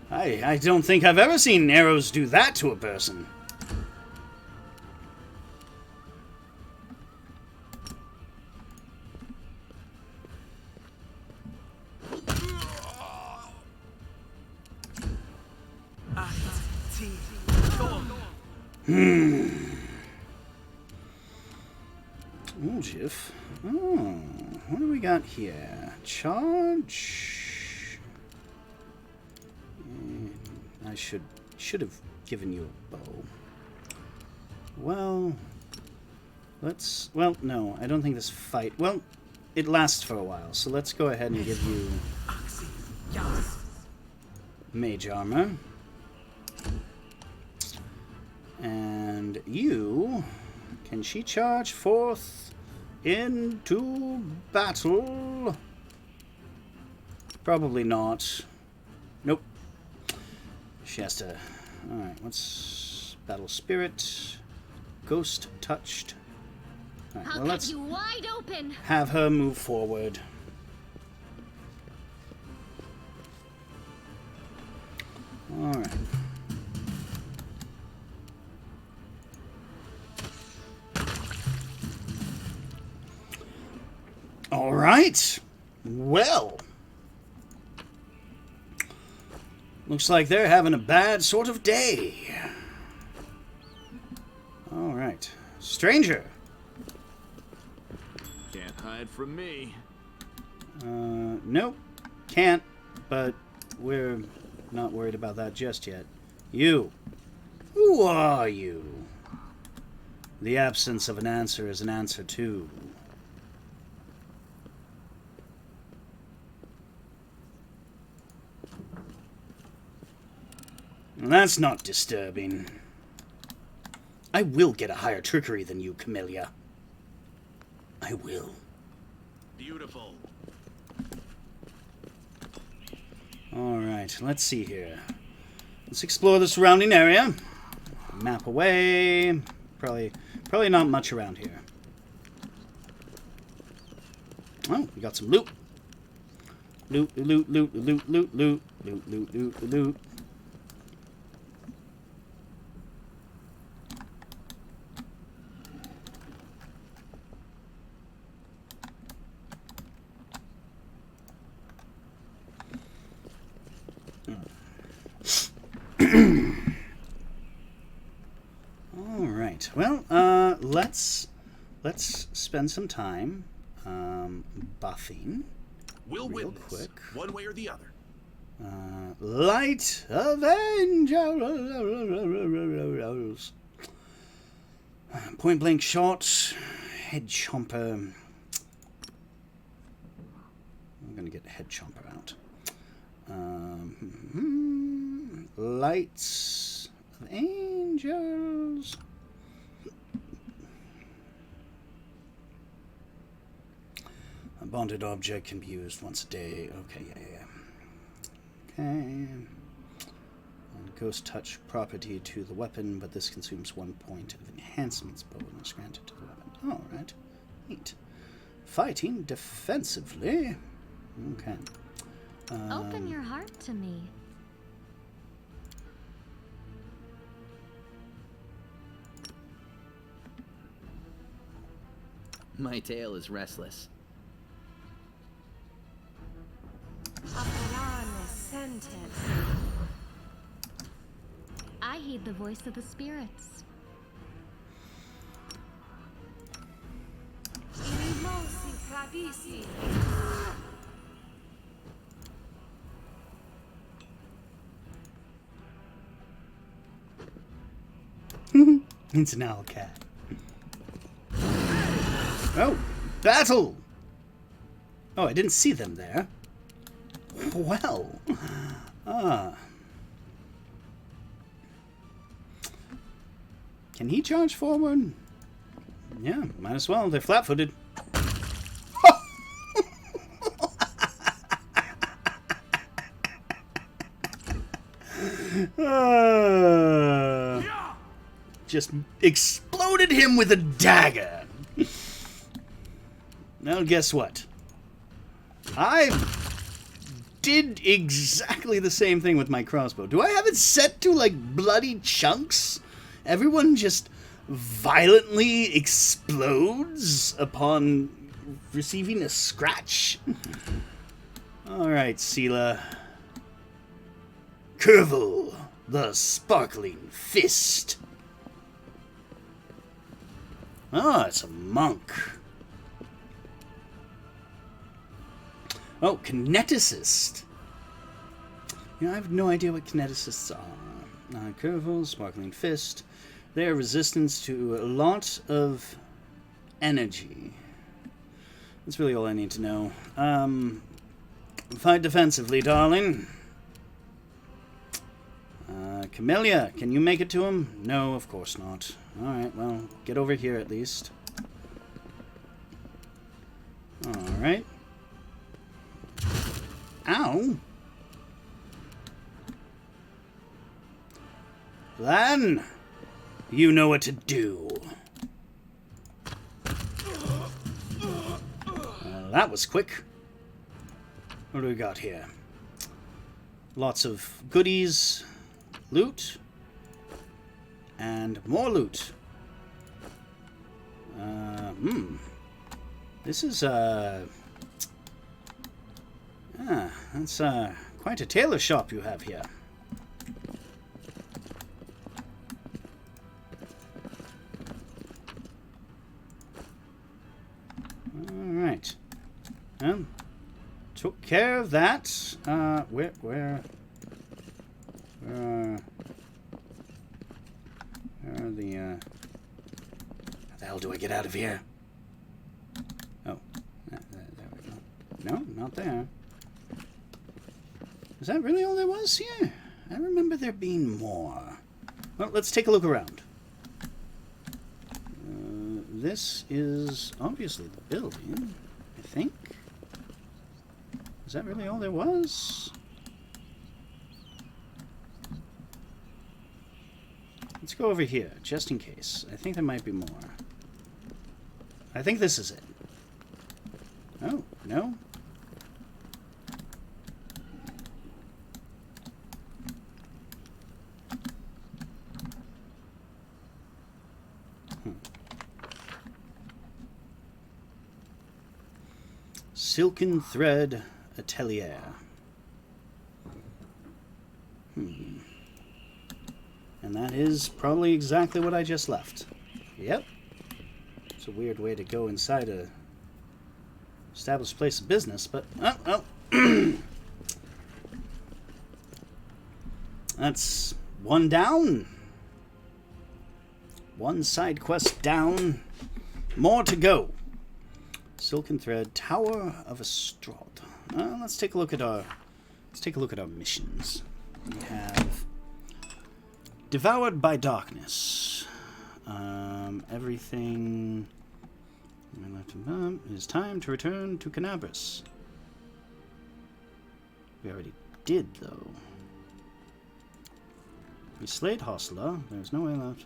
I don't think I've ever seen arrows do that to a person. Oh, Jiff. Oh, what do we got here? Charge. I should have given you a bow. Well, let's. Well, no, I don't think this fight. Well, it lasts for a while, so let's go ahead and give you mage armor. And you, can she charge forth into battle? Probably not. Nope. She has to... Alright, what's... Battle Spirit. Ghost Touched. Alright, I'll well, cut let's you wide open. have her move forward. Alright. All right. Well. Looks like they're having a bad sort of day. All right. Stranger. Can't hide from me. Nope. Can't, but we're not worried about that just yet. You. Who are you? The absence of an answer is an answer too. That's not disturbing. I will get a higher trickery than you, Camellia. I will. Beautiful. Alright, let's see here. Let's explore the surrounding area. Map away. Probably not much around here. Oh, we got some loot. Loot, loot, loot, loot, loot, loot, loot, loot, loot, loot. All right. Well, let's spend some time buffing. We'll real win this, quick. one way or the other. Light of angels. Point blank shot. Head chomper. I'm gonna get head chomper out. Lights of angels. A bonded object can be used once a day. Okay, yeah. Okay. And ghost touch property to the weapon, but this consumes 1 point of enhancements bonus granted to the weapon. Alright. Neat. Fighting defensively. Okay. Open your heart to me. My tail is restless. I heed the voice of the spirits. It's an owl cat. Oh, battle! Oh, I didn't see them there. Well, can he charge forward? Yeah, might as well. They're flat-footed. Just exploded him with a dagger. Now, guess what? I did exactly the same thing with my crossbow. Do I have it set to, like, bloody chunks? Everyone just violently explodes upon receiving a scratch? Alright, Sela. Curvel, the sparkling fist. Oh, it's a monk. Oh, kineticist. You know, I have no idea what kineticists are. Curvel, sparkling fist. They are resistance to a lot of energy. That's really all I need to know. Fight defensively, darling. Camellia, can you make it to him? No, of course not. Alright, well, get over here at least. Alright. Ow! Then, you know what to do. That was quick. What do we got here? Lots of goodies, loot, and more loot. This is, that's, quite a tailor shop you have here. Alright. Took care of that. Where are the, how the hell do I get out of here? Oh, there we go. No, not there. Is that really all there was here? I remember there being more. Well, let's take a look around. This is obviously the building, I think. Is that really all there was? Let's go over here, just in case. I think there might be more. I think this is it. Oh, no? Silken Thread Atelier. And that is probably exactly what I just left. Yep. It's a weird way to go inside a established place of business, but oh. That's one down. One side quest down. More to go. Silken Thread, Tower of Astrod. Let's take a look at our missions. We have Devoured by Darkness. Everything. It is time to return to Canabras. We already did, though. We slayed Hostler. There's no way left.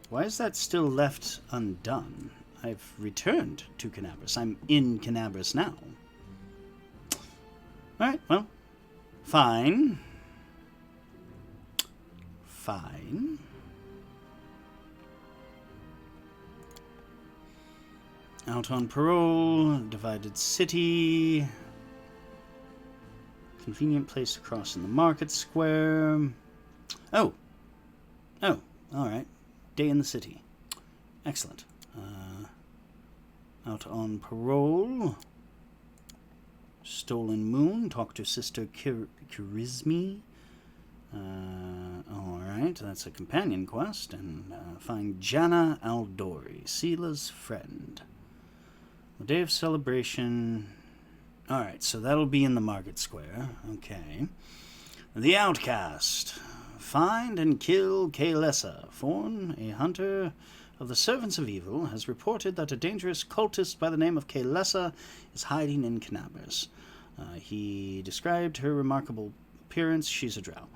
Why is that still left undone? I've returned to Canabras. I'm in Canabras now. Alright, well. Fine. Fine. Out on parole. Divided city. Convenient place to cross in the market square. Oh. Oh, alright. Day in the city. Excellent. Out on parole. Stolen Moon. Talk to Sister Charisme. Alright, that's a companion quest. And find Jana Aldori, Sela's friend. The day of celebration. Alright, so that'll be in the market square. Okay. The Outcast. Find and kill Kaelessa. Forn, a hunter of the Servants of Evil, has reported that a dangerous cultist by the name of Kaelessa is hiding in Canabras. He described her remarkable appearance. She's a drow.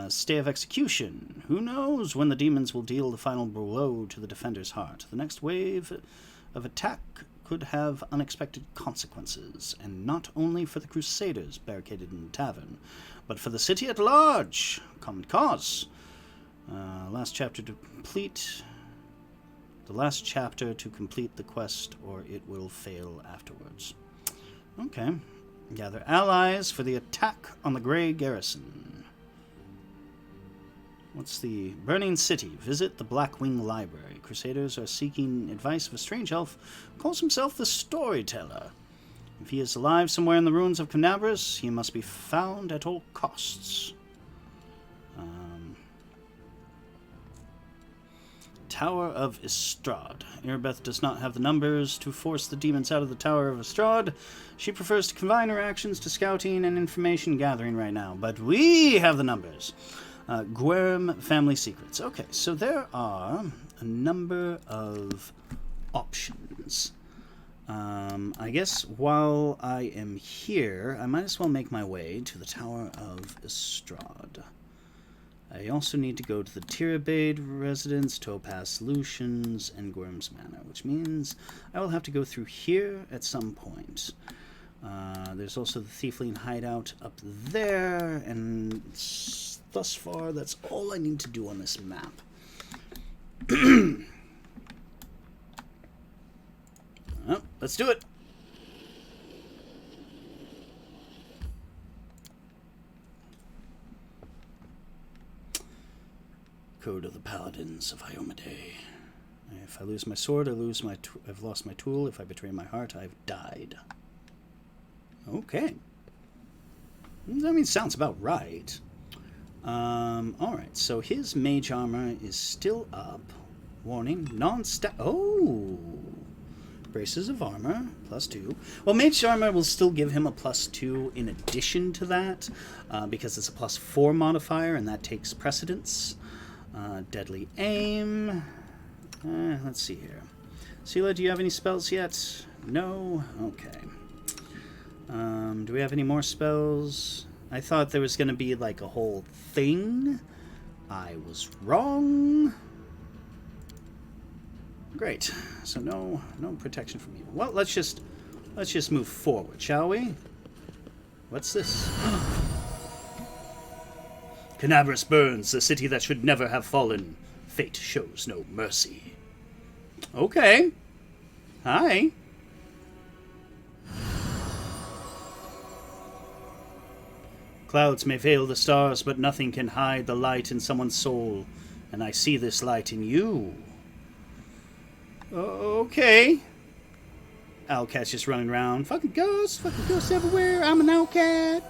Stay of execution. Who knows when the demons will deal the final blow to the defender's heart? The next wave of attack could have unexpected consequences, and not only for the Crusaders barricaded in the tavern, but for the city at large. Common cause. Last chapter to complete. The last chapter to complete the quest, or it will fail afterwards. Okay. Gather allies for the attack on the Grey Garrison. What's the Burning City? Visit the Blackwing Library. Crusaders are seeking advice of a strange elf who calls himself the Storyteller. If he is alive somewhere in the ruins of Canabras, he must be found at all costs. Tower of Istrad. Erebeth does not have the numbers to force the demons out of the Tower of Istrad. She prefers to confine her actions to scouting and information gathering right now. But we have the numbers. Guerm Family Secrets. Okay, so there are a number of options. I guess while I am here, I might as well make my way to the Tower of Istrad. I also need to go to the Tirabade residence, Topaz Lucians, and Guerm's Manor, which means I will have to go through here at some point. There's also the Thiefling hideout up there, and thus far, that's all I need to do on this map. Well, let's do it. Code of the Paladins of Iomedae. If I lose my sword, I've lost my tool. If I betray my heart, I've died. Okay. I mean, sounds about right. Alright, so his mage armor is still up. Warning, non-stat... Oh! Braces of armor, +2. Well, mage armor will still give him a +2 in addition to that, because it's a +4 modifier, and that takes precedence. Deadly aim. Let's see here. Sela, do you have any spells yet? No? Okay. Do we have any more spells? I thought there was going to be like a whole thing. I was wrong. Great. So no protection from evil. Well, let's just move forward, shall we? What's this? Canabras burns, the city that should never have fallen. Fate shows no mercy. Okay. Hi. Clouds may veil the stars, but nothing can hide the light in someone's soul. And I see this light in you. Okay. Owlcat's just running around. Fucking ghosts everywhere. I'm an owlcat.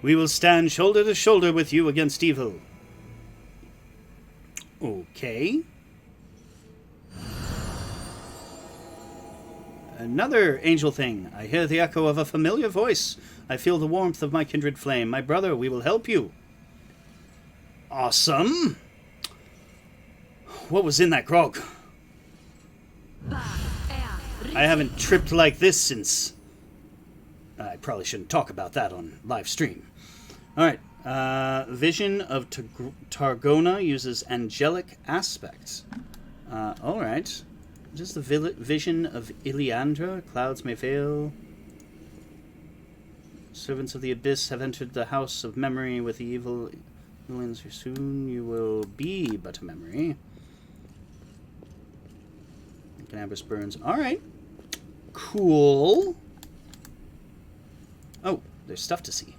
We will stand shoulder to shoulder with you against evil. Okay. Another angel thing. I hear the echo of a familiar voice. I feel the warmth of my kindred flame. My brother, we will help you. Awesome. What was in that grog? I haven't tripped like this since... I probably shouldn't talk about that on live stream. Alright. Vision of Targana uses angelic aspects. Alright. Just the vision of Iliandra. Clouds may veil. Servants of the Abyss have entered the house of memory with the evil aliens. Soon you will be but a memory. Canabras burns. Alright. Cool. Oh, there's stuff to see.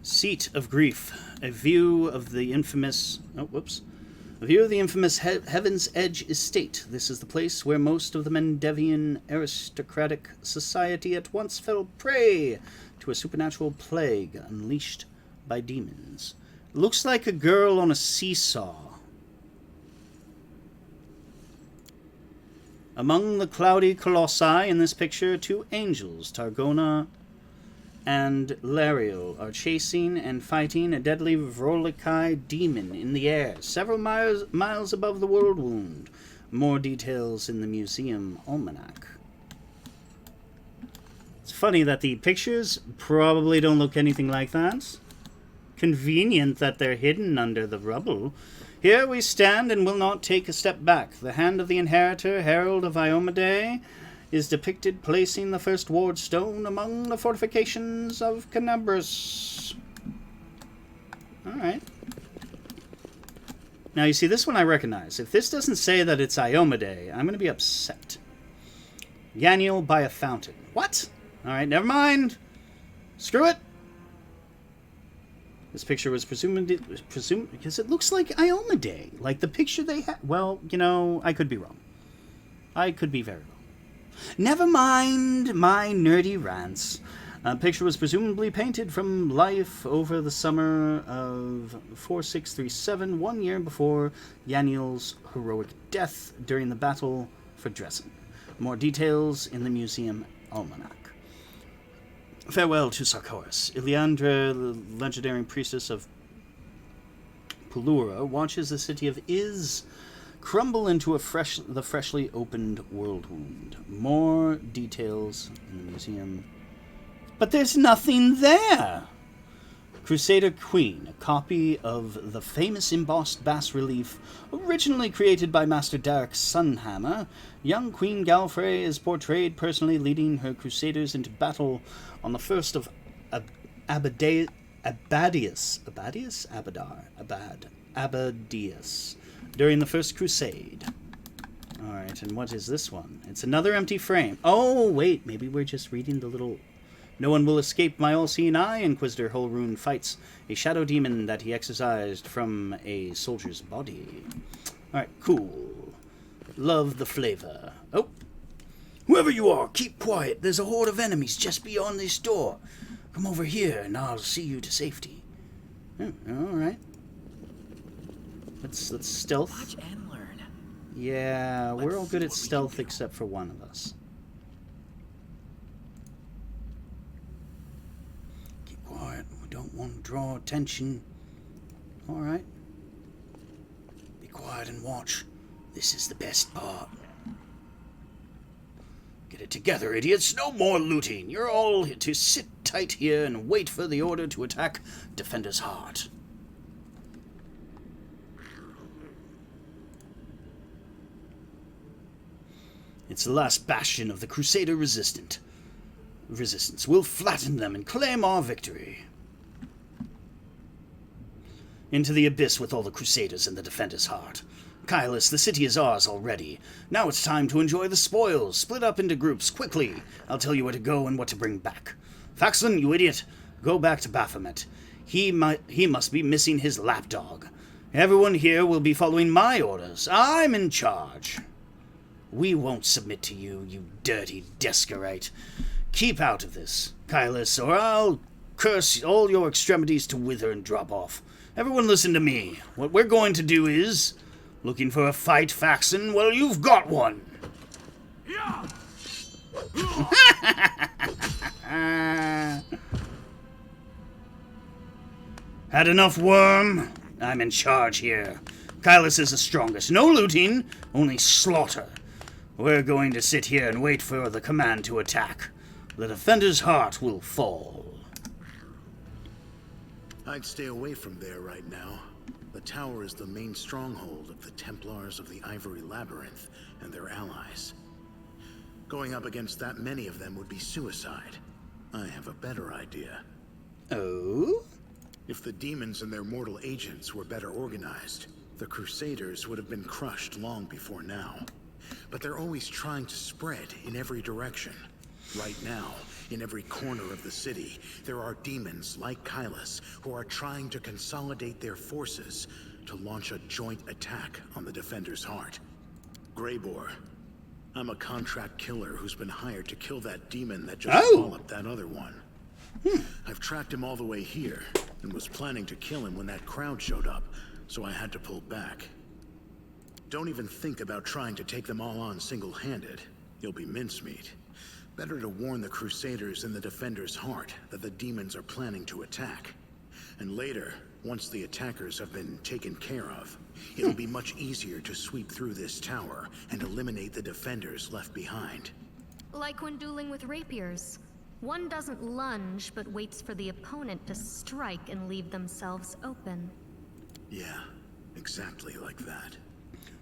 Seat of Grief. A view of the infamous... Oh, whoops. A view of the infamous Heaven's Edge estate. This is the place where most of the Mendevian aristocratic society at once fell prey to a supernatural plague unleashed by demons. Looks like a girl on a seesaw. Among the cloudy colossi in this picture, two angels, Targana and Larial, are chasing and fighting a deadly Vrolikai demon in the air, several miles above the world wound. More details in the museum almanac. It's funny that the pictures probably don't look anything like that. Convenient that they're hidden under the rubble. Here we stand and will not take a step back. The hand of the inheritor, Herald of Iomade, is depicted placing the first ward stone among the fortifications of Canabras. Alright. Now you see, this one I recognize. If this doesn't say that it's Iomade, I'm going to be upset. Yaniel by a fountain. What? Alright, never mind. Screw it. This picture was presumed because it looks like Iomade. Like the picture they had. Well, you know, I could be wrong. I could be very wrong. Never mind my nerdy rants. A picture was presumably painted from life over the summer of 4637, 1 year before Yaniel's heroic death during the battle for Dresden. More details in the museum almanac. Farewell to Sarkoris. Iliandra, the legendary priestess of Pulura, watches the city of Iz crumble into the freshly opened world wound. More details in the museum. But there's nothing there! Crusader Queen, a copy of the famous embossed bas-relief originally created by Master Derek Sunhammer. Young Queen Galfrey is portrayed personally leading her crusaders into battle on the first of Abadius, during the First Crusade. Alright, and what is this one? It's another empty frame. Oh, wait, maybe we're just reading the little... No one will escape my all-seeing eye. Inquisitor Holrune fights a shadow demon that he exorcised from a soldier's body. Alright, cool. Love the flavor. Oh. Whoever you are, keep quiet. There's a horde of enemies just beyond this door. Come over here and I'll see you to safety. Oh, alright. Let's stealth. Watch and learn. Yeah, we're all good at stealth except for one of us. Keep quiet. We don't want to draw attention. Alright. Be quiet and watch. This is the best part. Get it together, idiots. No more looting. You're all to sit tight here and wait for the order to attack Defender's Heart. It's the last bastion of the Crusader resistance. We'll flatten them and claim our victory. Into the abyss with all the Crusaders and the Defender's heart. Kylus, the city is ours already. Now it's time to enjoy the spoils. Split up into groups, quickly. I'll tell you where to go and what to bring back. Faxon, you idiot. Go back to Baphomet. He must be missing his lapdog. Everyone here will be following my orders. I'm in charge. We won't submit to you, you dirty descarate. Keep out of this, Kylus, or I'll curse all your extremities to wither and drop off. Everyone listen to me. What we're going to do is... Looking for a fight, Faxon? Well, you've got one. Had enough, worm? I'm in charge here. Kylus is the strongest. No looting, only slaughter. We're going to sit here and wait for the command to attack. The Defender's heart will fall. I'd stay away from there right now. The tower is the main stronghold of the Templars of the Ivory Labyrinth and their allies. Going up against that many of them would be suicide. I have a better idea. Oh? If the demons and their mortal agents were better organized, the Crusaders would have been crushed long before now. But they're always trying to spread in every direction. Right now, in every corner of the city, there are demons like Kylus who are trying to consolidate their forces to launch a joint attack on the Defender's heart. Greybor, I'm a contract killer who's been hired to kill that demon that just walloped that other one. I've tracked him all the way here, and was planning to kill him when that crowd showed up, so I had to pull back. Don't even think about trying to take them all on single-handed. You'll be mincemeat. Better to warn the Crusaders in the Defender's heart that the demons are planning to attack. And later, once the attackers have been taken care of, it'll be much easier to sweep through this tower and eliminate the Defenders left behind. Like when dueling with rapiers. One doesn't lunge, but waits for the opponent to strike and leave themselves open. Yeah, exactly like that.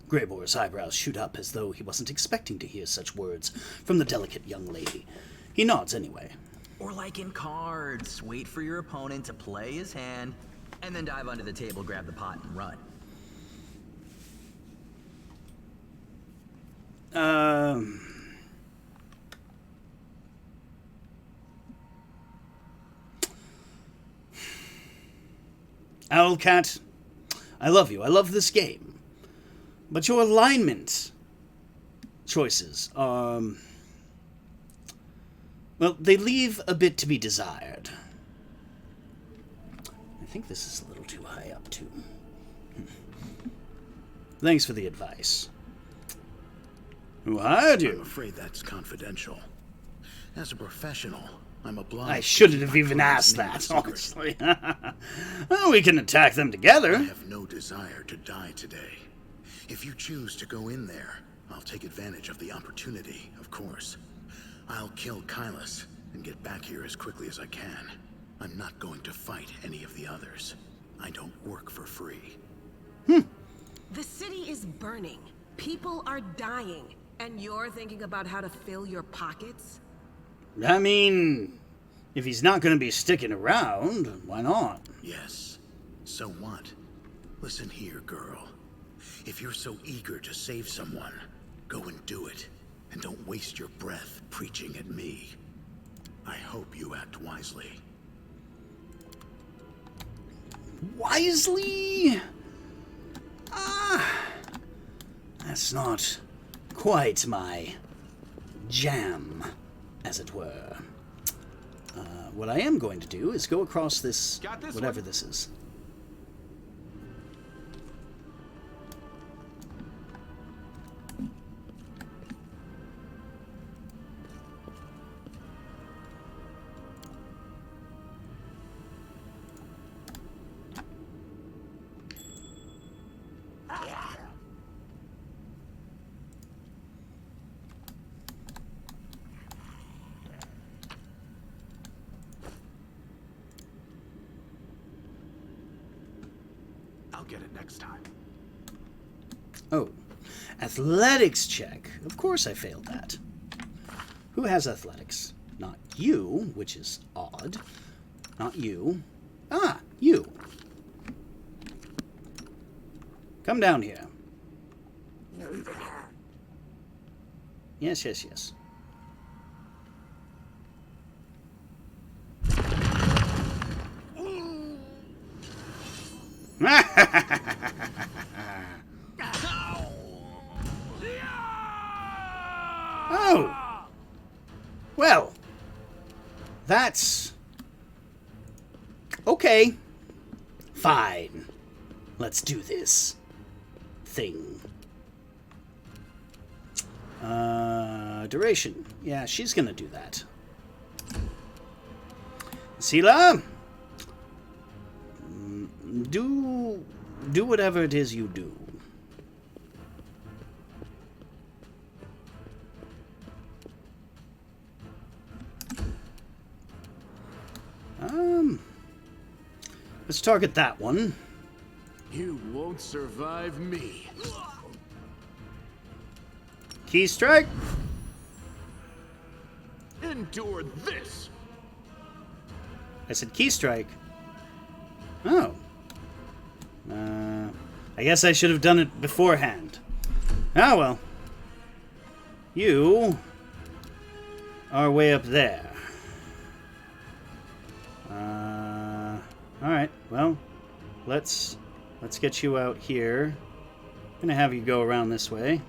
Greybor's eyebrows shoot up as though he wasn't expecting to hear such words from the delicate young lady. He nods anyway. Or like in cards, wait for your opponent to play his hand, and then dive under the table, grab the pot, and run. Owlcat, I love you. I love this game. But your alignment choices, well, they leave a bit to be desired. I think this is a little too high up, too. Thanks for the advice. Who hired you? I'm afraid that's confidential. As a professional, I'm obliged. I shouldn't have even asked that, honestly. Well, we can attack them together. I have no desire to die today. If you choose to go in there, I'll take advantage of the opportunity, of course. I'll kill Kylus and get back here as quickly as I can. I'm not going to fight any of the others. I don't work for free. The city is burning. People are dying. And you're thinking about how to fill your pockets? I mean, if he's not going to be sticking around, why not? Yes. So what? Listen here, girl. If you're so eager to save someone, go and do it. And don't waste your breath preaching at me. I hope you act wisely. Wisely? That's not quite my jam, as it were. What I am going to do is go across this, whatever this is. I'll get it next time. Oh. Athletics check. Of course I failed that. Who has athletics? Not you, which is odd. Not you. Ah, you. Come down here. Yes, yes, yes. Oh! Well, that's... okay. Fine. Let's do this thing. Duration. Yeah, she's gonna do that. Sela, do whatever it is you do. Let's target that one. You won't survive me. Key strike. Endure this. I said key strike. Oh. I guess I should have done it beforehand. Ah, well. You are way up there. Alright, well, let's get you out here. I'm gonna have you go around this way.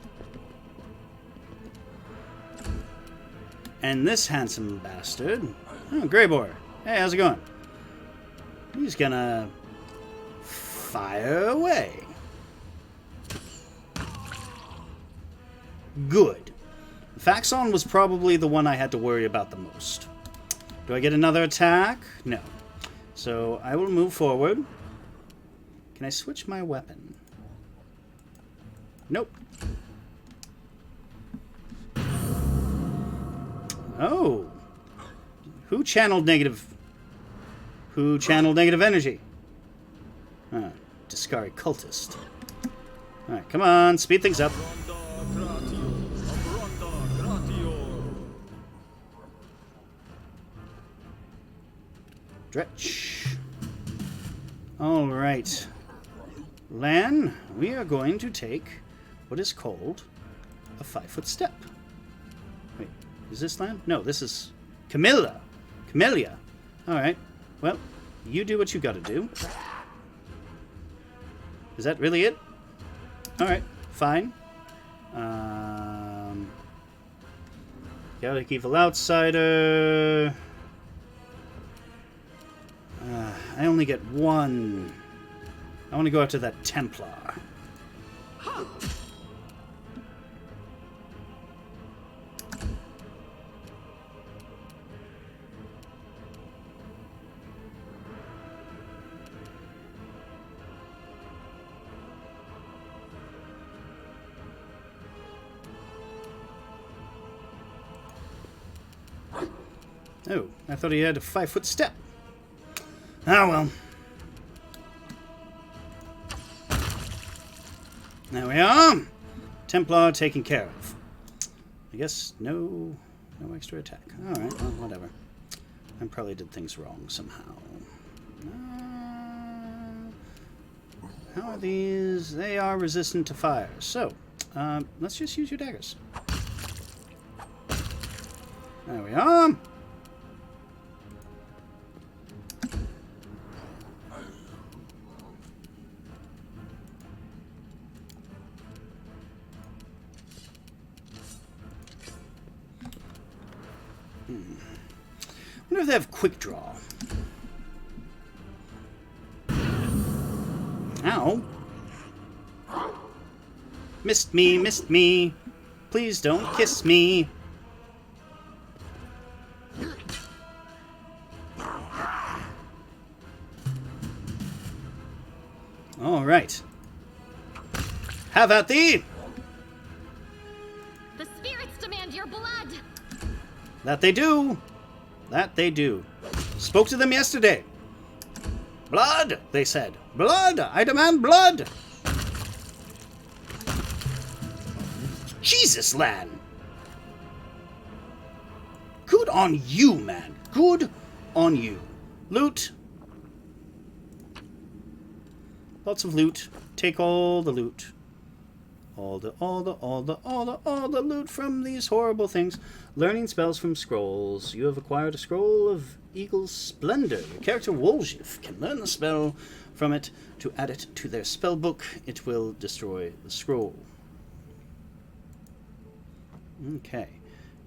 And this handsome bastard. Oh, Greybor. Hey, how's it going? He's gonna fire away. Good. Faxon was probably the one I had to worry about the most. Do I get another attack? No. So I will move forward. Can I switch my weapon? Nope. Oh. Who channeled negative energy? Discari cultist. Alright, come on, speed things up. Stretch. Alright. Lan, we are going to take what is called a 5-foot step. Wait, is this Lan? No, this is Camilla. Camellia. Alright. Well, you do what you gotta do. Is that really it? Alright, fine. Chaotic Evil Outsider. I only get one. I want to go after that Templar. Oh, I thought he had a 5-foot step. Ah, well. There we are. Templar taken care of. I guess no extra attack. Alright, well, whatever. I probably did things wrong somehow. How are these? They are resistant to fire. So, let's just use your daggers. There we are. I wonder if they have quick draw. Ow. Missed me, missed me. Please don't kiss me. All right. Have at thee. The spirits demand your blood. That they do. That they do. Spoke to them yesterday. Blood, they said. Blood! I demand blood! Jesus, Lan! Good on you, man. Good on you. Loot. Lots of loot. Take all the loot. All the loot from these horrible things. Learning spells from scrolls. You have acquired a scroll of Eagle's Splendor. Your character Woljif can learn the spell from it to add it to their spell book. It will destroy the scroll. Okay.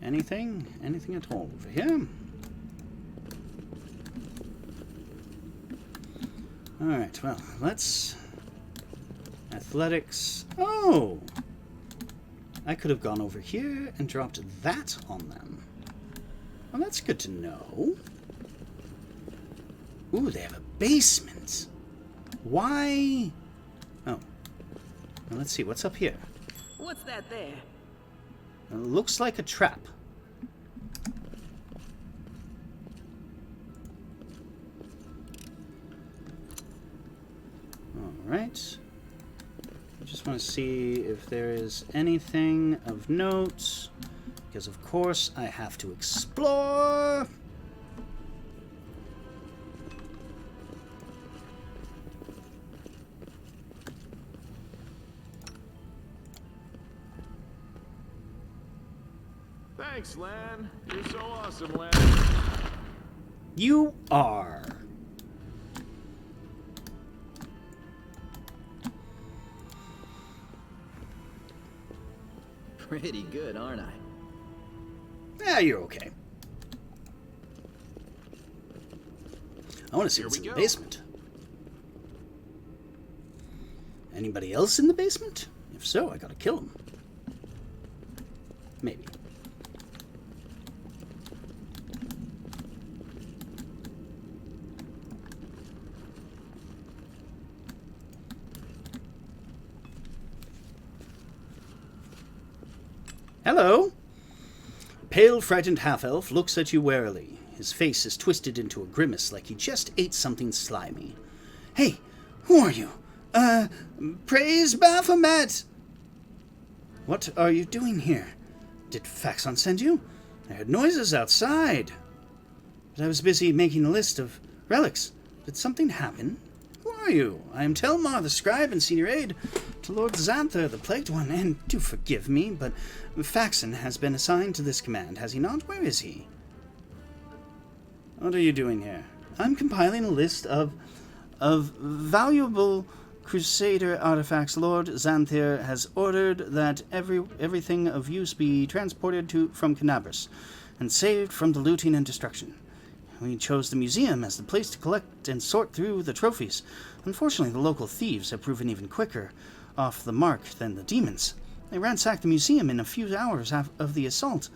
Anything? Anything at all over here? Alright, well, let's... Athletics. Oh! I could have gone over here and dropped that on them. Well, that's good to know. Ooh, they have a basement. Why? Oh. Well, let's see, what's up here? What's that there? It looks like a trap. Alright. I just want to see if there is anything of note, because of course I have to explore. Thanks, Lan. You're so awesome, Lan. You are. Pretty good, aren't I? Yeah, you're okay. I want to see Here what's we in the go. basement. Anybody else in the basement? If so, I gotta kill him. Maybe. Hello. Pale, frightened half-elf looks at you warily. His face is twisted into a grimace like he just ate something slimy. Hey, who are you? Praise Baphomet! What are you doing here? Did Faxon send you? I heard noises outside. But I was busy making a list of relics. Did something happen? Who are you? I am Telmar, the scribe and senior aide to Lord Xanther, the Plagued One, and do forgive me, but Faxon has been assigned to this command, has he not? Where is he? What are you doing here? I'm compiling a list of valuable Crusader artifacts. Lord Xanther has ordered that everything of use be transported from Canabras and saved from the looting and destruction. We chose the museum as the place to collect and sort through the trophies. Unfortunately, the local thieves have proven even quicker off the mark than the demons. They ransacked the museum in a few hours of the assault,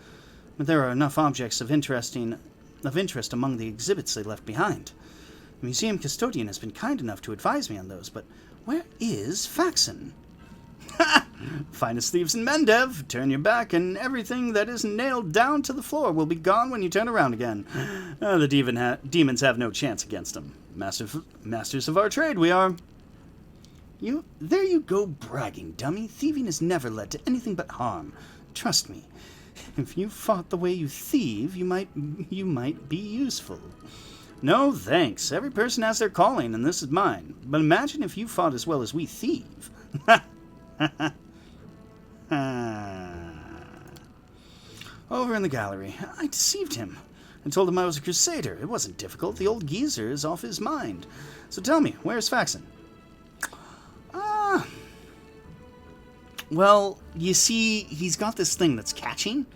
but there are enough objects of interest among the exhibits they left behind. The museum custodian has been kind enough to advise me on those, but where is Faxon? Ha! Finest thieves in Mendev. Turn your back, and everything that isn't nailed down to the floor will be gone when you turn around again. The demons have no chance against them. Masters of our trade, we are. There you go bragging, dummy. Thieving has never led to anything but harm. Trust me. If you fought the way you thieve, you might be useful. No, thanks. Every person has their calling, and this is mine. But imagine if you fought as well as we thieve. Over in the gallery, I deceived him. I told him I was a crusader. It wasn't difficult. The old geezer is off his mind. So tell me, where's Faxon? Well, you see, he's got this thing that's catching.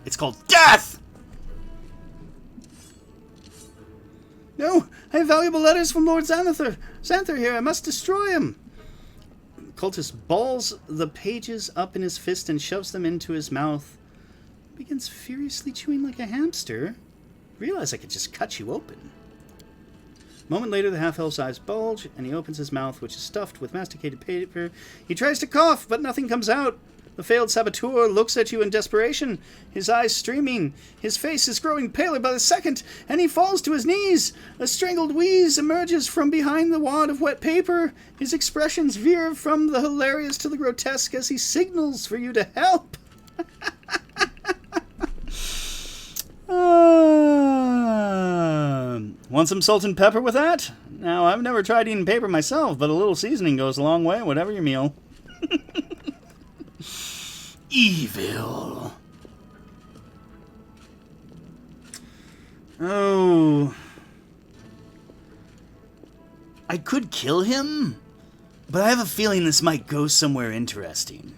It's called death! No, I have valuable letters from Lord Xanther here. I must destroy him. Cultist balls the pages up in his fist and shoves them into his mouth. Begins furiously chewing like a hamster. Realize I could just cut you open. A moment later, the half-elf's eyes bulge, and he opens his mouth, which is stuffed with masticated paper. He tries to cough, but nothing comes out. The failed saboteur looks at you in desperation, his eyes streaming. His face is growing paler by the second, and he falls to his knees. A strangled wheeze emerges from behind the wad of wet paper. His expressions veer from the hilarious to the grotesque as he signals for you to help. Want some salt and pepper with that? Now, I've never tried eating paper myself, but a little seasoning goes a long way, whatever your meal. Evil. Oh. I could kill him, but I have a feeling this might go somewhere interesting.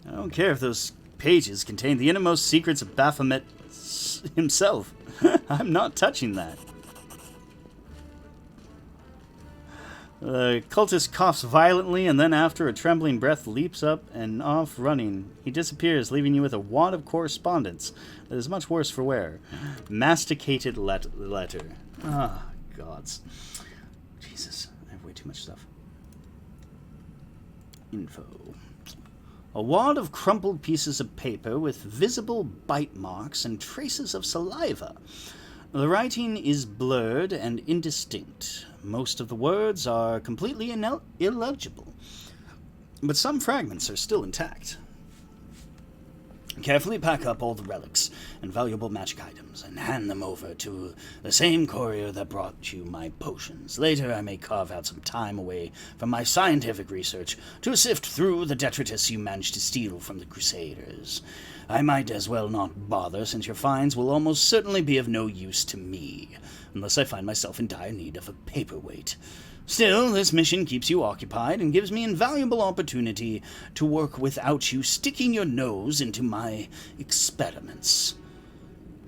I don't care if those pages contain the innermost secrets of Baphomet himself. I'm not touching that. The cultist coughs violently, and then after a trembling breath leaps up and off running. He disappears, leaving you with a wad of correspondence that is much worse for wear. Masticated letter. Ah, gods. Jesus, I have way too much stuff. Info. A wad of crumpled pieces of paper with visible bite marks and traces of saliva. The writing is blurred and indistinct. Most of the words are completely illegible, but some fragments are still intact. Carefully pack up all the relics and valuable magic items and hand them over to the same courier that brought you my potions. Later I may carve out some time away from my scientific research to sift through the detritus you managed to steal from the Crusaders. I might as well not bother, since your finds will almost certainly be of no use to me, unless I find myself in dire need of a paperweight. Still, this mission keeps you occupied and gives me invaluable opportunity to work without you sticking your nose into my experiments.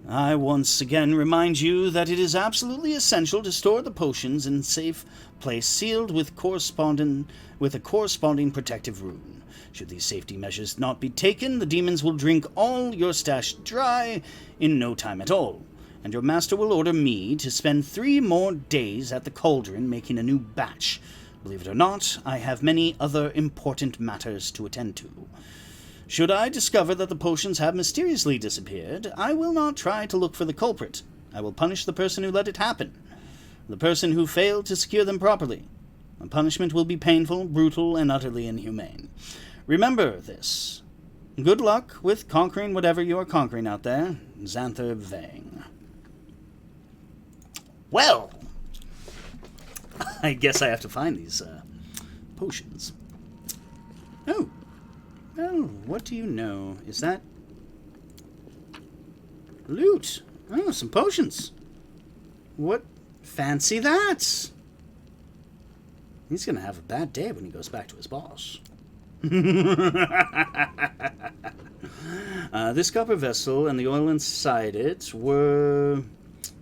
I once again remind you that it is absolutely essential to store the potions in a safe place sealed with a corresponding protective rune. Should these safety measures not be taken, the demons will drink all your stash dry in no time at all, and your master will order me to spend 3 more days at the cauldron making a new batch. Believe it or not, I have many other important matters to attend to. Should I discover that the potions have mysteriously disappeared, I will not try to look for the culprit. I will punish the person who let it happen, the person who failed to secure them properly. The punishment will be painful, brutal, and utterly inhumane. Remember this. Good luck with conquering whatever you are conquering out there. Xanther Vang. Well, I guess I have to find these potions. Oh. Oh, what do you know? Is that loot? Oh, some potions. What? Fancy that. He's going to have a bad day when he goes back to his boss. This copper vessel and the oil inside it were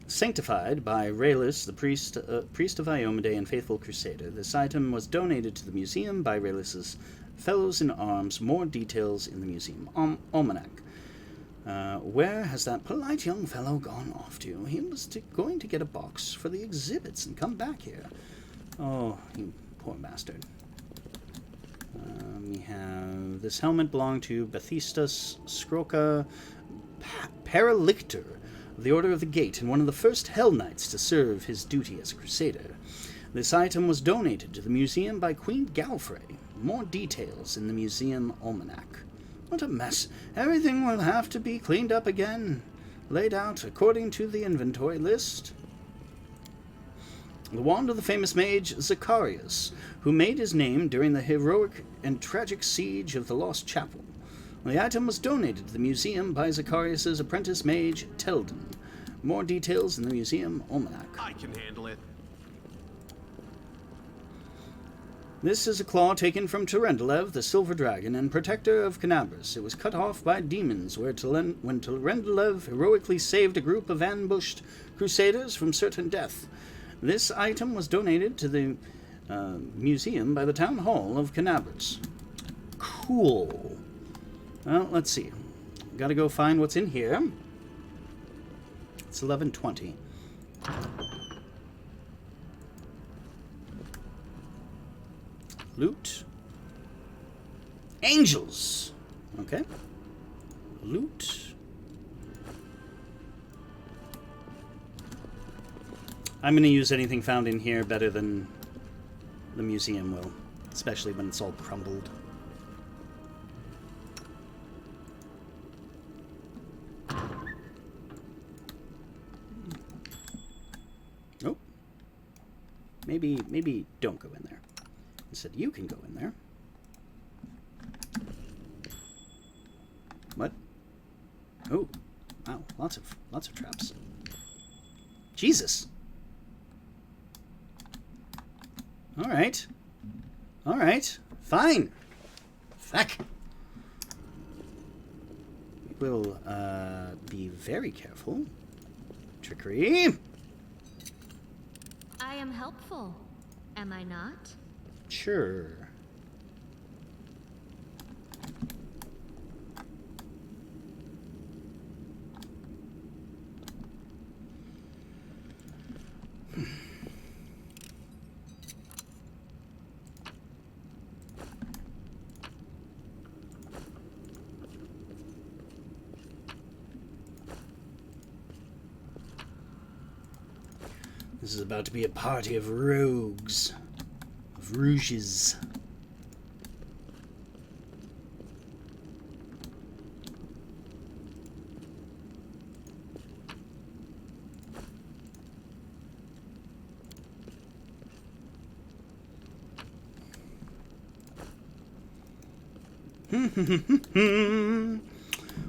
sanctified by Raelis, the priest of Iomade and faithful crusader. This item was donated to the museum by Raelis' fellows in arms. More details in the museum almanac. Where has that polite young fellow gone off to? He was going to get a box for the exhibits and come back here. Oh, you poor bastard. We have this helmet belonged to Bathistas Skroka Paralictor of the Order of the Gate, and one of the first Hell Knights to serve his duty as a crusader. This item was donated to the museum by Queen Galfrey. More details in the museum almanac. What a mess. Everything will have to be cleaned up again, laid out according to the inventory list. The wand of the famous mage Zacharias, who made his name during the heroic and tragic siege of the Lost Chapel. The item was donated to the museum by Zacharias' apprentice mage Teldon. More details in the museum almanac. I can handle it. This is a claw taken from Terendelev, the Silver Dragon, and protector of Canabras. It was cut off by demons when Terendelev heroically saved a group of ambushed crusaders from certain death. This item was donated to the museum by the Town Hall of Canabras. Cool. Well, let's see. Gotta go find what's in here. It's 11:20. Loot. Angels. Okay. Loot. I'm going to use anything found in here better than the museum will, especially when it's all crumbled. maybe don't go in there. Instead, you can go in there. What? Oh, wow! Lots of traps. Jesus. All right. All right. Fine. Fuck. We'll be very careful. Trickery. I am helpful, am I not? Sure. This is about to be a party of rogues. Of rouges.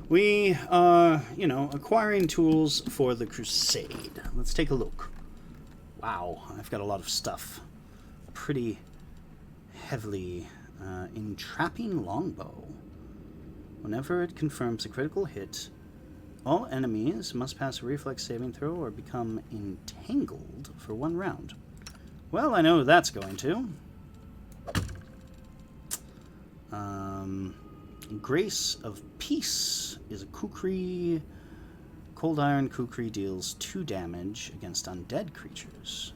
We are, acquiring tools for the crusade. Let's take a look. Wow, I've got a lot of stuff. Pretty heavily. Entrapping longbow. Whenever it confirms a critical hit, all enemies must pass a reflex saving throw or become entangled for 1 round. Well, I know who that's going to. Grace of Peace is a kukri. Cold Iron Kukri deals 2 damage against undead creatures.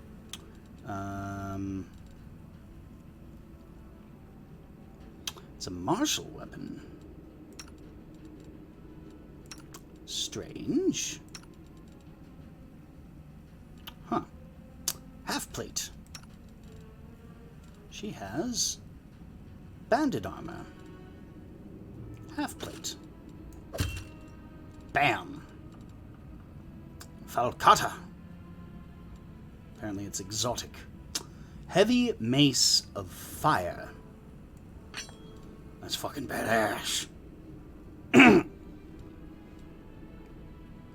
It's a martial weapon. Strange. Huh. Half plate. She has banded armor. Half plate. Bam. Falcata. Apparently it's exotic. Heavy Mace of Fire. That's fucking badass.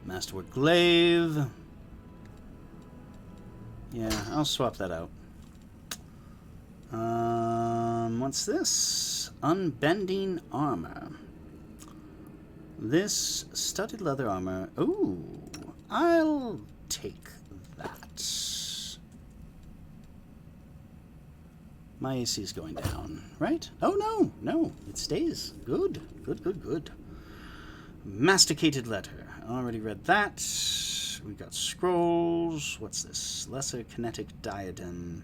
Masterwork Glaive. Yeah, I'll swap that out. What's this? Unbending Armor. This studded leather armor. Ooh, I'll take that. My AC is going down, right? Oh, no, it stays. Good. Masticated letter. Already read that. We got scrolls. What's this? Lesser kinetic diadem.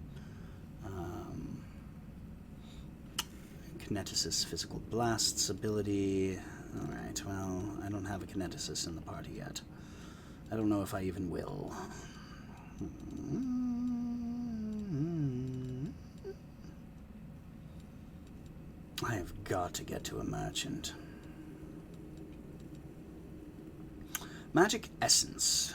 Kineticist physical blasts ability. Alright, well, I don't have a kineticist in the party yet. I don't know if I even will. I have got to get to a merchant. Magic Essence.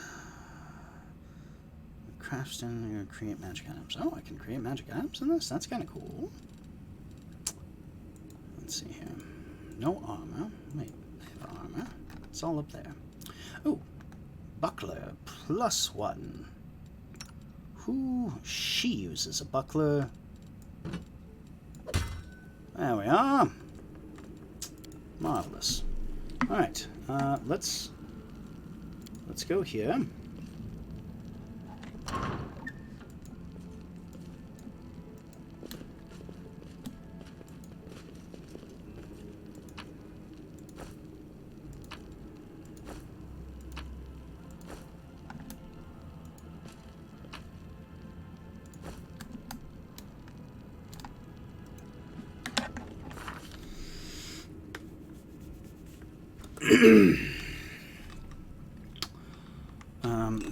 Craftston, create magic items. Oh, I can create magic items in this? That's kind of cool. Let's see here. No armor. Wait, I have armor. It's all up there. Oh, buckler +1. Who? She uses a buckler. There we are. Marvelous. All right. Let's go here.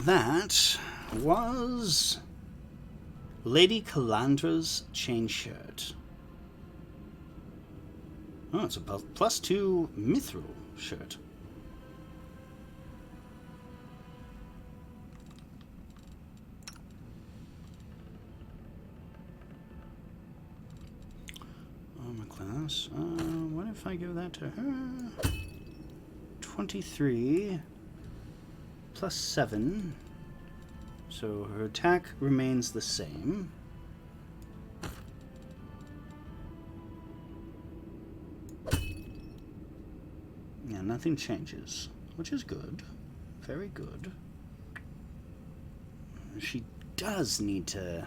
That was Lady Calandra's chain shirt. Oh, it's a +2 mithril shirt. class. What if I give that to her? 23 plus 7. So her attack remains the same. Yeah, nothing changes, which is good. Very good. She does need to...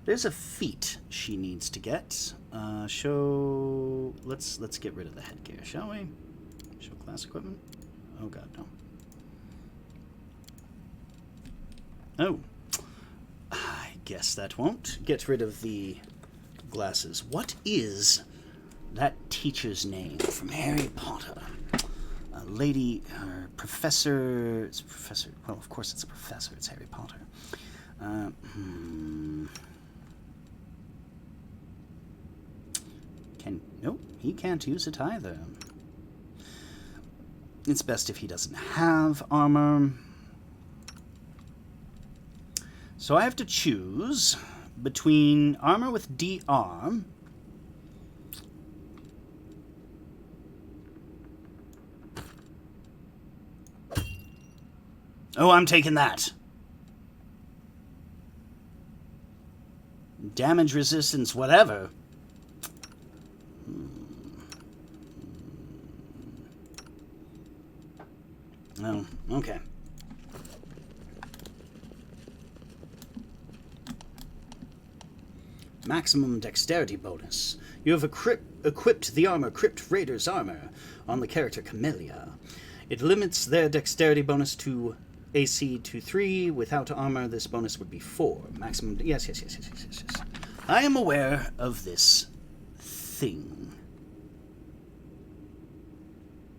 There's a feat she needs to get. Let's get rid of the headgear, shall we? Show class equipment. Oh god, no. Oh. I guess that won't. Get rid of the glasses. What is that teacher's name from Harry Potter? Lady, Professor... It's Professor... Well, of course it's a professor. It's Harry Potter. Nope, he can't use it either. It's best if he doesn't have armor. So I have to choose between armor with DR Oh, I'm taking that. Damage resistance, whatever. Oh, okay. Maximum dexterity bonus. You have equipped the armor Crypt Raider's armor on the character Camellia. It limits their dexterity bonus to AC to 3. Without armor, this bonus would be 4. Maximum... Yes. I am aware of this thing.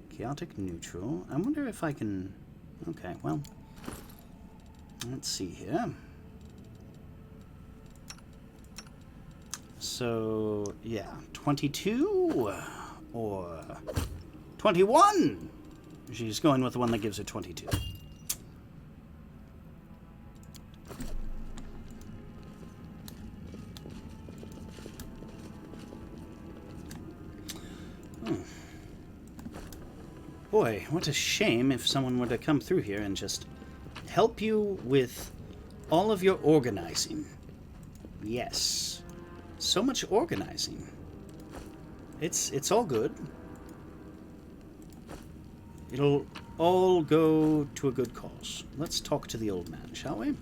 Chaotic neutral. I wonder if I can... Okay, well... Let's see here. So, yeah. 22 or 21? She's going with the one that gives her 22. Boy, what a shame if someone were to come through here and just help you with all of your organizing. Yes. So much organizing. It's all good. It'll all go to a good cause. Let's talk to the old man, shall we?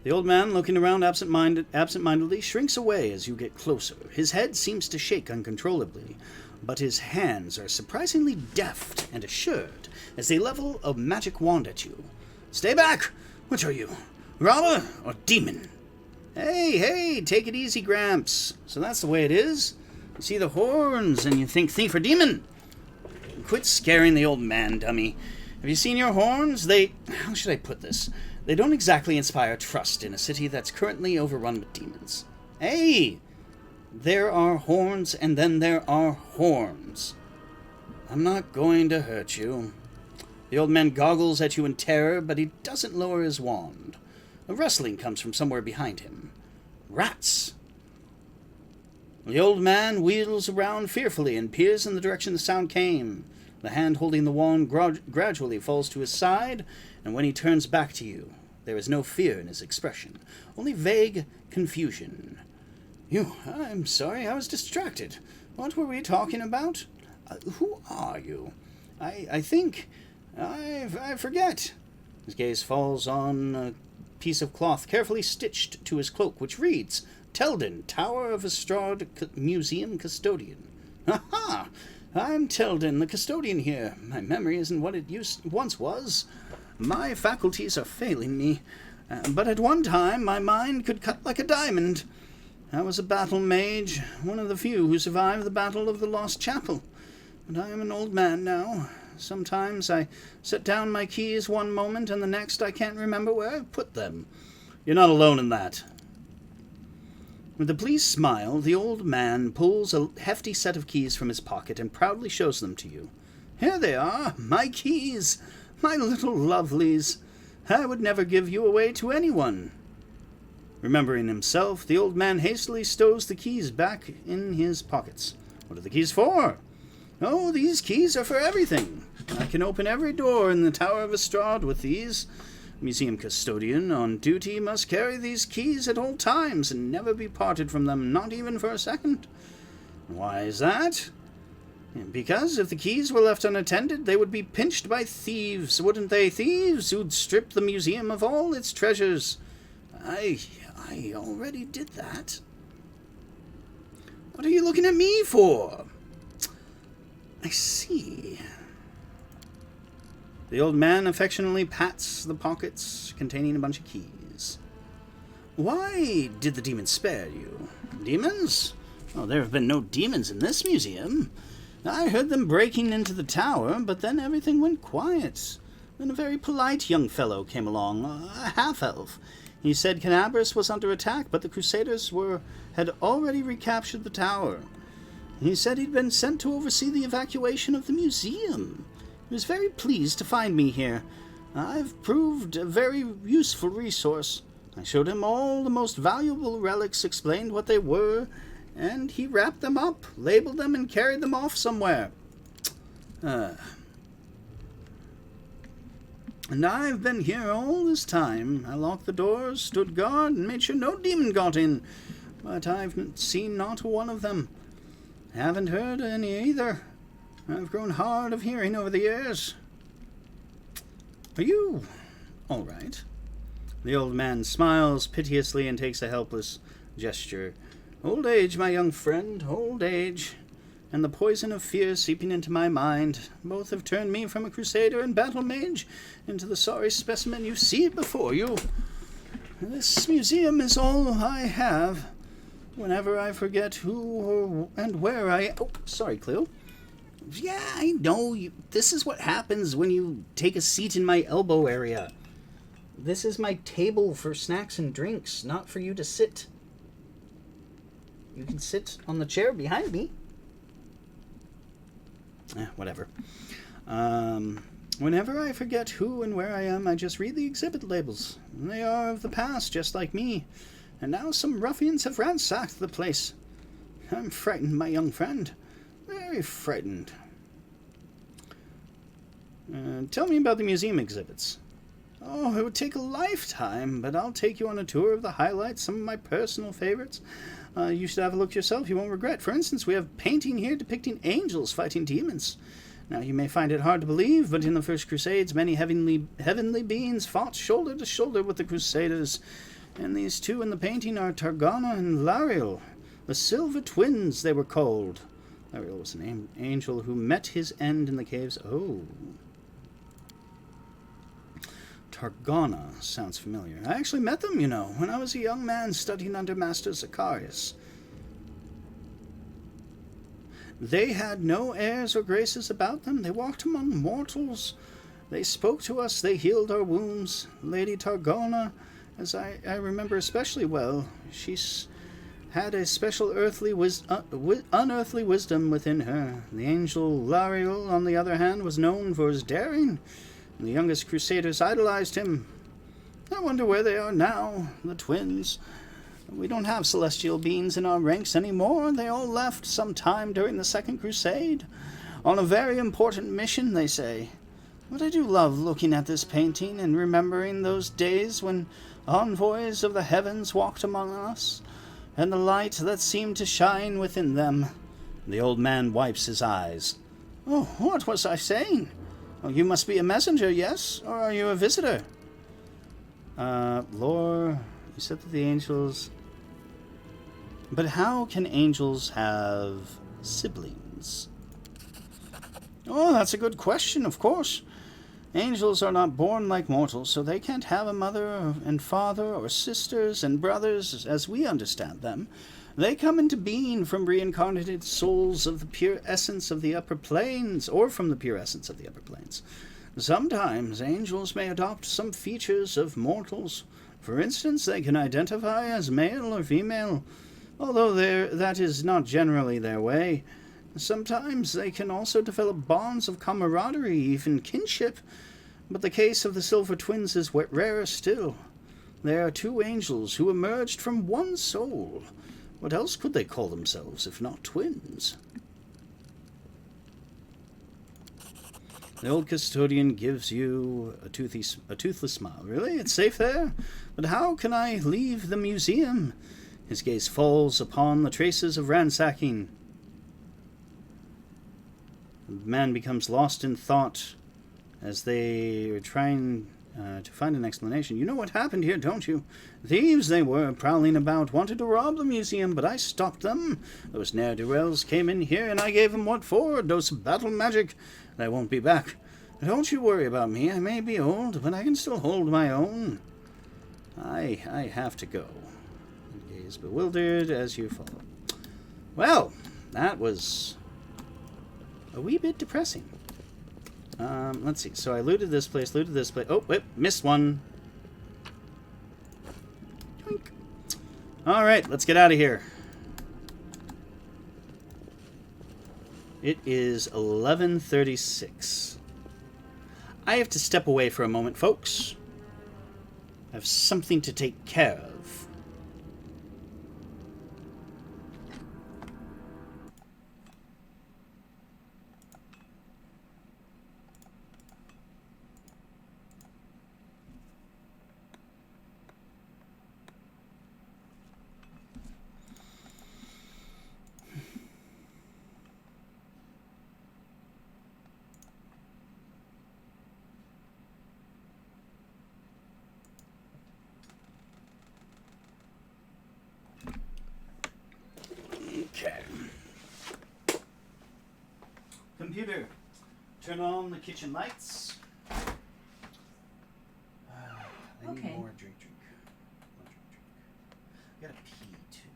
The old man, looking around absent-mindedly, shrinks away as you get closer. His head seems to shake uncontrollably, but his hands are surprisingly deft and assured as they level a magic wand at you. Stay back! Which are you? Robber or demon? Hey, take it easy, Gramps. So that's the way it is? You see the horns and you think thief or demon? Quit scaring the old man, dummy. Have you seen your horns? How should I put this? They don't exactly inspire trust in a city that's currently overrun with demons. Hey! There are horns and then there are horns. I'm not going to hurt you. The old man goggles at you in terror, but he doesn't lower his wand. A rustling comes from somewhere behind him. Rats! The old man wheels around fearfully and peers in the direction the sound came. The hand holding the wand gradually falls to his side, and when he turns back to you, there is no fear in his expression, only vague confusion. I'm sorry, I was distracted. What were we talking about? Who are you? I think... I forget. His gaze falls on a piece of cloth carefully stitched to his cloak, which reads, Teldin, Tower of Estrad Museum Custodian. Ha! I'm Teldin, the custodian here. My memory isn't what it once was. My faculties are failing me. But at one time, my mind could cut like a diamond. I was a battle mage, one of the few who survived the Battle of the Lost Chapel. But I am an old man now. Sometimes I set down my keys one moment, and the next I can't remember where I've put them. You're not alone in that. With a pleased smile, the old man pulls a hefty set of keys from his pocket and proudly shows them to you. Here they are, my keys, my little lovelies. I would never give you away to anyone. Remembering himself, the old man hastily stows the keys back in his pockets. What are the keys for? Oh, these keys are for everything. I can open every door in the Tower of Estrad with these. Museum custodian on duty must carry these keys at all times and never be parted from them, not even for a second. Why is that? Because if the keys were left unattended, they would be pinched by thieves, wouldn't they? Thieves who'd strip the museum of all its treasures. I already did that. What are you looking at me for? I see. The old man affectionately pats the pockets containing a bunch of keys. Why did the demons spare you? Demons? Oh, there have been no demons in this museum. I heard them breaking into the tower, but then everything went quiet. Then a very polite young fellow came along, a half-elf. He said Canabras was under attack, but the Crusaders had already recaptured the tower. He said he'd been sent to oversee the evacuation of the museum. He was very pleased to find me here. I've proved a very useful resource. I showed him all the most valuable relics, explained what they were, and he wrapped them up, labeled them, and carried them off somewhere. And I've been here all this time. I locked the doors, stood guard, and made sure no demon got in. But I've seen not one of them. Haven't heard any either. I've grown hard of hearing over the years. Are you all right? The old man smiles piteously and takes a helpless gesture. Old age, my young friend, old age, and the poison of fear seeping into my mind. Both have turned me from a crusader and battle mage into the sorry specimen you see before you. This museum is all I have. Whenever I forget who and where I... Oh, sorry, Cleo. Yeah, I know. This is what happens when you take a seat in my elbow area. This is my table for snacks and drinks, not for you to sit. You can sit on the chair behind me. Whatever. Whenever I forget who and where I am, I just read the exhibit labels. They are of the past, just like me. And now some ruffians have ransacked the place. I'm frightened, my young friend. Very frightened. Tell me about the museum exhibits. Oh, it would take a lifetime, but I'll take you on a tour of the highlights, some of my personal favorites. You should have a look yourself, you won't regret. For instance, we have a painting here depicting angels fighting demons. Now, you may find it hard to believe, but in the First Crusades, many heavenly beings fought shoulder to shoulder with the Crusaders. And these two in the painting are Targana and Larial, the Silver Twins, they were called. Larial was an angel who met his end in the caves. Oh. Targana sounds familiar. I actually met them, you know, when I was a young man studying under Master Zacharias. They had no airs or graces about them. They walked among mortals. They spoke to us. They healed our wounds. Lady Targana, as I remember especially well, she's had a special unearthly wisdom within her. The angel Larial, on the other hand, was known for his daring. The youngest Crusaders idolized him. I wonder where they are now, the twins. We don't have celestial beings in our ranks anymore. They all left sometime during the Second Crusade. On a very important mission, they say. But I do love looking at this painting and remembering those days when envoys of the heavens walked among us, and the light that seemed to shine within them. The old man wipes his eyes. Oh, what was I saying? Oh, you must be a messenger, yes? Or are you a visitor? Lore, you said that the angels... But how can angels have siblings? Oh, that's a good question, of course. Angels are not born like mortals, so they can't have a mother and father or sisters and brothers as we understand them. They come into being from reincarnated souls of the pure essence of the upper planes, or from the pure essence of the upper planes. Sometimes angels may adopt some features of mortals. For instance, they can identify as male or female, although that is not generally their way. Sometimes they can also develop bonds of camaraderie, even kinship, but the case of the Silver Twins is rarer still. They are two angels who emerged from one soul. What else could they call themselves if not twins? The old custodian gives you a toothless smile. Really? It's safe there? But how can I leave the museum? His gaze falls upon the traces of ransacking. The man becomes lost in thought as they are trying to find an explanation. You know what happened here, don't you? Thieves they were, prowling about, wanted to rob the museum, but I stopped them. Those ne'er-do-wells came in here, and I gave them what for? A dose of battle magic. And I won't be back. Don't you worry about me. I may be old, but I can still hold my own. I have to go. He is bewildered as you follow. Well, that was a wee bit depressing. Let's see. So I looted this place, Oh, wait, missed one. Yoink. All right, let's get out of here. It is 11:36. I have to step away for a moment, folks. I have something to take care of. Okay. Computer, turn on the kitchen lights. I need more drink. I gotta pee too.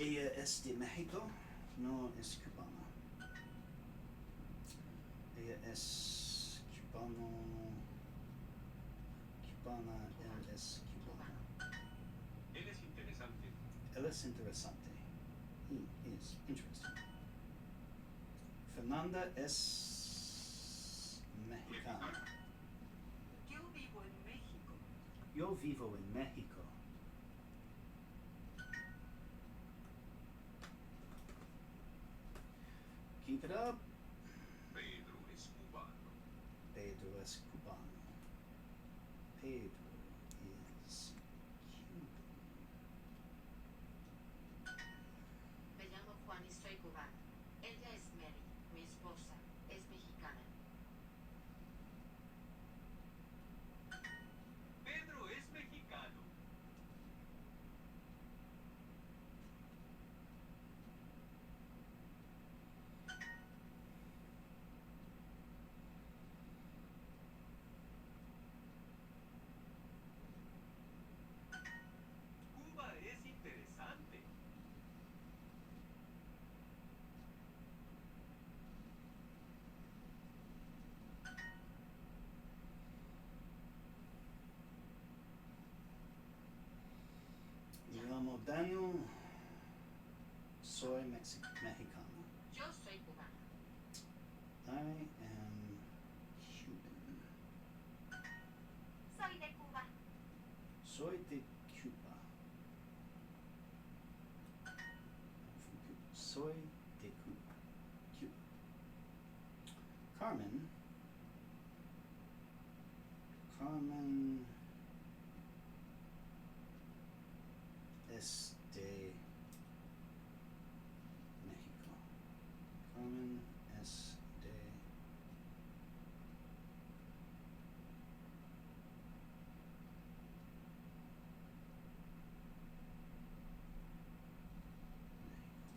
Ella es de México, no es cubana. Ella es cubana, él es cubana. Él es interesante. Él es interesante. He is interesting. Fernanda es mexicana. Yo vivo en México. Yo vivo en México. Keep it up. Pedro es cubano. Pedro es cubano. Pedro is Cuban. Me llamo Juan y soy cubano. Ella es Mary, mi esposa. Es mexicana. Pedro es mexicano. Cuba es interesante. Me llamo Daniel. Soy mexicano. Yo soy cubana. I am Cuban. Soy de Cuba. Soy de Cuba. I'm from Cuba. Soy de Cuba. Cuba. Carmen. Es de México. Carmen es de México.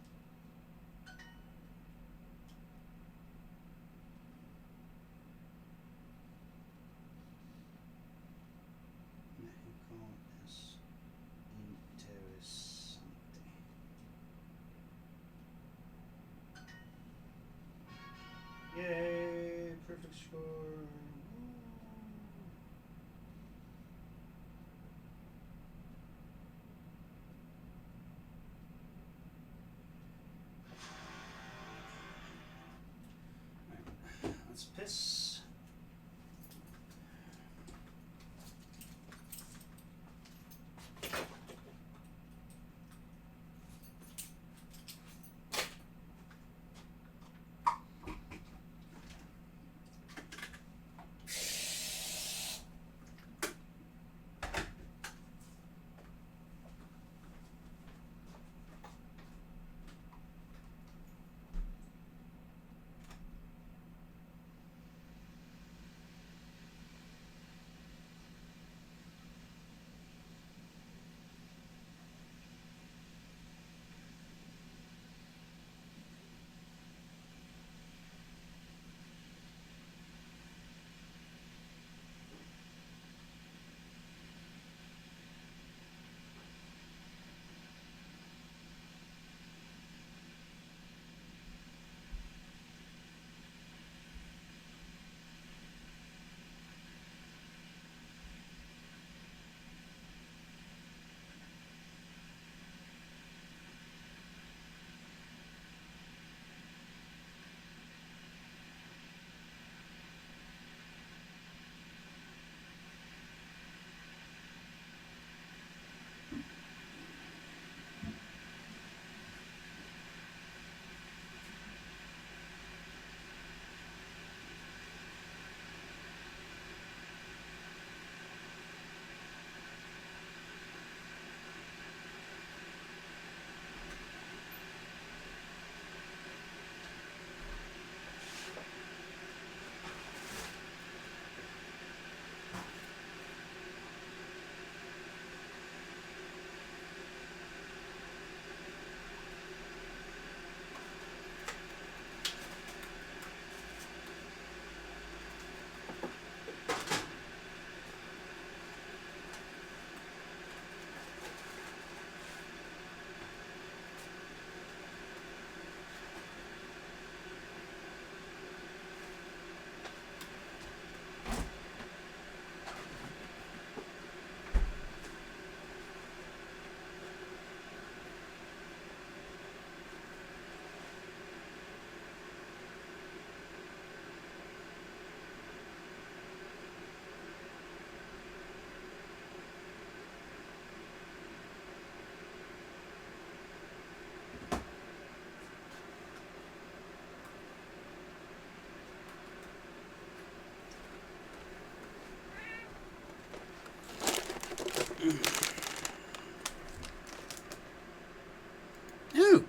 Ooh,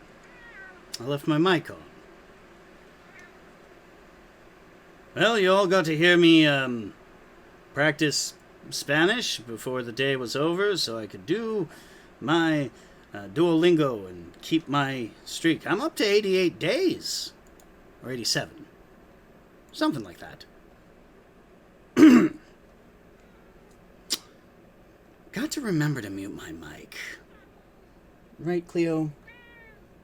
I left my mic on. Well, you all got to hear me practice Spanish before the day was over so I could do my Duolingo and keep my streak. I'm up to 88 days. Or 87. Something like that. Got to remember to mute my mic. Right, Cleo?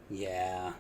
Yeah.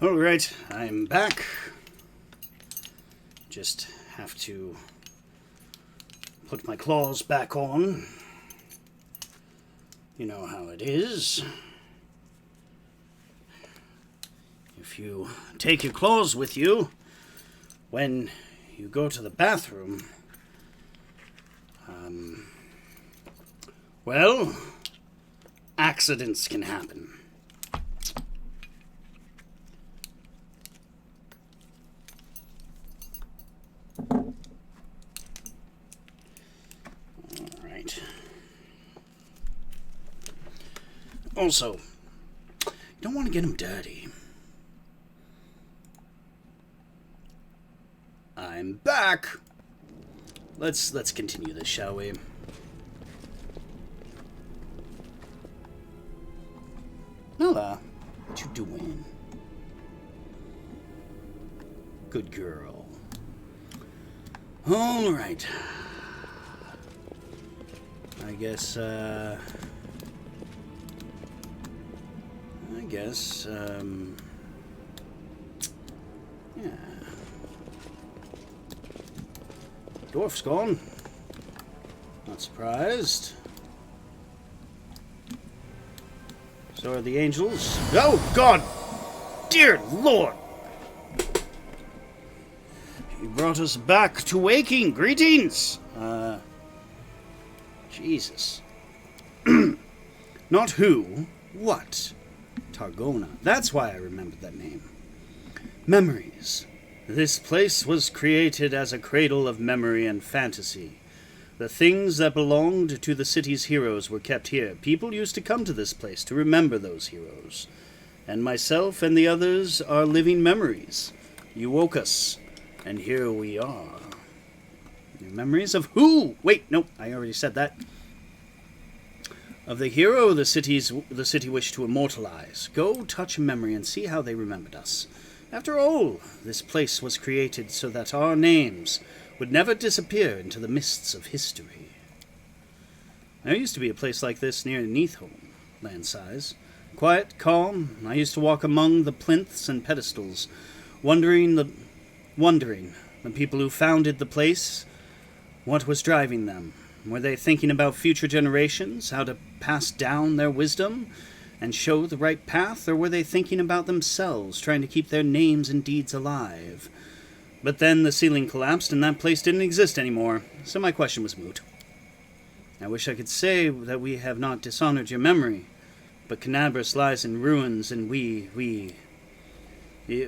Alright, I'm back. Just have to put my claws back on. You know how it is. If you take your claws with you when you go to the bathroom, well, accidents can happen. Also, you don't want to get them dirty. I'm back. Let's continue this, shall we? Nella, what you doing? Good girl. All right. I guess, yeah. Dwarf's gone. Not surprised. So are the angels. Oh, God! Dear Lord! You brought us back to waking. Greetings! Jesus. Not who. What? Targana. That's why I remembered that name. Memories. This place was created as a cradle of memory and fantasy. The things that belonged to the city's heroes were kept here. People used to come to this place to remember those heroes. And myself and the others are living memories. You woke us, and here we are. Your memories of who? Wait, no, I already said that. Of the hero the city wished to immortalize. Go touch a memory and see how they remembered us. After all, this place was created so that our names would never disappear into the mists of history. There used to be a place like this near Neathholm, land size. Quiet, calm. I used to walk among the plinths and pedestals, wondering the people who founded the place, what was driving them. Were they thinking about future generations, how to pass down their wisdom and show the right path, or were they thinking about themselves, trying to keep their names and deeds alive? But then the ceiling collapsed and that place didn't exist anymore, so my question was moot. I wish I could say that we have not dishonored your memory, but Canabras lies in ruins, and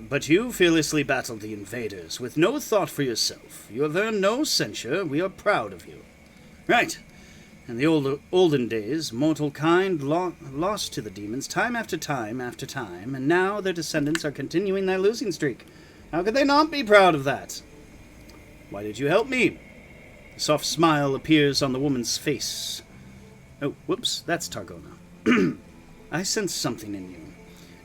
But you fearlessly battled the invaders, with no thought for yourself. You have earned no censure. We are proud of you. Right. In the olden days, mortal kind lost to the demons time after time after time, and now their descendants are continuing their losing streak. How could they not be proud of that? Why did you help me? A soft smile appears on the woman's face. Oh, whoops, that's Targana. I sense something in you,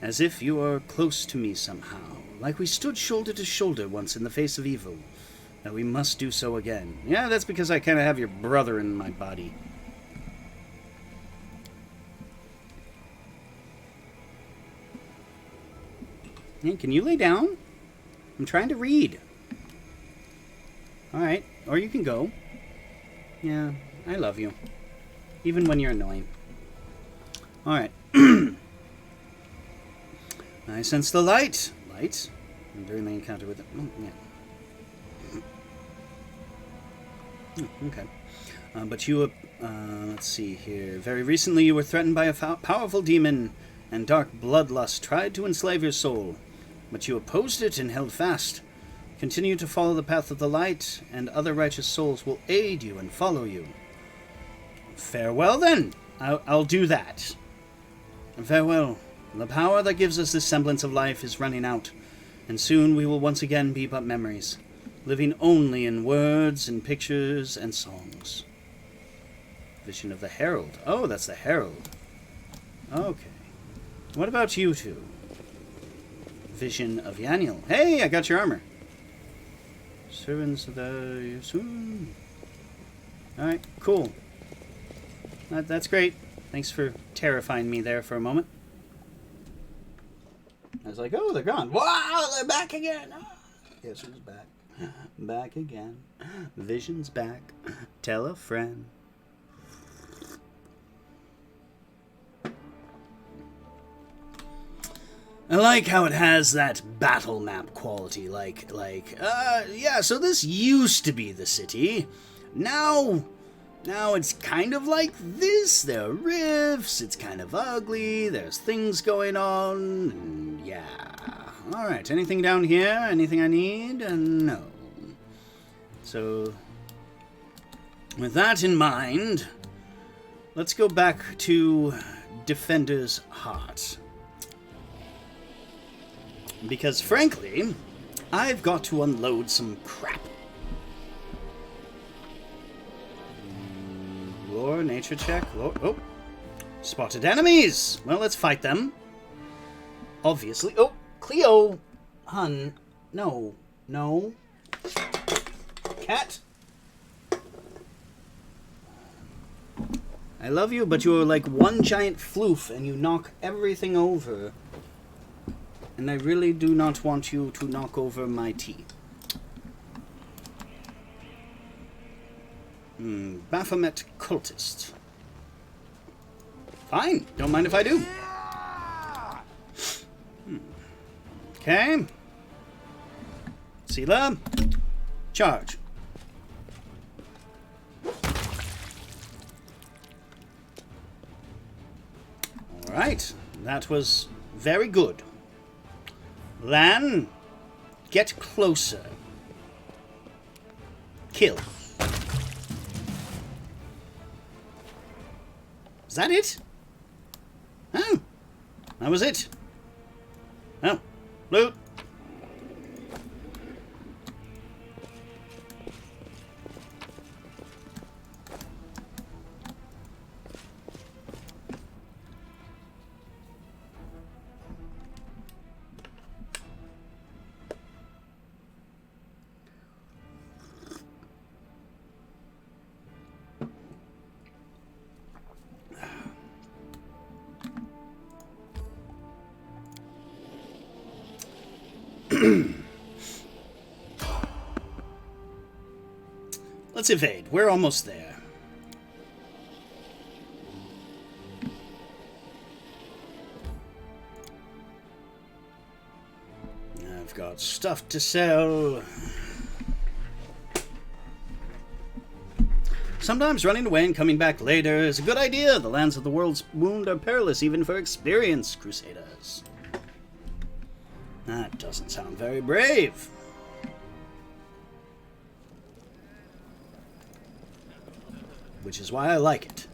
as if you are close to me somehow, like we stood shoulder to shoulder once in the face of evil. That we must do so again. Yeah, that's because I kind of have your brother in my body. Hey, can you lay down? I'm trying to read. Alright, or you can go. Yeah, I love you. Even when you're annoying. Alright. I sense the light. Light? During the encounter with it. Oh, yeah. Oh, okay. But you, let's see here. Very recently you were threatened by a powerful demon, and dark bloodlust tried to enslave your soul. But you opposed it and held fast. Continue to follow the path of the light, and other righteous souls will aid you and follow you. Farewell, then. I'll do that. Farewell. The power that gives us this semblance of life is running out, and soon we will once again be but memories, living only in words and pictures and songs. Vision of the Herald. Oh, that's the Herald. Okay. What about you two? Vision of Yaniel. Hey, I got your armor. Servants of the... Alright, cool. That's great. Thanks for terrifying me there for a moment. I was like, oh, they're gone. Wow, they're back again. Oh, guess who's back? Back again. Vision's back. Tell a friend. I like how it has that battle map quality. Yeah, so this used to be the city. Now it's kind of like this. There are rifts, it's kind of ugly, there's things going on, and yeah. Alright, anything down here? Anything I need? No. So, with that in mind, let's go back to Defender's Heart. Because, frankly, I've got to unload some crap. Lore, nature check. Lore, oh. Spotted enemies! Well, let's fight them. Obviously. Oh, Cleo! Hun. No. No. Cat? I love you, but you're like one giant floof and you knock everything over. And I really do not want you to knock over my tea. Baphomet cultist. Fine, don't mind if I do. Okay. Sela, charge. Alright, that was very good. Lan, get closer. Kill. Is that it? Oh, that was it. Oh, loot. Let's evade. We're almost there. I've got stuff to sell. Sometimes running away and coming back later is a good idea. The lands of the world's wound are perilous even for experienced crusaders. That doesn't sound very brave. Which is why I like it.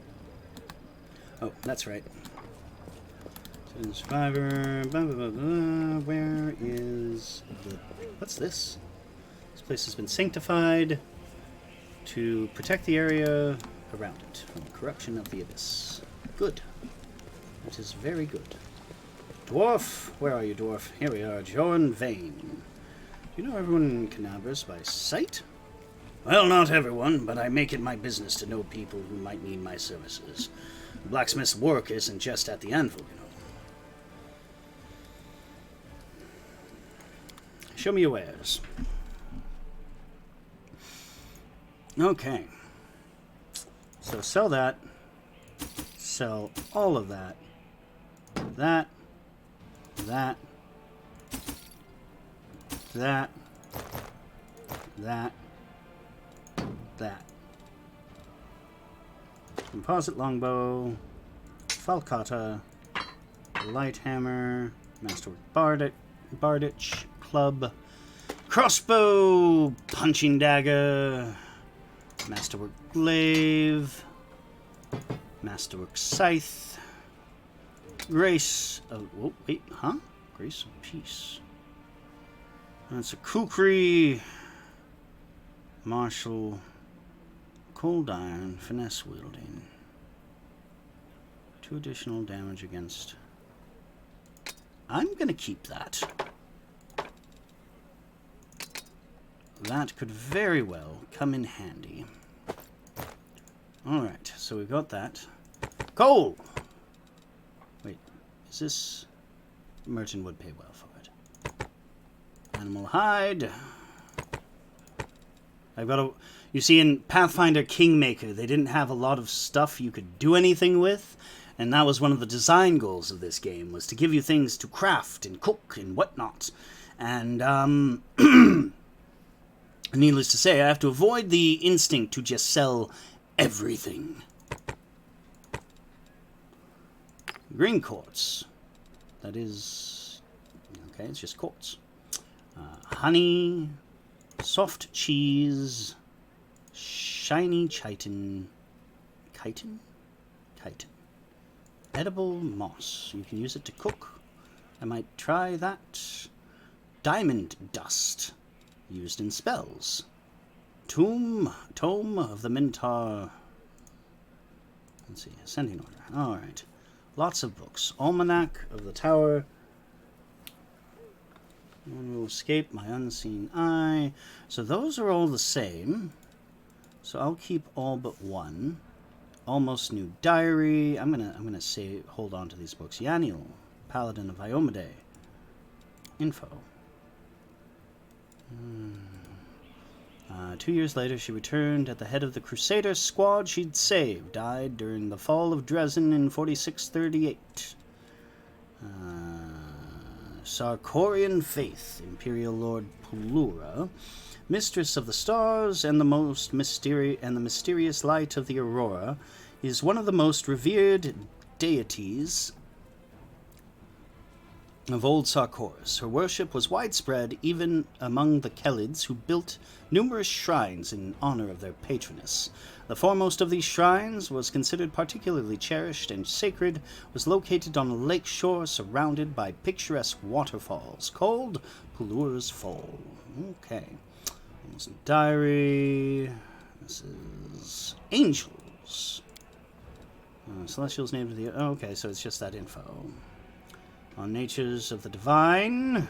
Oh, that's right. Survivor. Blah, blah, blah, blah. Where is the... What's this? This place has been sanctified to protect the area around it from the corruption of the abyss. Good. That is very good. Dwarf! Where are you, dwarf? Here we are. Jorn Vane. Do you know everyone in Canabras by sight? Well, not everyone, but I make it my business to know people who might need my services. The blacksmith's work isn't just at the anvil, you know. Show me your wares. Okay. So sell that. Sell all of that. That. That. That. That. That. Composite longbow, falcata, light hammer, masterwork bardich, club, crossbow, punching dagger, masterwork glaive, masterwork scythe, grace of... Oh, wait, huh? Grace of peace. That's a kukri, martial... Cold iron, finesse wielding. 2 additional damage against... I'm gonna keep that. That could very well come in handy. Alright, so we've got that. Coal! Wait, is this... Merchant would pay well for it. Animal hide. I've got a... You see, in Pathfinder Kingmaker, they didn't have a lot of stuff you could do anything with, and that was one of the design goals of this game, was to give you things to craft and cook and whatnot. And, needless to say, I have to avoid the instinct to just sell everything. Green quartz. That is... Okay, it's just quartz. Honey, soft cheese... Shiny chitin. Chitin? Chitin. Edible moss. You can use it to cook. I might try that. Diamond dust. Used in spells. Tome of the Minotaur. Let's see. Ascending order. Alright. Lots of books. Almanac of the Tower. One will escape my unseen eye. So those are all the same. So I'll keep all but one. Almost New Diary. I'm gonna say hold on to these books. Yaniel, Paladin of Iomade. Info. 2 years later, she returned at the head of the Crusader squad she'd saved. Died during the fall of Dresden in 4638. Sarkorian Faith, Imperial Lord Pulura, Mistress of the Stars and the mysterious light of the Aurora, is one of the most revered deities of old Sarkors. Her worship was widespread even among the Kelids, who built numerous shrines in honor of their patroness. The foremost of these shrines was considered particularly cherished and sacred, was located on a lake shore surrounded by picturesque waterfalls, called Pulura's Fall. Okay. Almost diary. This is Angels. Celestials named the... okay, so it's just that info. On natures of the divine. An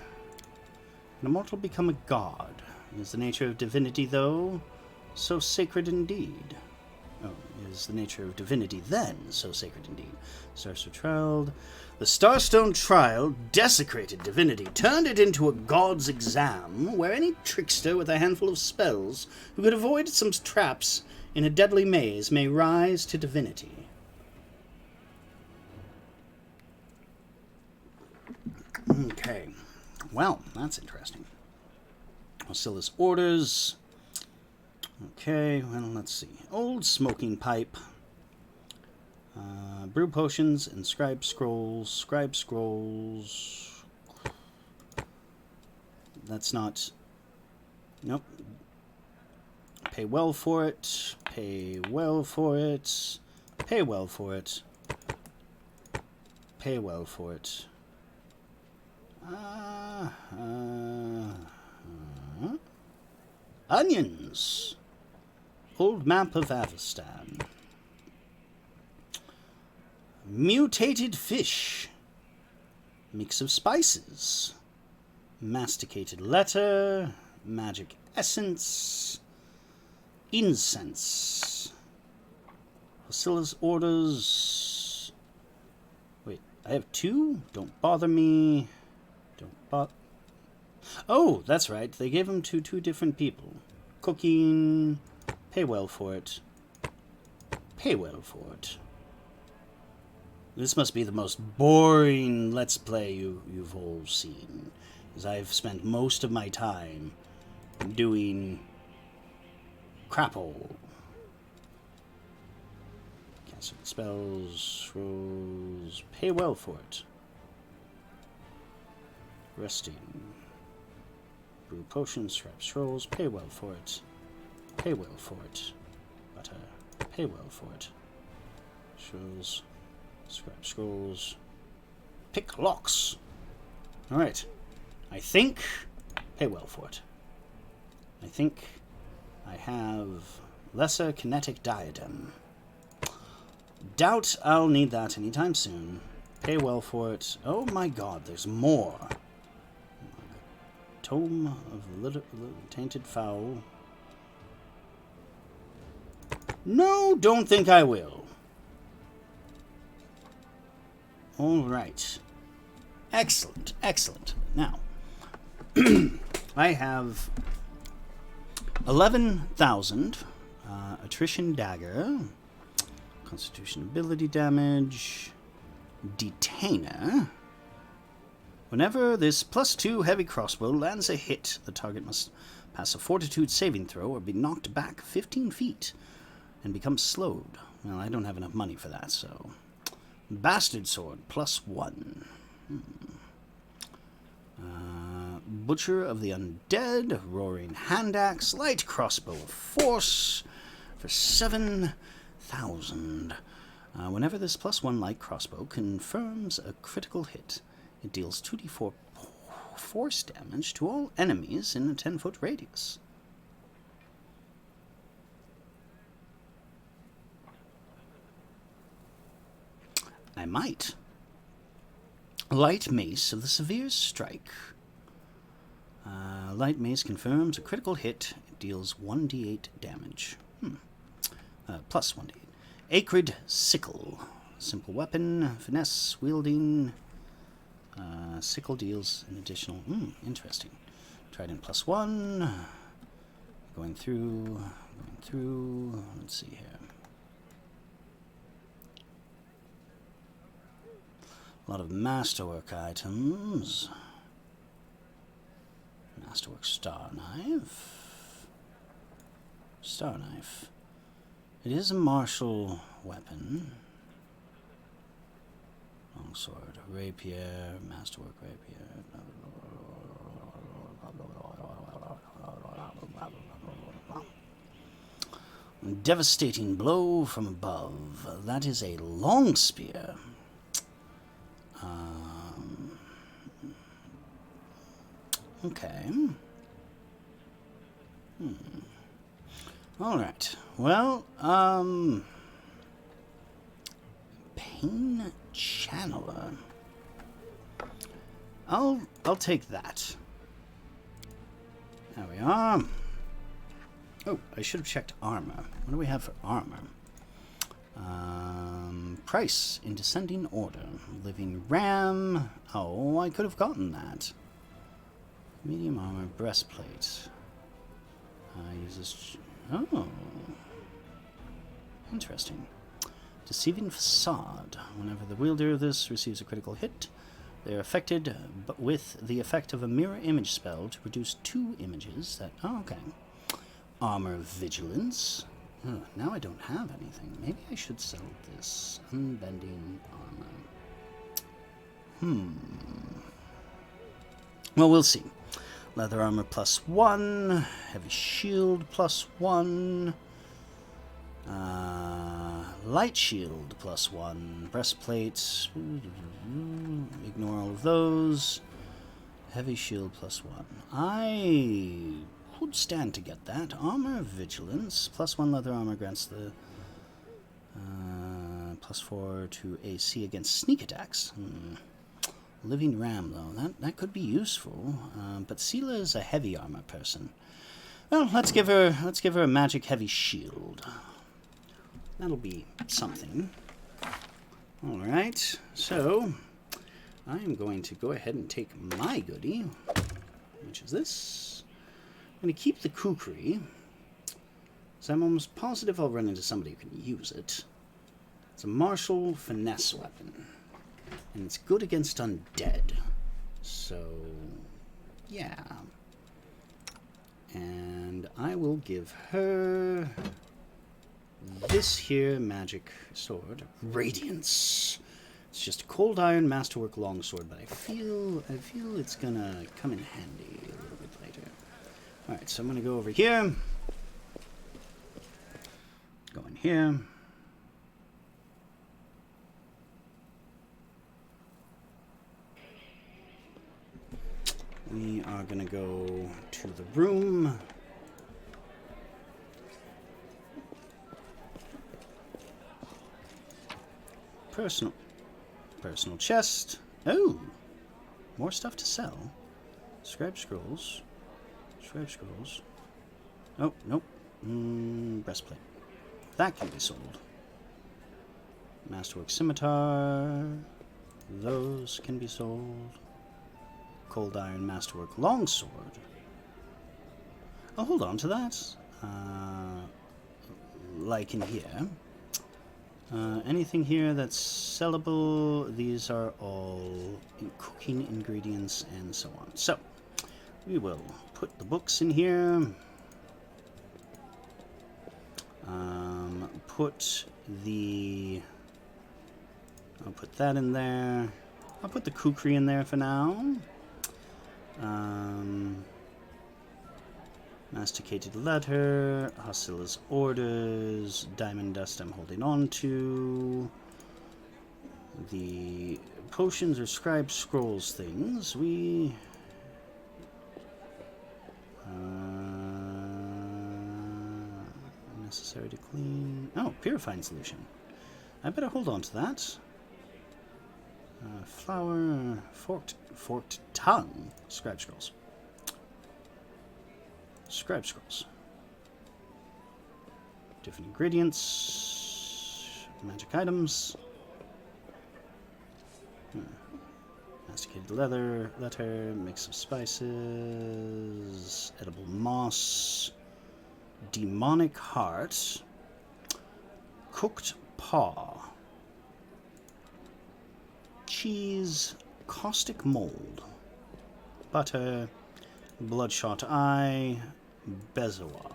immortal become a god. Is the nature of divinity, though, so sacred indeed? Oh, is the nature of divinity then so sacred indeed? Sorcerer trialed. The Starstone trial desecrated divinity, turned it into a god's exam, where any trickster with a handful of spells who could avoid some traps in a deadly maze may rise to divinity. Okay, well, that's interesting. Osiris orders. Okay, well, let's see. Old smoking pipe. Brew potions, inscribe scrolls. Scribe scrolls. That's not... Nope. Pay well for it. Pay well for it. Pay well for it. Pay well for it. Onions. Old map of Avestan. Mutated fish. Mix of spices. Masticated letter. Magic essence. Incense. Basila's orders. Wait, I have two? Don't bother me. Oh, that's right. They gave them to two different people. Cooking. Pay well for it. Pay well for it. This must be the most boring Let's Play you've all seen. Because I've spent most of my time doing crapple. Cancel spells. Rolls. Pay well for it. Resting. Brew potions, scrap scrolls, pay well for it. Pay well for it. Butter, pay well for it. Scrolls, scrap scrolls. Pick locks. Alright. I think, pay well for it. I think I have lesser kinetic diadem. Doubt I'll need that anytime soon. Pay well for it. Oh my god, there's more. Tome of Tainted Fowl. No, don't think I will. Alright. Excellent, excellent. Now, I have 11,000 attrition dagger, constitution ability damage, detainer. Whenever this +2 heavy crossbow lands a hit, the target must pass a fortitude saving throw or be knocked back 15 feet and become slowed. Well, I don't have enough money for that, so... Bastard sword, +1. Butcher of the Undead, roaring hand axe, light crossbow of force for 7,000. Whenever this +1 light crossbow confirms a critical hit, it deals 2d4 force damage to all enemies in a 10-foot radius. I might. Light Mace of the Severe Strike. Light Mace confirms a critical hit. It deals 1d8 damage. Plus 1d8. Acrid Sickle. Simple weapon. Finesse wielding. Sickle deals an additional... interesting. Trident +1. Going through. Let's see here. A lot of masterwork items. Masterwork star knife. Star knife. It is a martial weapon. Longsword, rapier, masterwork rapier. Devastating blow from above. That is a long spear. Okay. All right. Well, Pain Channeler. I'll take that. There we are. Oh, I should have checked armor. What do we have for armor? Price in descending order. Living Ram. Oh, I could have gotten that. Medium armor, breastplate. Uses... Oh. Interesting. Deceiving Facade. Whenever the wielder of this receives a critical hit, they are affected with the effect of a mirror image spell to produce 2 images that... Oh, okay. Armor Vigilance. Oh, now I don't have anything. Maybe I should sell this. Unbending armor. Well, we'll see. Leather armor +1. Heavy shield +1. Light shield +1. Breastplate. Ignore all of those. Heavy shield +1. I would stand to get that. Armor Vigilance. +1 leather armor grants the +4 to AC against sneak attacks. Living Ram, though, that could be useful. But Sela is a heavy armor person. Well, let's give her a magic heavy shield. That'll be something. All right, so I am going to go ahead and take my goodie, which is this. I'm going to keep the kukri, so I'm almost positive I'll run into somebody who can use it. It's a martial finesse weapon, and it's good against undead. So, yeah. And I will give her this here magic sword, Radiance. It's just a cold iron masterwork longsword, but I feel it's gonna come in handy a little bit later. All right, so I'm gonna go over here. Go in here. We are gonna go to the room. Personal chest. Oh, more stuff to sell. Scribe scrolls. Oh, nope. Breastplate. That can be sold. Masterwork scimitar. Those can be sold. Cold iron masterwork longsword. I'll hold on to that. Like in here. Anything here that's sellable, these are all cooking ingredients and so on. So, we will put the books in here. I'll put that in there. I'll put the kukri in there for now. Masticated letter, Hosilla's orders, diamond dust I'm holding on to. The potions or scribe scrolls things, we... necessary to clean... Oh, purifying solution. I better hold on to that. Flower, forked tongue, scribe scrolls. Scribe scrolls. Different ingredients. Magic items. Masticated letter, mix of spices, edible moss. demonic heart, cooked paw, cheese, caustic mold, butter, bloodshot eye, bezoar,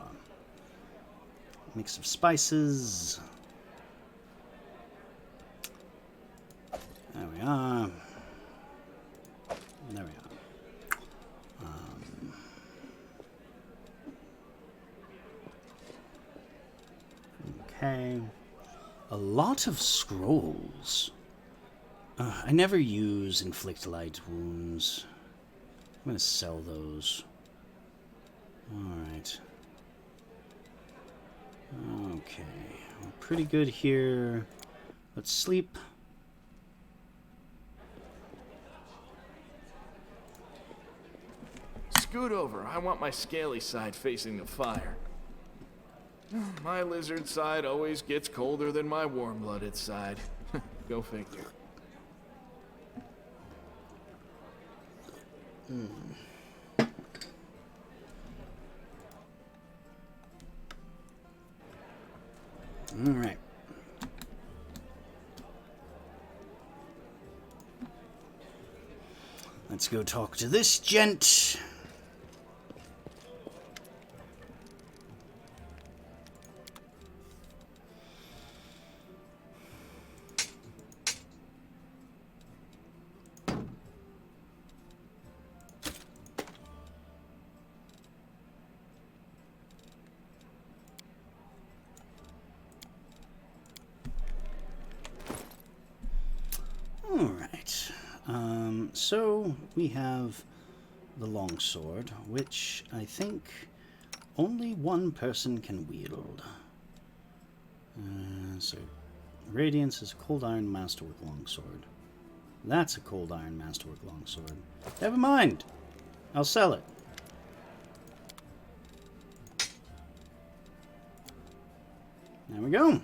mix of spices. There we are. There we are. Okay. A lot of scrolls. I never use inflict light wounds. I'm gonna sell those. Alright. Okay. We're pretty good here. Let's sleep. Scoot over. I want my scaly side facing the fire. My lizard side always gets colder than my warm-blooded side. Go figure. All right. Let's go talk to this gent. Alright, so we have the longsword, which I think only one person can wield. So, Radiance is a cold iron masterwork longsword. That's a cold iron masterwork longsword. Never mind, I'll sell it. There we go.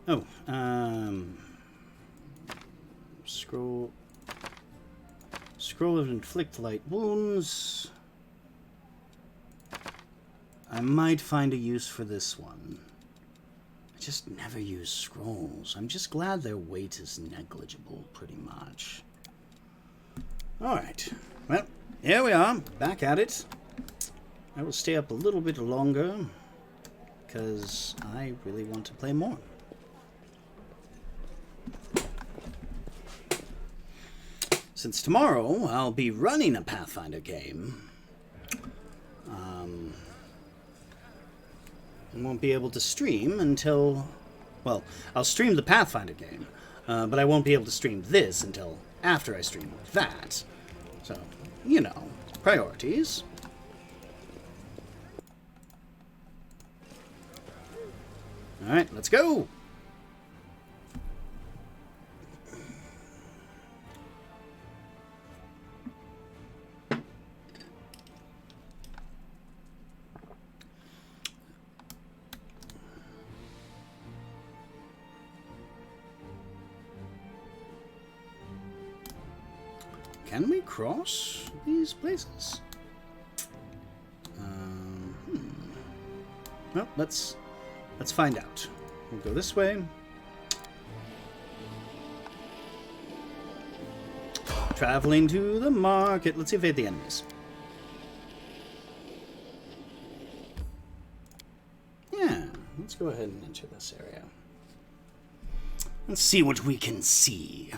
Oh, Scroll of inflict light wounds. I might find a use for this one. I just never use scrolls. I'm just glad their weight is negligible, pretty much. Alright. Well, here we are, back at it. I will stay up a little bit longer, because I really want to play more. Since tomorrow I'll be running a Pathfinder game, I won't be able to stream until, well, I'll stream the Pathfinder game, but I won't be able to stream this until after I stream that. So, you know, priorities. Alright, let's go! Can we cross these places? Well, let's find out. We'll go this way. Traveling to the market. Let's evade the enemies. Yeah, let's go ahead and enter this area. Let's see what we can see.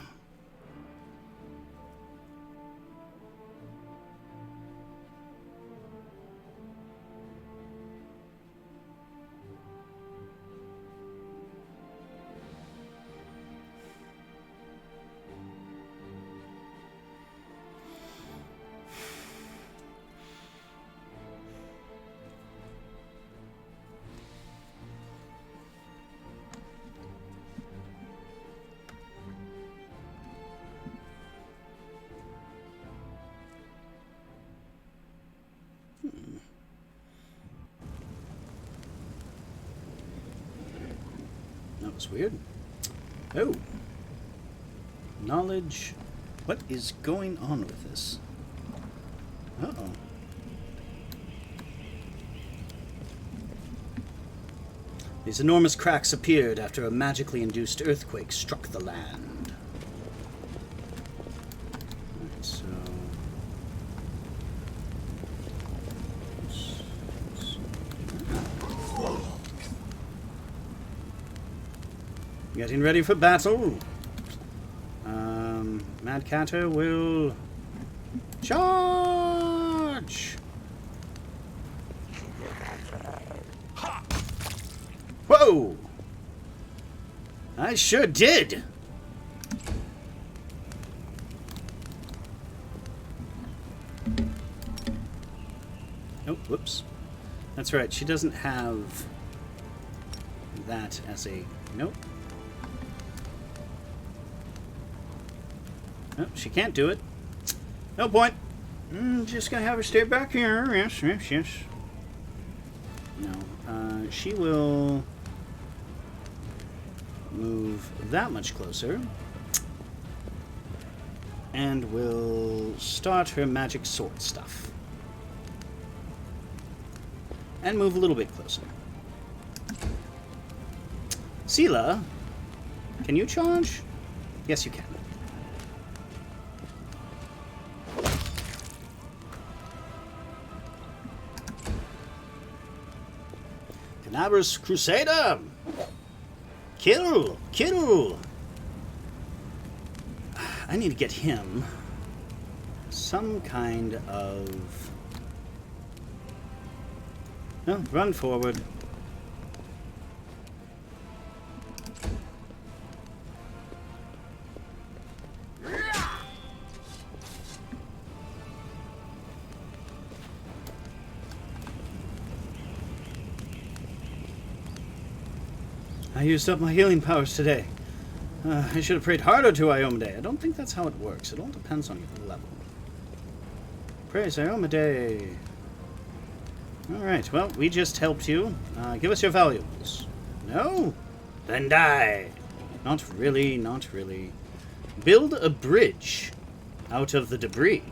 That was weird. Oh. Knowledge. What is going on with this? Uh-oh. These enormous cracks appeared after a magically induced earthquake struck the land. Right, so... Getting ready for battle. Mad Catter will charge. Whoa! I sure did. Oh, whoops. That's right. She doesn't have that as a... Nope. No, she can't do it. No point. Just gonna have her stay back here. Yes, yes, yes. No. She will move that much closer. And will start her magic sword stuff. And move a little bit closer. Sela, can you charge? Yes, you can. Last Crusader! Kill! Kill! I need to get him some kind of... No, run forward. I used up my healing powers today. I should have prayed harder to Iomade. I don't think that's how it works. It all depends on your level. Praise Iomade. Alright, well, we just helped you. Give us your valuables. No? Then die. Not really, not really. Build a bridge out of the debris.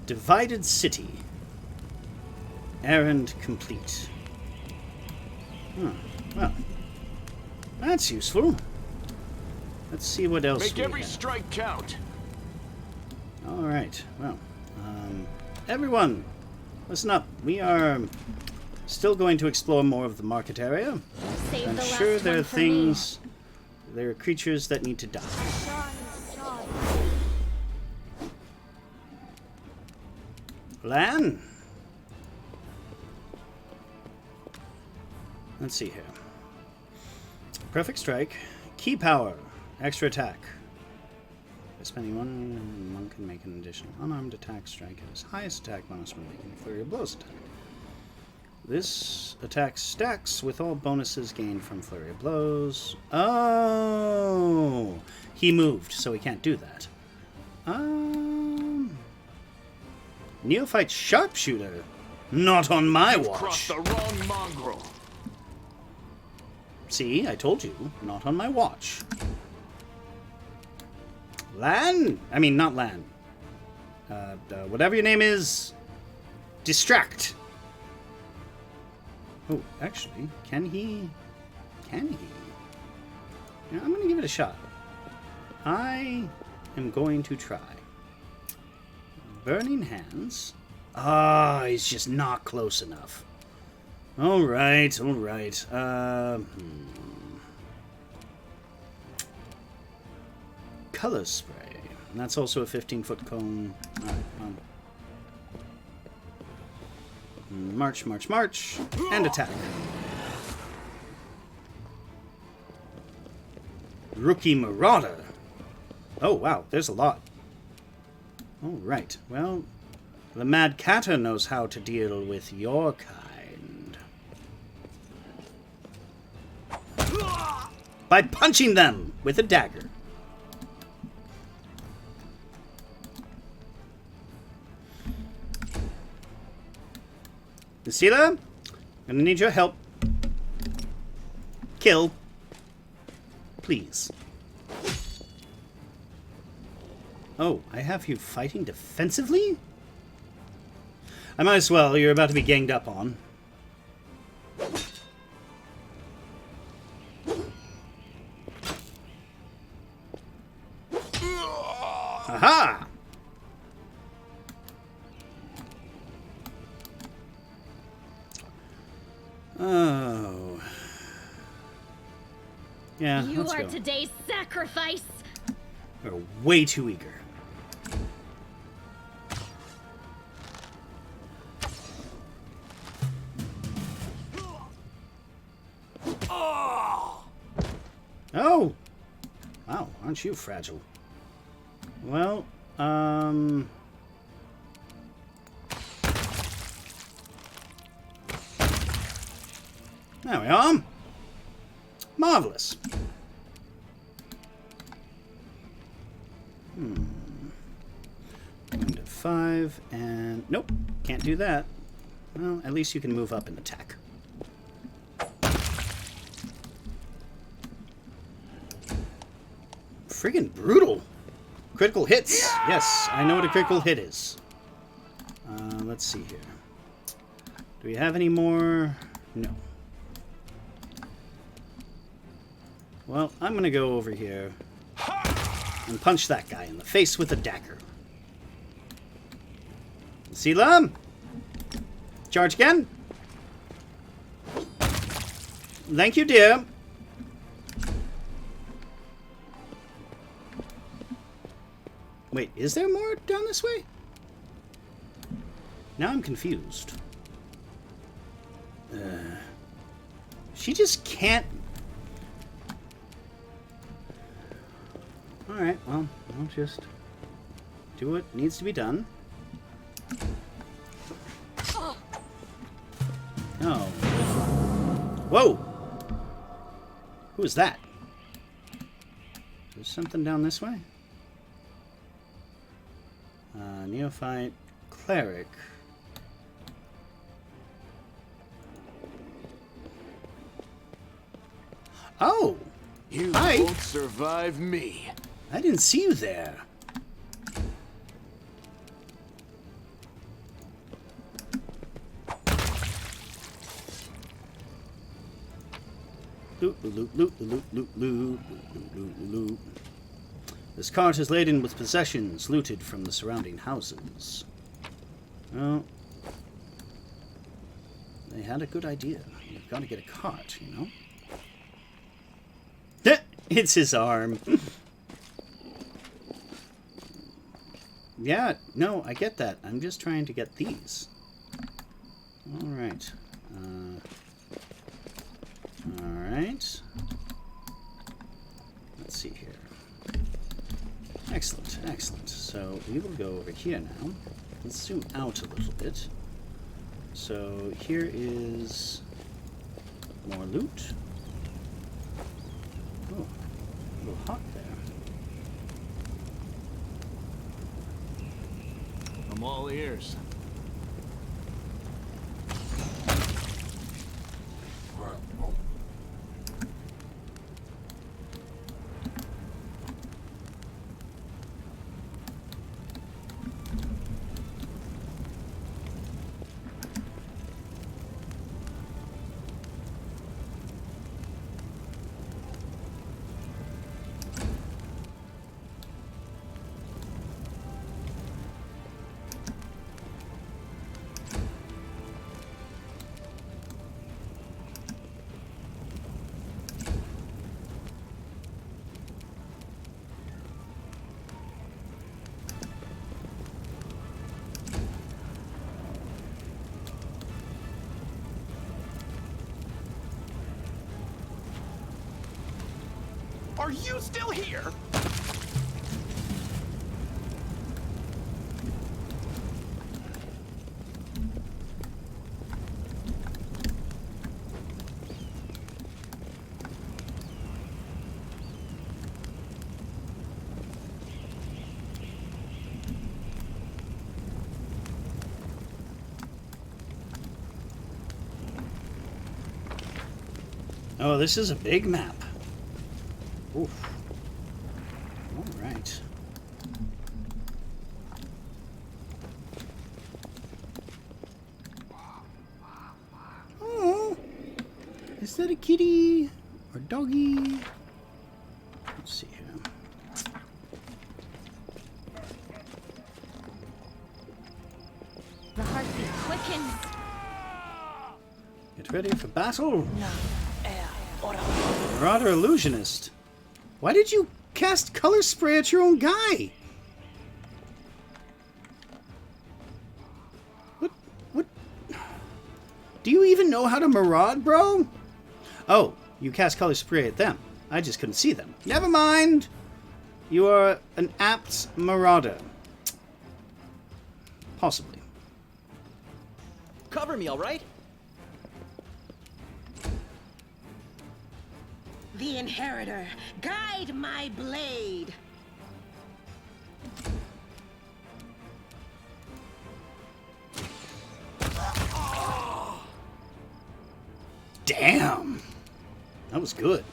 Divided city. Errand complete. Well, that's useful. Let's see what else Make we every have. strike count. All right. Well, everyone, listen up. We are still going to explore more of the market area. Save I'm the sure last there one are for me. things, there are creatures that need to die. Lan? Let's see here. Perfect strike. Key power. Extra attack. By spending one can make an additional unarmed attack strike at his highest attack bonus when making a flurry of blows attack. This attack stacks with all bonuses gained from flurry of blows. Oh! He moved, so he can't do that. Neophyte sharpshooter. Not on my watch. Crossed the wrong mongrel. See, I told you, not on my watch. Lan? I mean, not Lan. Whatever your name is, distract. Oh, actually, can he? Can he? You know, I'm going to give it a shot. I am going to try. Burning hands. Ah, he's just not close enough. All right, all right. Color spray. And that's also a 15-foot cone. All right, march, march, march, and attack. Rookie Marauder. Oh, wow, there's a lot. All right, well, the Mad Catter knows how to deal with your kind. By punching them with a dagger. Nasila, I'm gonna need your help. Kill. Please. Oh, I have you fighting defensively? I might as well. You're about to be ganged up on. Aha! Oh. Yeah, You let's are go. today's sacrifice. We're way too eager. Oh! Wow, aren't you fragile? Well, there we are. Marvelous. Going to 5, and nope, can't do that. Well, at least you can move up and attack. Friggin' brutal. Critical hits. Yes, I know what a critical hit is. Let's see here. Do we have any more? No. Well, I'm going to go over here and punch that guy in the face with a dagger. Sila? Charge again. Thank you, dear. Wait, is there more down this way? Now I'm confused. She just can't... Alright, well, I'll just do what needs to be done. Oh. Whoa! Who is that? There's something down this way? Neophyte cleric. Oh! You Hi. won't survive me. I didn't see you there. Loot, loot, loot, loot, loot, loot, loot, loot, loot. This cart is laden with possessions looted from the surrounding houses. Well, they had a good idea. You've got to get a cart, you know? It's his arm. Yeah, no, I get that. I'm just trying to get these. Alright. Alright. Let's see here. Excellent, excellent. So we will go over here now. Let's zoom out a little bit. So here is more loot. Oh, a little hot there. I'm all ears. Are you still here? Oh, this is a big map. Oof. All right. Is that a kitty or doggy? Let's see here. The heartbeat quickens. Get ready for battle. Marauder Illusionist. Why did you cast color spray at your own guy? What? Do you even know how to maraud, bro? Oh, you cast color spray at them. I just couldn't see them. Never mind. You are an apt marauder. Possibly. Cover me, all right? The Inheritor, guide my blade. Damn. That was good.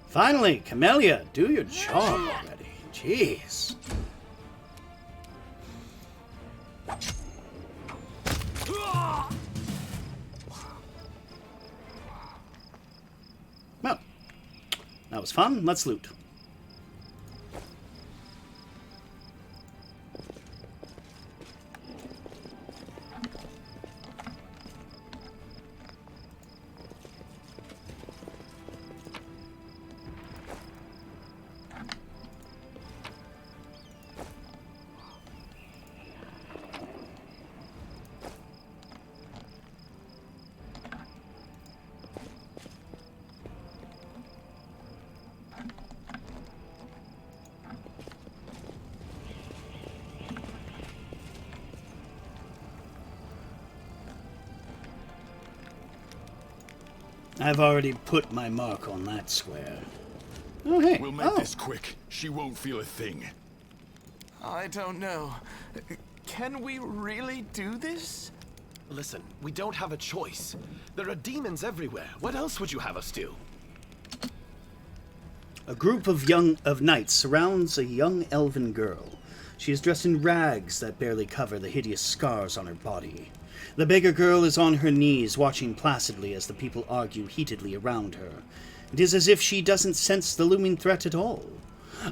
Finally, Camellia, do your job already. Jeez. Well, that was fun. Let's loot. I've already put my mark on that square. Oh, hey. We'll make this quick. She won't feel a thing. I don't know. Can we really do this? Listen, we don't have a choice. There are demons everywhere. What else would you have us do? A group of knights surrounds a young elven girl. She is dressed in rags that barely cover the hideous scars on her body. The beggar girl is on her knees, watching placidly as the people argue heatedly around her. It is as if she doesn't sense the looming threat at all.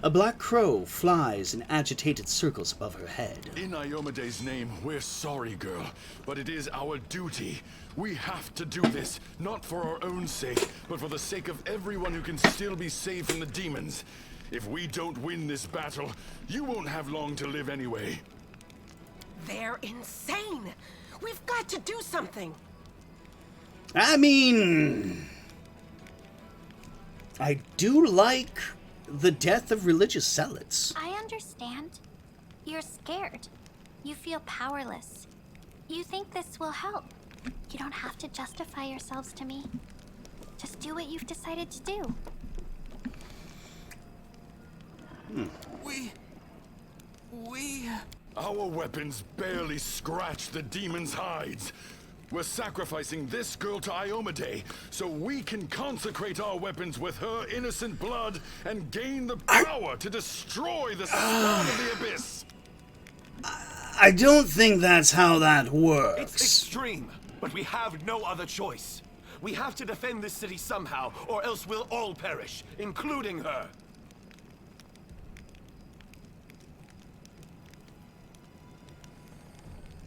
A black crow flies in agitated circles above her head. In Iomede's name, we're sorry, girl, but it is our duty. We have to do this, not for our own sake, but for the sake of everyone who can still be saved from the demons. If we don't win this battle, you won't have long to live anyway. They're insane. We've got to do something. I mean, I do like the death of religious zealots. I understand. You're scared. You feel powerless. You think this will help. You don't have to justify yourselves to me. Just do what you've decided to do. Our weapons barely scratch the demons' hides. We're sacrificing this girl to Iomade so we can consecrate our weapons with her innocent blood and gain the power to destroy the spawn of the abyss. I don't think that's how that works. It's extreme, but we have no other choice. We have to defend this city somehow, or else we'll all perish, including her.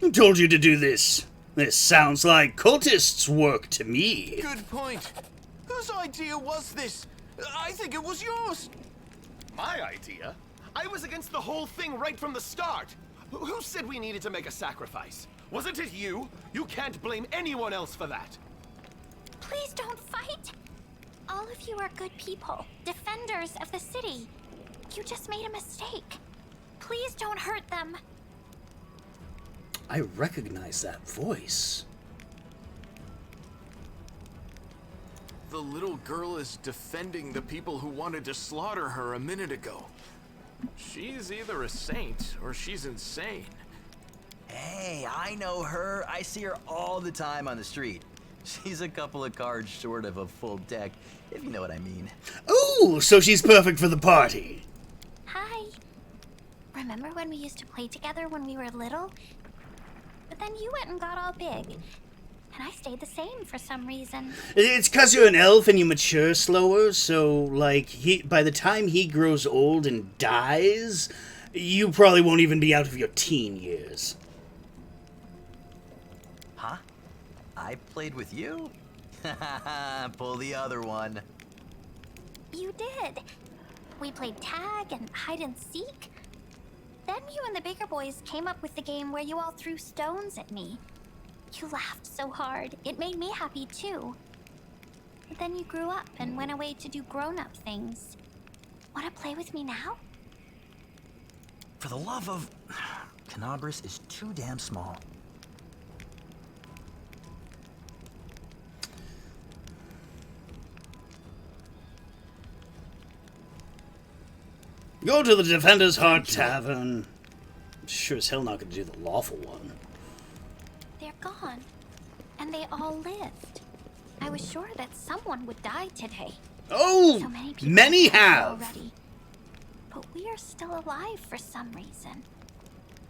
Who told you to do this? This sounds like cultists' work to me. Good point. Whose idea was this? I think it was yours. My idea? I was against the whole thing right from the start. Who said we needed to make a sacrifice? Wasn't it you? You can't blame anyone else for that. Please don't fight. All of you are good people, defenders of the city. You just made a mistake. Please don't hurt them. I recognize that voice. the little girl is defending the people who wanted to slaughter her a minute ago. She's either a saint or she's insane. Hey, I know her. I see her all the time on the street. She's a couple of cards short of a full deck, if you know what I mean. Ooh, so she's perfect for the party. Hi. Remember when we used to play together when we were little? But then you went and got all big. And I stayed the same for some reason. It's 'cause you're an elf and you mature slower, so, like, by the time he grows old and dies, you probably won't even be out of your teen years. Huh? I played with you? Pull the other one. You did. We played tag and hide and seek. Then you and the bigger boys came up with the game where you all threw stones at me. You laughed so hard. It made me happy too. But then you grew up and went away to do grown-up things. Want to play with me now? For the love of... Canabris is too damn small. Go to the Defender's Heart Tavern. Sure as hell not gonna do the lawful one. They're gone. And they all lived. I was sure that someone would die today. Oh, so many have. Already. But we are still alive for some reason.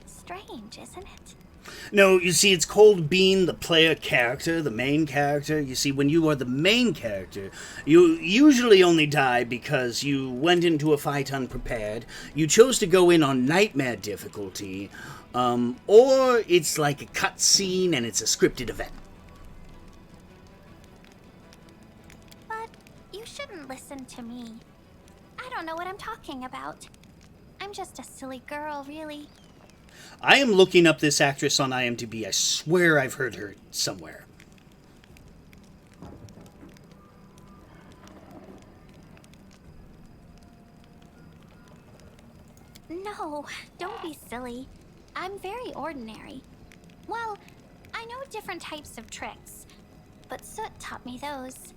Strange, isn't it? No, you see, it's called being the player character, the main character. You see, when you are the main character, you usually only die because you went into a fight unprepared, you chose to go in on nightmare difficulty, or it's like a cutscene and it's a scripted event. But you shouldn't listen to me. I don't know what I'm talking about. I'm just a silly girl, really. I am looking up this actress on IMDb. I swear I've heard her somewhere. No, don't be silly. I'm very ordinary. Well, I know different types of tricks, but Soot taught me those.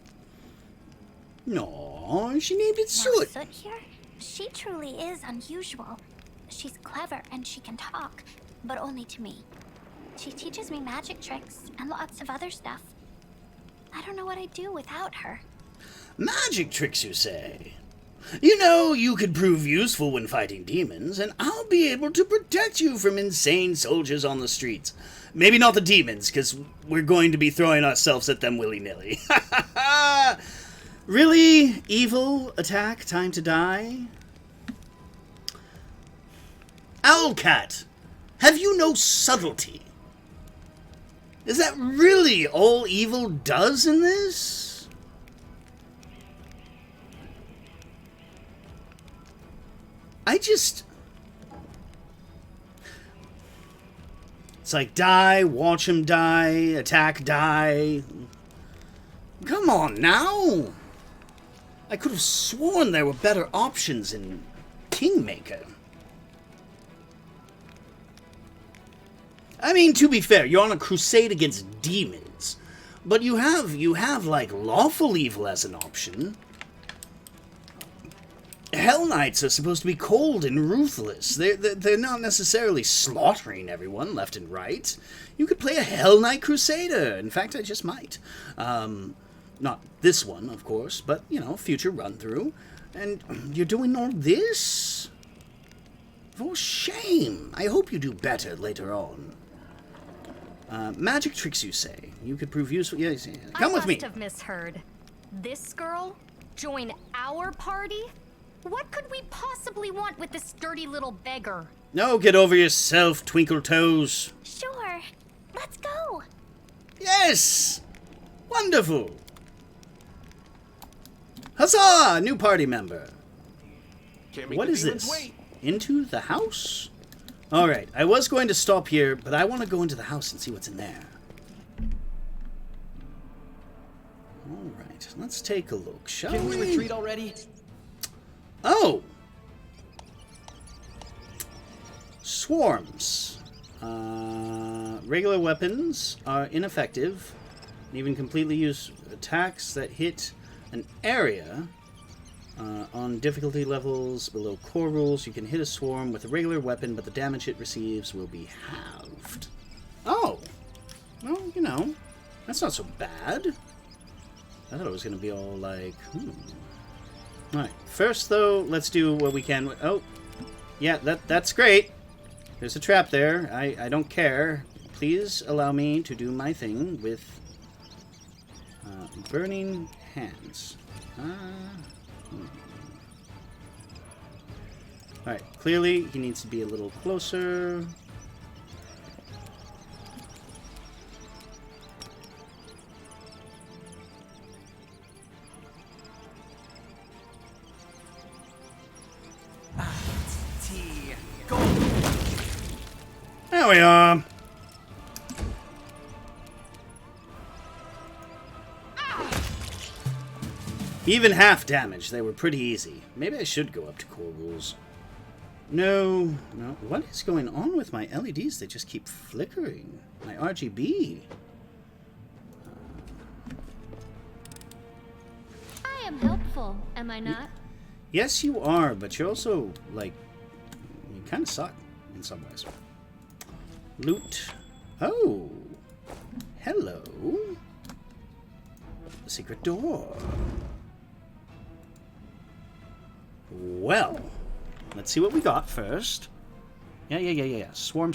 No, she named it Now, Soot. Soot here, she truly is unusual. She's clever and she can talk, but only to me. She teaches me magic tricks and lots of other stuff. I don't know what I'd do without her. Magic tricks, you say? You know, you could prove useful when fighting demons, and I'll be able to protect you from insane soldiers on the streets. Maybe not the demons, because we're going to be throwing ourselves at them willy-nilly. Really? Evil? Attack? Time to die? Owlcat, have you no subtlety? Is that really all evil does in this? It's like die, watch him die, attack, die. Come on now. I could have sworn there were better options in Kingmaker. I mean, to be fair, you're on a crusade against demons, but you have like lawful evil as an option. Hell Knights are supposed to be cold and ruthless. They're not necessarily slaughtering everyone left and right. You could play a Hell Knight Crusader. In fact, I just might. Not this one, of course, but, you know, future run-through. And you're doing all this? For shame. I hope you do better later on. Magic tricks, you say? You could prove useful. Yes, yeah. Come with me. I must have misheard. This girl? Join our party? What could we possibly want with this dirty little beggar? No, get over yourself, Twinkle Toes. Sure. Let's go. Yes! Wonderful. Huzzah! New party member. What is this? Into the house? Alright, I was going to stop here, but I want to go into the house and see what's in there. Alright, let's take a look, shall we? Can we retreat already? Oh! Swarms. Regular weapons are ineffective. Even completely use attacks that hit an area on difficulty levels below core rules. You can hit a swarm with a regular weapon, but the damage it receives will be halved. Oh! Well, you know, that's not so bad. I thought it was going to be all like, Alright, first though, let's do what we can. Oh, yeah, that's great. There's a trap there. I don't care. Please allow me to do my thing with burning hands. Alright, clearly he needs to be a little closer. There we are. Even half damage, they were pretty easy. Maybe I should go up to core rules. No. What is going on with my LEDs? They just keep flickering. My RGB. I am helpful, am I not? Yes, you are, but you're also, like, you kind of suck in some ways. Loot. Oh. Hello. A secret door. Well, let's see what we got first. Yeah. Swarm.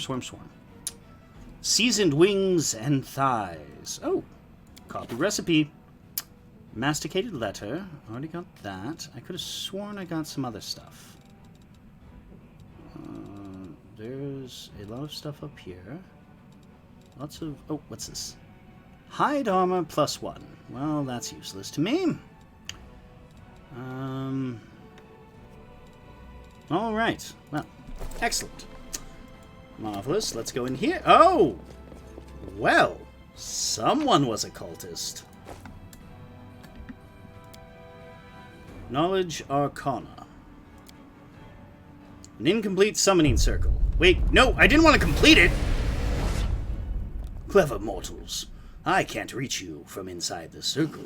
Seasoned wings and thighs. Oh. Copy recipe. Masticated letter. Already got that. I could have sworn I got some other stuff. There's a lot of stuff up here. Lots of... Oh, what's this? Hide armor +1. Well, that's useless to me. Alright. Well, excellent. Marvelous. Let's go in here. Oh! Well, someone was a cultist. Knowledge Arcana. An incomplete summoning circle. Wait, no, I didn't want to complete it! Clever mortals. I can't reach you from inside the circle.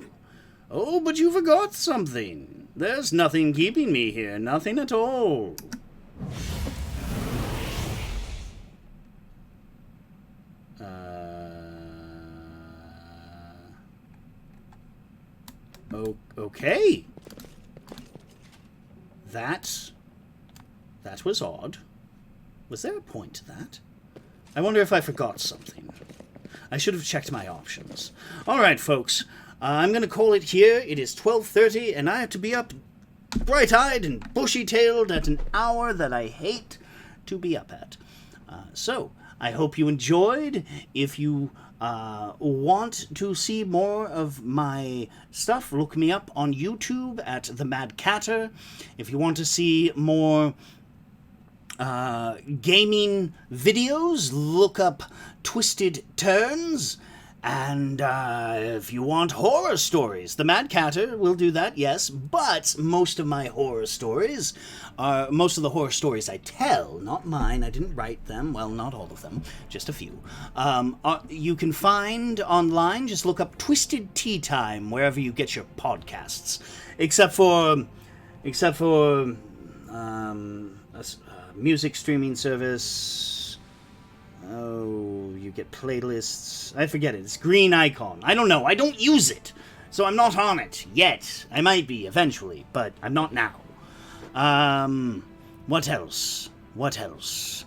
Oh, but you forgot something. There's nothing keeping me here. Nothing at all. Okay. That was odd. Was there a point to that? I wonder if I forgot something. I should have checked my options. Alright, folks. I'm going to call it here. It is 12:30, and I have to be up bright-eyed and bushy-tailed at an hour that I hate to be up at. So, I hope you enjoyed. If you want to see more of my stuff, look me up on YouTube at The Mad Catter. If you want to see more gaming videos, look up Twisted Turns. And if you want horror stories, The Mad Catter will do that, yes. But most of my horror stories most of the horror stories I tell, not mine, I didn't write them, well, not all of them, just a few, you can find online. Just look up Twisted Tea Time wherever you get your podcasts. Except for a music streaming service. Oh, you get playlists. I forget it. It's green icon. I don't know. I don't use it. So I'm not on it yet. I might be eventually, but I'm not now. What else? What else?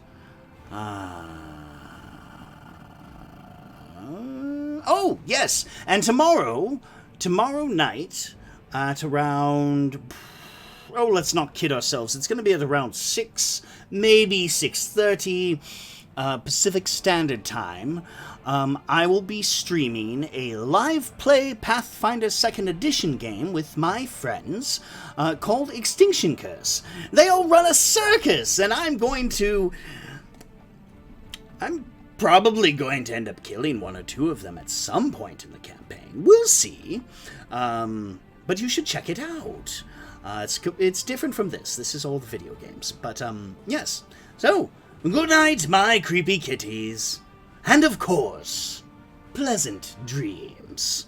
Oh, yes. And tomorrow night at around... Oh, let's not kid ourselves. It's going to be at around 6, maybe 6:30 Pacific Standard Time. I will be streaming a live play Pathfinder 2nd Edition game with my friends called Extinction Curse. They all run a circus, and I'm probably going to end up killing one or two of them at some point in the campaign. We'll see. But you should check it out. It's different from this. This is all the video games. But, yes. So, good night, my creepy kitties. And of course, pleasant dreams.